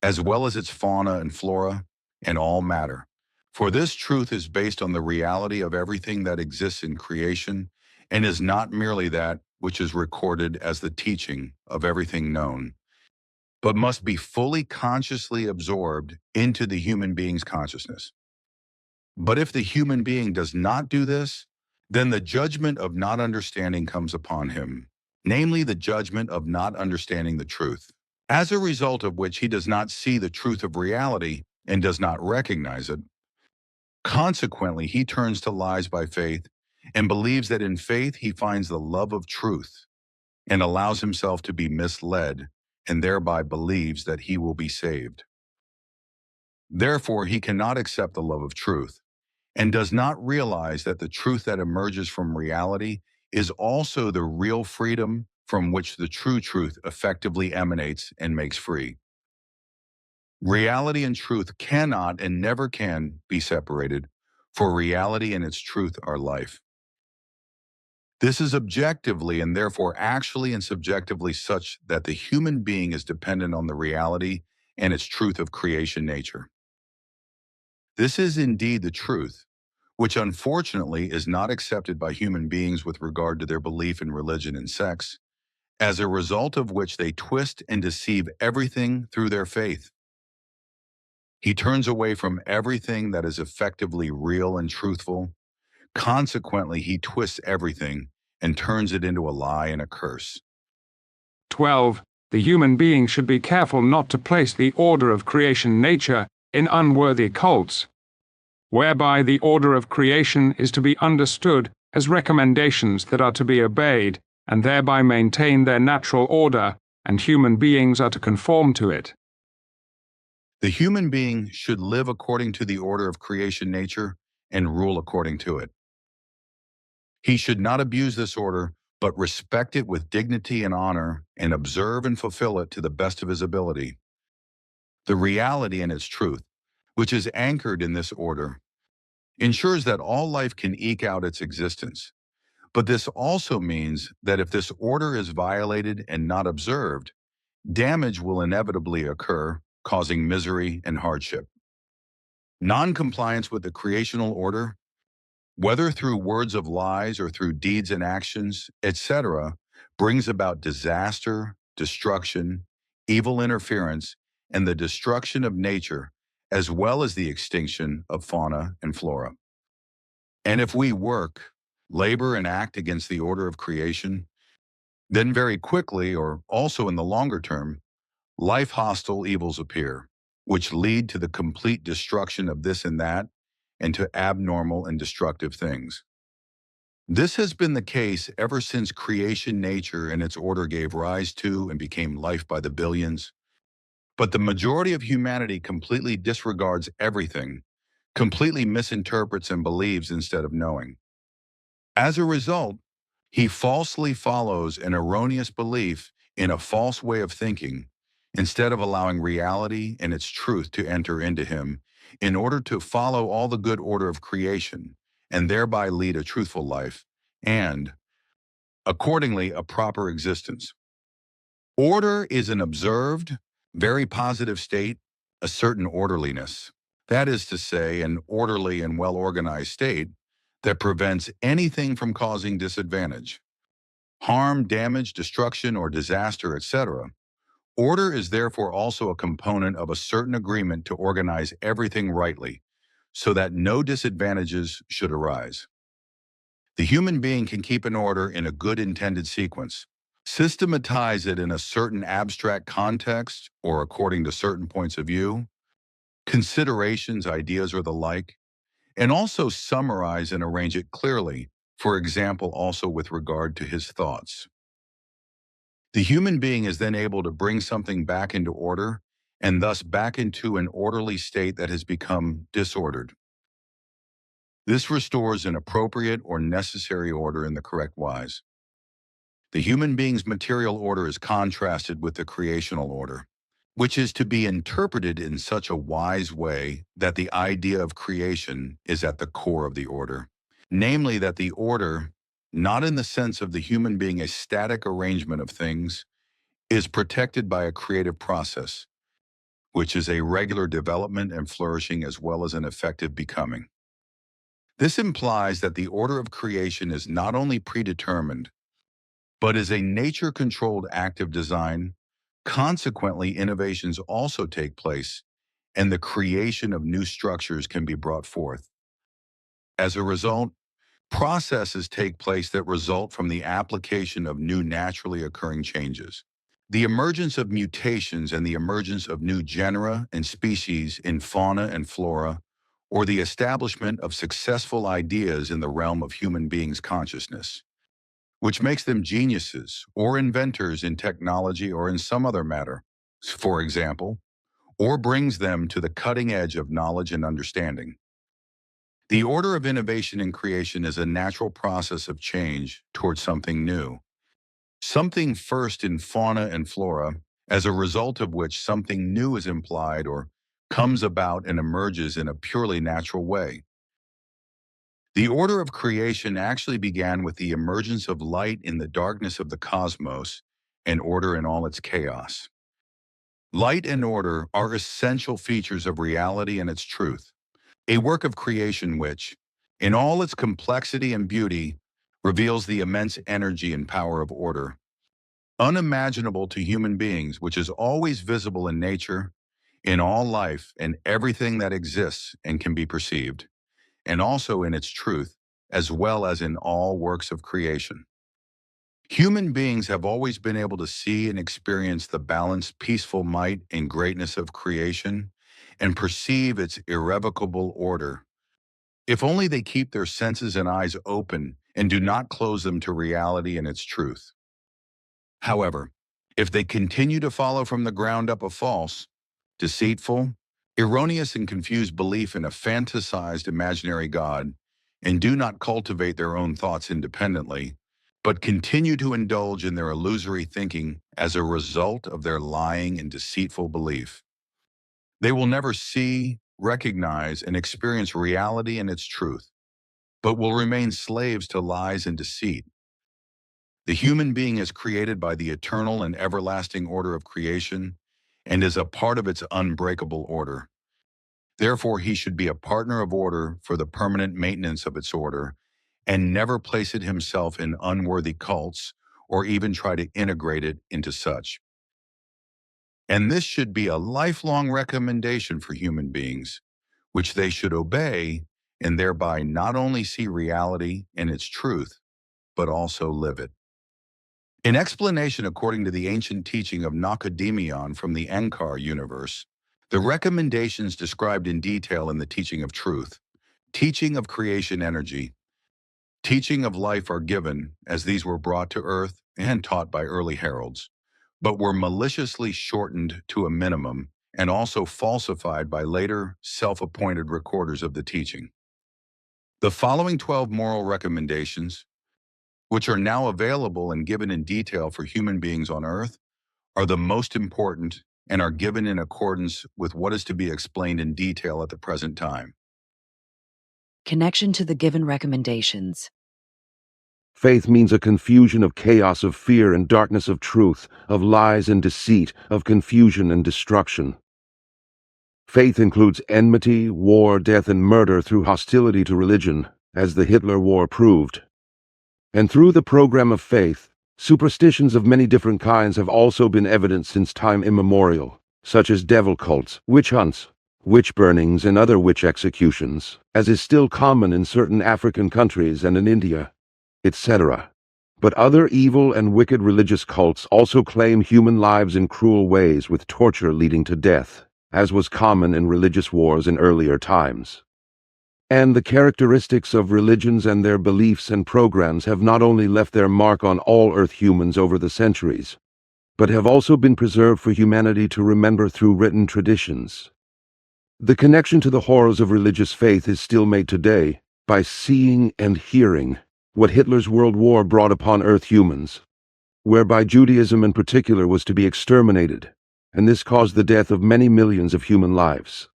as well as its fauna and flora, and all matter. For this truth is based on the reality of everything that exists in creation, and is not merely that which is recorded as the teaching of everything known, but must be fully consciously absorbed into the human being's consciousness. But if the human being does not do this, then the judgment of not understanding comes upon him, namely the judgment of not understanding the truth, as a result of which he does not see the truth of reality and does not recognize it. Consequently, he turns to lies by faith and believes that in faith he finds the love of truth and allows himself to be misled and thereby believes that he will be saved. Therefore, he cannot accept the love of truth and does not realize that the truth that emerges from reality is also the real freedom from which the true truth effectively emanates and makes free. Reality and truth cannot and never can be separated, for reality and its truth are life. This is objectively and therefore actually and subjectively such that the human being is dependent on the reality and its truth of creation nature. This is indeed the truth, which unfortunately is not accepted by human beings with regard to their belief in religion and sex, as a result of which they twist and deceive everything through their faith. He turns away from everything that is effectively real and truthful. Consequently, he twists everything and turns it into a lie and a curse. 12. The human being should be careful not to place the order of creation nature in unworthy cults, whereby the order of creation is to be understood as recommendations that are to be obeyed and thereby maintain their natural order, and human beings are to conform to it. The human being should live according to the order of creation nature and rule according to it. He should not abuse this order, but respect it with dignity and honor and observe and fulfill it to the best of his ability. The reality and its truth, which is anchored in this order, ensures that all life can eke out its existence. But this also means that if this order is violated and not observed, damage will inevitably occur, causing misery and hardship. Non-compliance with the creational order, whether through words of lies or through deeds and actions, etc., brings about disaster, destruction, evil interference, and the destruction of nature, as well as the extinction of fauna and flora. And if we work, labor, and act against the order of creation, then very quickly, or also in the longer term, life-hostile evils appear, which lead to the complete destruction of this and that, and to abnormal and destructive things. This has been the case ever since creation nature and its order gave rise to and became life by the billions. But the majority of humanity completely disregards everything, completely misinterprets and believes instead of knowing. As a result, he falsely follows an erroneous belief in a false way of thinking, instead of allowing reality and its truth to enter into him in order to follow all the good order of creation and thereby lead a truthful life and, accordingly, a proper existence. Order is an observed, very positive state, a certain orderliness. That is to say, an orderly and well-organized state that prevents anything from causing disadvantage, harm, damage, destruction, or disaster, etc. Order is therefore also a component of a certain agreement to organize everything rightly, so that no disadvantages should arise. The human being can keep an order in a good intended sequence, systematize it in a certain abstract context or according to certain points of view, considerations, ideas, or the like, and also summarize and arrange it clearly, for example, also with regard to his thoughts. The human being is then able to bring something back into order and thus back into an orderly state that has become disordered. This restores an appropriate or necessary order in the correct wise. The human being's material order is contrasted with the creational order, which is to be interpreted in such a wise way that the idea of creation is at the core of the order, namely that the order, not in the sense of the human being a static arrangement of things, is protected by a creative process, which is a regular development and flourishing as well as an effective becoming. This implies that the order of creation is not only predetermined, but is a nature-controlled active design. Consequently, innovations also take place, and the creation of new structures can be brought forth. As a result, Processes take place that result from the application of new naturally occurring changes. The emergence of mutations and the emergence of new genera and species in fauna and flora, or the establishment of successful ideas in the realm of human beings' consciousness, which makes them geniuses or inventors in technology or in some other matter, for example, or brings them to the cutting edge of knowledge and understanding. The order of innovation and creation is a natural process of change towards something new. Something first in fauna and flora, as a result of which something new is implied or comes about and emerges in a purely natural way. The order of creation actually began with the emergence of light in the darkness of the cosmos and order in all its chaos. Light and order are essential features of reality and its truth, a work of creation which, in all its complexity and beauty, reveals the immense energy and power of order, unimaginable to human beings, which is always visible in nature, in all life and everything that exists and can be perceived, and also in its truth, as well as in all works of creation. Human beings have always been able to see and experience the balanced, peaceful might and greatness of creation and perceive its irrevocable order. If only they keep their senses and eyes open and do not close them to reality and its truth. However, if they continue to follow from the ground up a false, deceitful, erroneous and confused belief in a fantasized imaginary God, and do not cultivate their own thoughts independently, but continue to indulge in their illusory thinking as a result of their lying and deceitful belief, they will never see, recognize, and experience reality and its truth, but will remain slaves to lies and deceit. The human being is created by the eternal and everlasting order of creation and is a part of its unbreakable order. Therefore, he should be a partner of order for the permanent maintenance of its order and never place it himself in unworthy cults or even try to integrate it into such. And this should be a lifelong recommendation for human beings, which they should obey and thereby not only see reality and its truth, but also live it. In explanation according to the ancient teaching of Nakademion from the Ankar universe, the recommendations described in detail in the teaching of truth, teaching of creation energy, teaching of life are given as these were brought to earth and taught by early heralds, but were maliciously shortened to a minimum and also falsified by later self-appointed recorders of the teaching. The following 12 moral recommendations, which are now available and given in detail for human beings on earth, are the most important and are given in accordance with what is to be explained in detail at the present time. Connection to the given recommendations. Faith means a confusion of chaos, of fear and darkness, of truth, of lies and deceit, of confusion and destruction. Faith includes enmity, war, death, and murder through hostility to religion, as the Hitler War proved. And through the program of faith, superstitions of many different kinds have also been evident since time immemorial, such as devil cults, witch hunts, witch burnings, and other witch executions, as is still common in certain African countries and in India, etc. But other evil and wicked religious cults also claim human lives in cruel ways, with torture leading to death, as was common in religious wars in earlier times. And the characteristics of religions and their beliefs and programs have not only left their mark on all Earth humans over the centuries, but have also been preserved for humanity to remember through written traditions. The connection to the horrors of religious faith is still made today by seeing and hearing what Hitler's World War brought upon Earth humans, whereby Judaism in particular was to be exterminated, and this caused the death of many millions of human lives.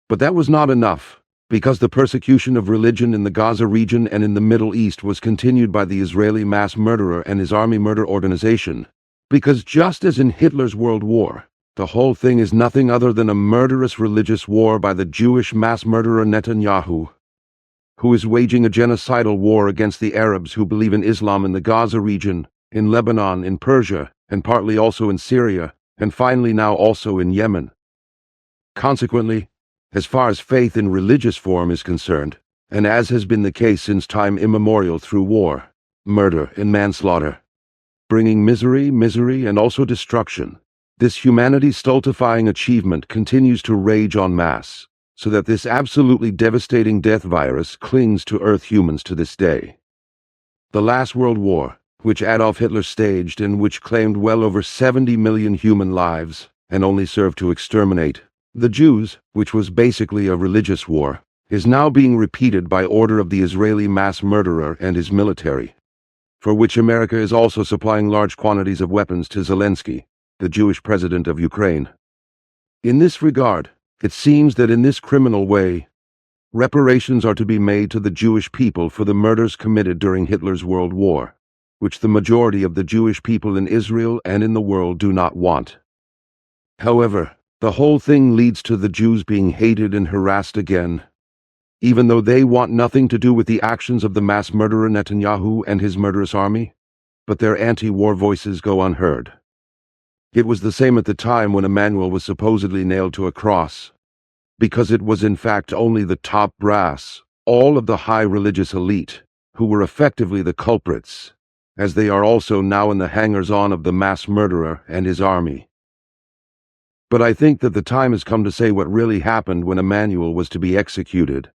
But that was not enough, because the persecution of religion in the Gaza region and in the Middle East was continued by the Israeli mass murderer and his army murder organization, because just as in Hitler's World War, the whole thing is nothing other than a murderous religious war by the Jewish mass murderer Netanyahu, who is waging a genocidal war against the Arabs who believe in Islam in the Gaza region, in Lebanon, in Persia, and partly also in Syria, and finally now also in Yemen. Consequently, as far as faith in religious form is concerned, and as has been the case since time immemorial through war, murder, and manslaughter, bringing misery, and also destruction. This humanity stultifying achievement continues to rage en masse, so that this absolutely devastating death virus clings to Earth humans to this day. The last World War, which Adolf Hitler staged and which claimed well over 70 million human lives and only served to exterminate the Jews, which was basically a religious war, is now being repeated by order of the Israeli mass murderer and his military, for which America is also supplying large quantities of weapons to Zelensky, the Jewish president of Ukraine. In this regard, it seems that in this criminal way, reparations are to be made to the Jewish people for the murders committed during Hitler's World War, which the majority of the Jewish people in Israel and in the world do not want. However, the whole thing leads to the Jews being hated and harassed again, even though they want nothing to do with the actions of the mass murderer Netanyahu and his murderous army, but their anti-war voices go unheard. It was the same at the time when Emmanuel was supposedly nailed to a cross, because it was in fact only the top brass, all of the high religious elite, who were effectively the culprits, as they are also now in the hangers-on of the mass murderer and his army. But I think that the time has come to say what really happened when Emmanuel was to be executed.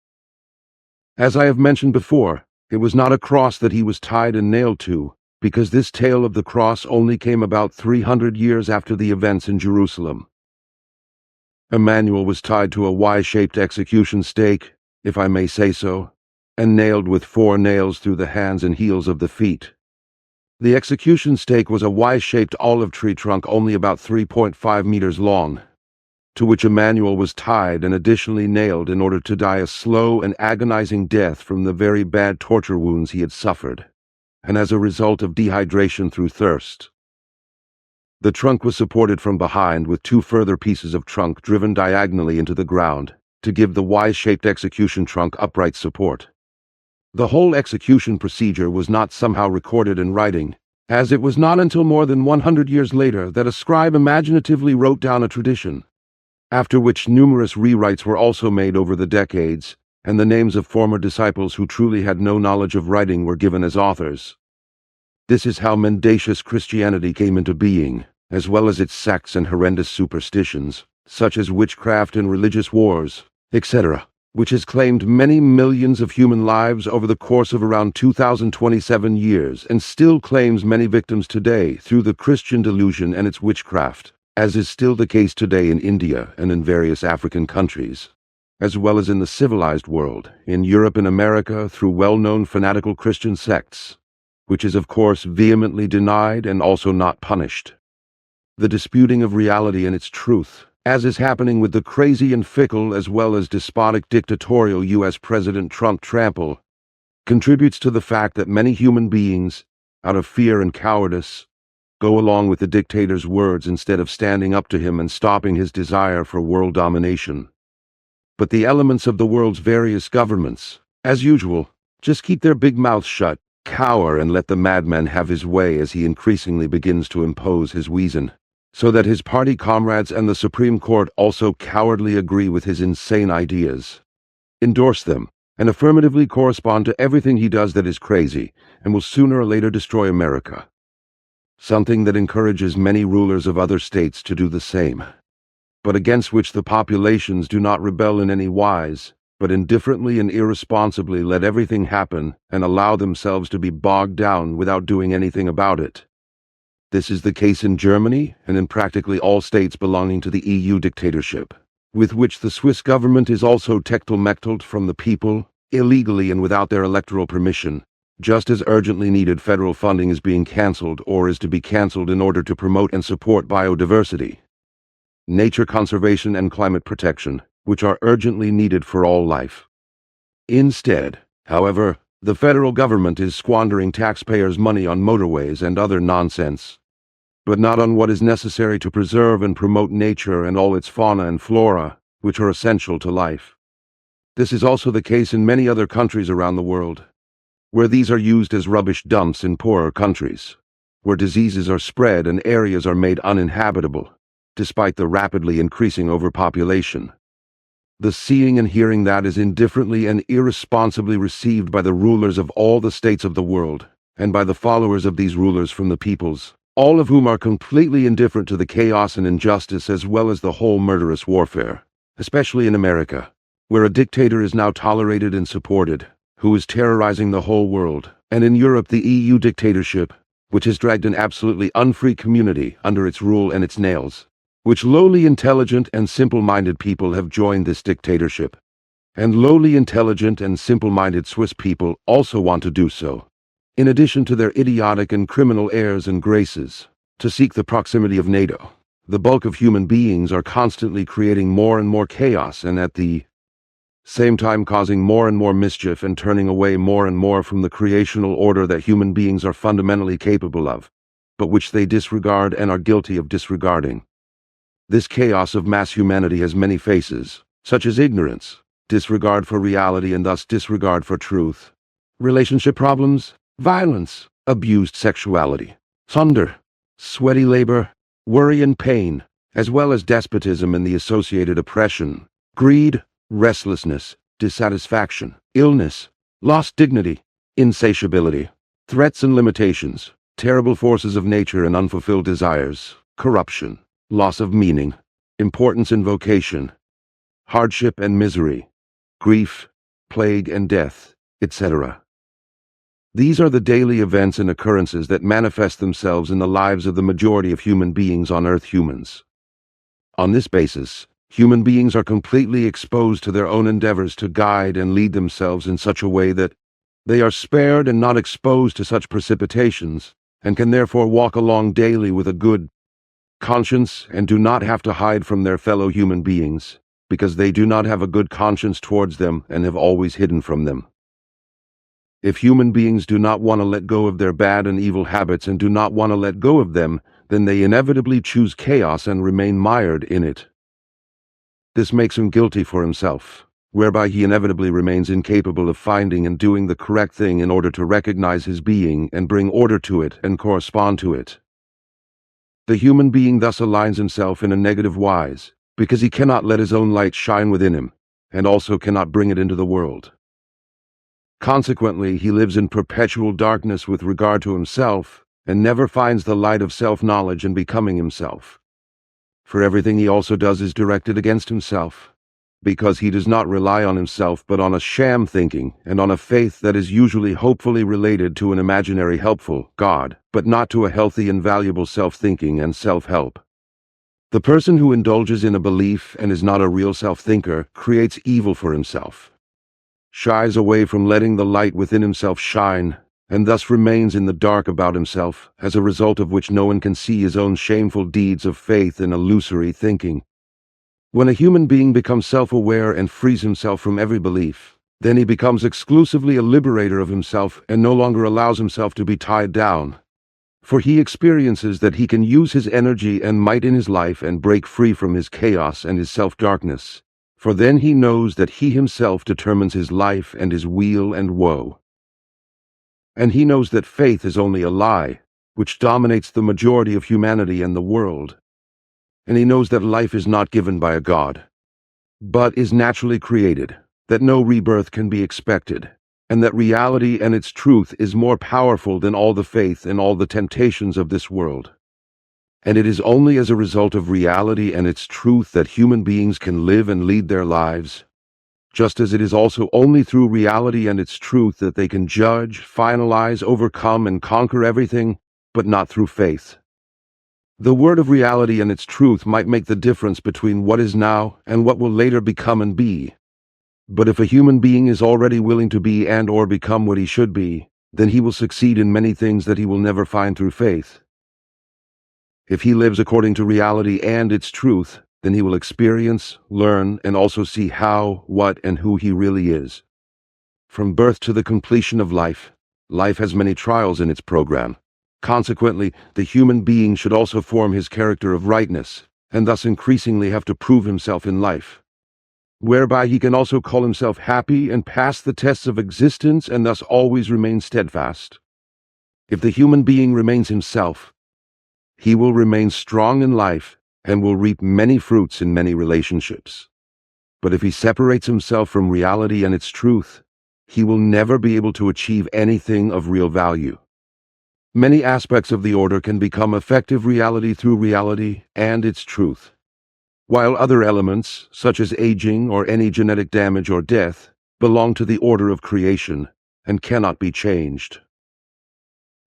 As I have mentioned before, it was not a cross that he was tied and nailed to, because this tale of the cross only came about 300 years after the events in Jerusalem. Emmanuel was tied to a Y-shaped execution stake, if I may say so, and nailed with 4 nails through the hands and heels of the feet. The execution stake was a Y-shaped olive tree trunk only about 3.5 meters long, to which Emmanuel was tied and additionally nailed in order to die a slow and agonizing death from the very bad torture wounds he had suffered, and as a result of dehydration through thirst. The trunk was supported from behind with 2 further pieces of trunk driven diagonally into the ground to give the Y-shaped execution trunk upright support. The whole execution procedure was not somehow recorded in writing, as it was not until more than 100 years later that a scribe imaginatively wrote down a tradition, after which numerous rewrites were also made over the decades, and the names of former disciples who truly had no knowledge of writing were given as authors. This is how mendacious Christianity came into being, as well as its sects and horrendous superstitions, such as witchcraft and religious wars, etc., which has claimed many millions of human lives over the course of around 2027 years and still claims many victims today through the Christian delusion and its witchcraft, as is still the case today in India and in various African countries, as well as in the civilized world, in Europe and America through well-known fanatical Christian sects, which is of course vehemently denied and also not punished. The disputing of reality and its truth, as is happening with the crazy and fickle as well as despotic dictatorial U.S. President Trump trample, contributes to the fact that many human beings, out of fear and cowardice, go along with the dictator's words instead of standing up to him and stopping his desire for world domination. But the elements of the world's various governments, as usual, just keep their big mouths shut, cower and let the madman have his way as he increasingly begins to impose his reason, so that his party comrades and the Supreme Court also cowardly agree with his insane ideas, endorse them, and affirmatively correspond to everything he does that is crazy and will sooner or later destroy America. Something that encourages many rulers of other states to do the same, but against which the populations do not rebel in any wise, but indifferently and irresponsibly let everything happen and allow themselves to be bogged down without doing anything about it. This is the case in Germany and in practically all states belonging to the EU dictatorship, with which the Swiss government is also tektelmechteled from the people, illegally and without their electoral permission. Just as urgently needed federal funding is being cancelled or is to be cancelled in order to promote and support biodiversity, nature conservation and climate protection, which are urgently needed for all life. Instead, however, the federal government is squandering taxpayers' money on motorways and other nonsense, but not on what is necessary to preserve and promote nature and all its fauna and flora, which are essential to life. This is also the case in many other countries around the world, where these are used as rubbish dumps in poorer countries, where diseases are spread and areas are made uninhabitable, despite the rapidly increasing overpopulation. the seeing and hearing that is indifferently and irresponsibly received by the rulers of all the states of the world, and by the followers of these rulers from the peoples, all of whom are completely indifferent to the chaos and injustice as well as the whole murderous warfare, especially in America, where a dictator is now tolerated and supported, who is terrorizing the whole world, and in Europe the EU dictatorship, which has dragged an absolutely unfree community under its rule and its nails, which lowly intelligent and simple-minded people have joined this dictatorship, and lowly intelligent and simple-minded Swiss people also want to do so, in addition to their idiotic and criminal airs and graces, to seek the proximity of NATO. The bulk of human beings are constantly creating more and more chaos and at the same time causing more and more mischief and turning away more and more from the creational order that human beings are fundamentally capable of, but which they disregard and are guilty of disregarding. This chaos of mass humanity has many faces, such as ignorance, disregard for reality and thus disregard for truth, relationship problems, violence, abused sexuality, thunder, sweaty labor, worry and pain, as well as despotism and the associated oppression, greed, restlessness, dissatisfaction, illness, lost dignity, insatiability, threats and limitations, terrible forces of nature and unfulfilled desires, corruption, loss of meaning, importance and vocation, hardship and misery, grief, plague and death, etc. These are the daily events and occurrences that manifest themselves in the lives of the majority of human beings on Earth humans. On this basis, human beings are completely exposed to their own endeavors to guide and lead themselves in such a way that they are spared and not exposed to such precipitations, and can therefore walk along daily with a good conscience and do not have to hide from their fellow human beings, because they do not have a good conscience towards them and have always hidden from them. If human beings do not want to let go of their bad and evil habits and do not want to let go of them, then they inevitably choose chaos and remain mired in it. This makes him guilty for himself, whereby he inevitably remains incapable of finding and doing the correct thing in order to recognize his being and bring order to it and correspond to it. The human being thus aligns himself in a negative wise, because he cannot let his own light shine within him, and also cannot bring it into the world. Consequently, he lives in perpetual darkness with regard to himself, and never finds the light of self-knowledge and becoming himself. For everything he also does is directed against himself, because he does not rely on himself but on a sham thinking and on a faith that is usually hopefully related to an imaginary helpful God, but not to a healthy and valuable self-thinking and self-help. The person who indulges in a belief and is not a real self-thinker creates evil for himself, shies away from letting the light within himself shine, and thus remains in the dark about himself, as a result of which no one can see his own shameful deeds of faith and illusory thinking. When a human being becomes self-aware and frees himself from every belief, then he becomes exclusively a liberator of himself and no longer allows himself to be tied down. For he experiences that he can use his energy and might in his life and break free from his chaos and his self-darkness. For then he knows that he himself determines his life and his weal and woe. And he knows that faith is only a lie, which dominates the majority of humanity and the world. And he knows that life is not given by a God, but is naturally created, that no rebirth can be expected, and that reality and its truth is more powerful than all the faith and all the temptations of this world. And it is only as a result of reality and its truth that human beings can live and lead their lives, just as it is also only through reality and its truth that they can judge, finalize, overcome, and conquer everything, but not through faith. The word of reality and its truth might make the difference between what is now and what will later become and be. But if a human being is already willing to be and or become what he should be, then he will succeed in many things that he will never find through faith. If he lives according to reality and its truth, then he will experience, learn, and also see how, what, and who he really is. From birth to the completion of life, life has many trials in its program. Consequently, the human being should also form his character of rightness, and thus increasingly have to prove himself in life, whereby he can also call himself happy and pass the tests of existence and thus always remain steadfast. If the human being remains himself, he will remain strong in life and will reap many fruits in many relationships. But if he separates himself from reality and its truth, he will never be able to achieve anything of real value. Many aspects of the order can become effective reality through reality and its truth, while other elements, such as aging or any genetic damage or death, belong to the order of creation and cannot be changed.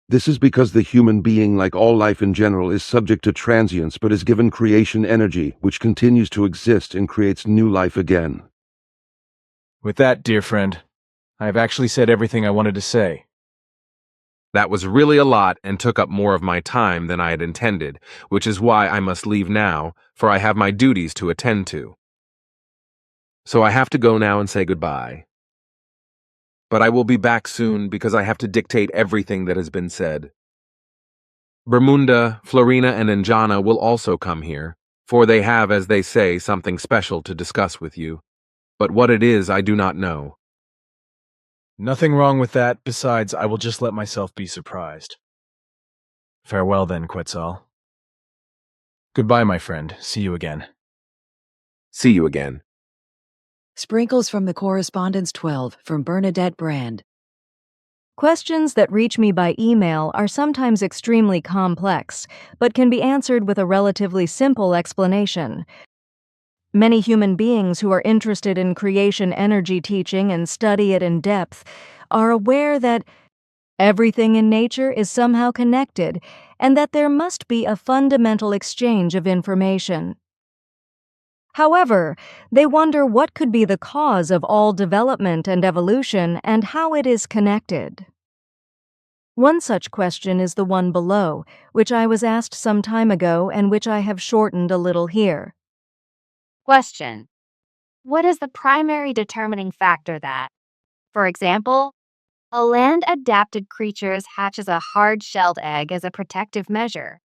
This is because the human being, like all life in general, is subject to transience but is given creation energy, which continues to exist and creates new life again. With that, dear friend, I have actually said everything I wanted to say. That was really a lot and took up more of my time than I had intended, which is why I must leave now, for I have my duties to attend to. So I have to go now and say goodbye. But I will be back soon because I have to dictate everything that has been said. Bermunda, Florina, and Anjana will also come here, for they have, as they say, something special to discuss with you. But what it is, I do not know. Nothing wrong with that. Besides, I will just let myself be surprised. Farewell then, Quetzal. Goodbye, my friend. See you again. See you again. Sprinkles from the Correspondence 12 from Bernadette Brand. Questions that reach me by email are sometimes extremely complex, but can be answered with a relatively simple explanation. Many human beings who are interested in creation energy teaching and study it in depth are aware that everything in nature is somehow connected and that there must be a fundamental exchange of information. However, they wonder what could be the cause of all development and evolution and how it is connected. One such question is the one below, which I was asked some time ago and which I have shortened a little here. Question: what is the primary determining factor that, for example, a land-adapted creature hatches a hard-shelled egg as a protective measure?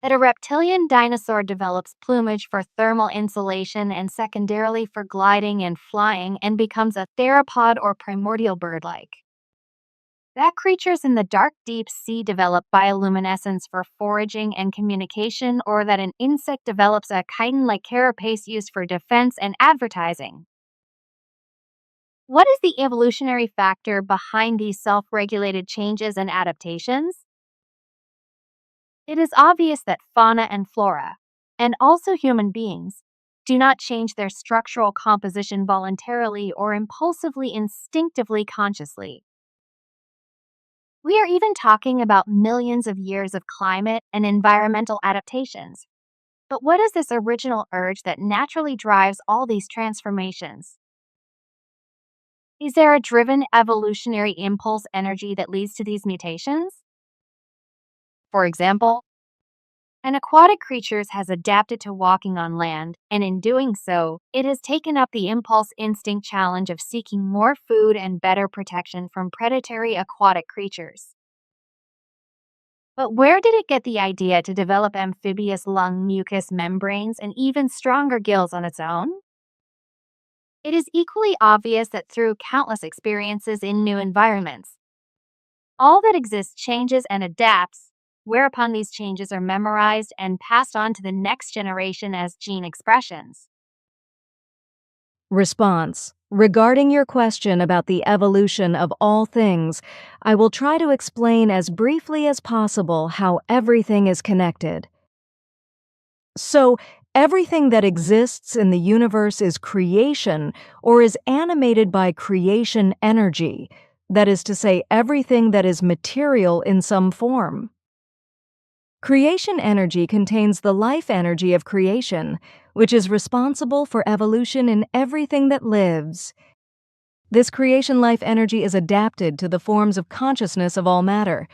That a reptilian dinosaur develops plumage for thermal insulation and secondarily for gliding and flying and becomes a theropod or primordial bird-like? That creatures in the dark deep sea develop bioluminescence for foraging and communication, or that an insect develops a chitin-like carapace used for defense and advertising? What is the evolutionary factor behind these self-regulated changes and adaptations? It is obvious that fauna and flora, and also human beings, do not change their structural composition voluntarily or impulsively, instinctively, consciously. We are even talking about millions of years of climate and environmental adaptations. But what is this original urge that naturally drives all these transformations? Is there a driven evolutionary impulse energy that leads to these mutations? For example, an aquatic creature has adapted to walking on land, and in doing so, it has taken up the impulse instinct challenge of seeking more food and better protection from predatory aquatic creatures. But where did it get the idea to develop amphibious lung mucous membranes and even stronger gills on its own? It is equally obvious that through countless experiences in new environments, all that exists changes and adapts, whereupon these changes are memorized and passed on to the next generation as gene expressions. Response: regarding your question about the evolution of all things, I will try to explain as briefly as possible how everything is connected. So, everything that exists in the universe is creation or is animated by creation energy, that is to say, everything that is material in some form. Creation energy contains the life energy of creation, which is responsible for evolution in everything that lives. This creation life energy is adapted to the forms of consciousness of all matter.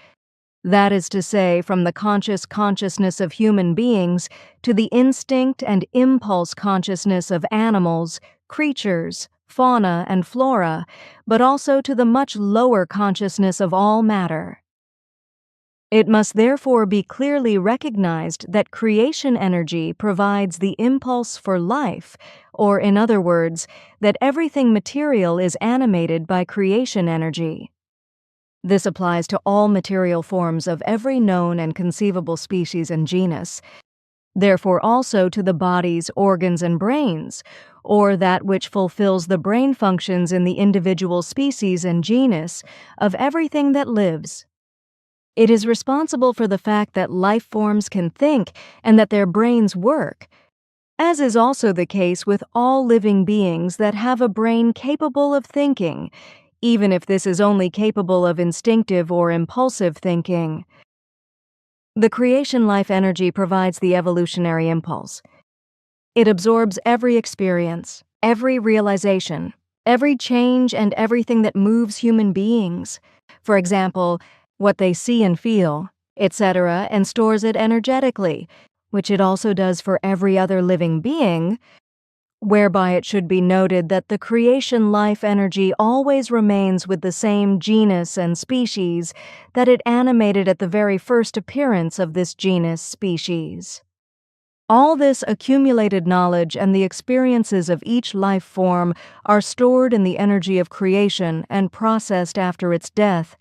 That is to say, from the conscious consciousness of human beings to the instinct and impulse consciousness of animals, creatures, fauna, and flora, but also to the much lower consciousness of all matter. It must therefore be clearly recognized that creation energy provides the impulse for life, or in other words, that everything material is animated by creation energy. This applies to all material forms of every known and conceivable species and genus. therefore also to the body's organs and brains, or that which fulfills the brain functions in the individual species and genus of everything that lives. It is responsible for the fact that life forms can think and that their brains work, as is also the case with all living beings that have a brain capable of thinking, even if this is only capable of instinctive or impulsive thinking. The creation life energy provides the evolutionary impulse. It absorbs every experience, every realization, every change, and everything that moves human beings. For example, what they see and feel, etc., and stores it energetically, which it also does for every other living being, whereby it should be noted that the creation life energy always remains with the same genus and species that it animated at the very first appearance of this genus species. All this accumulated knowledge and the experiences of each life form are stored in the energy of creation and processed after its death,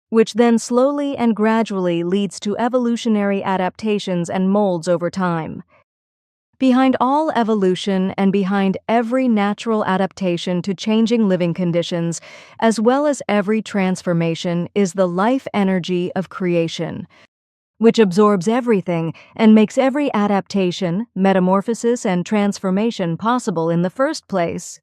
which then slowly and gradually leads to evolutionary adaptations and molds over time. Behind all evolution and behind every natural adaptation to changing living conditions, as well as every transformation, is the life energy of creation, which absorbs everything and makes every adaptation, metamorphosis, and transformation possible in the first place.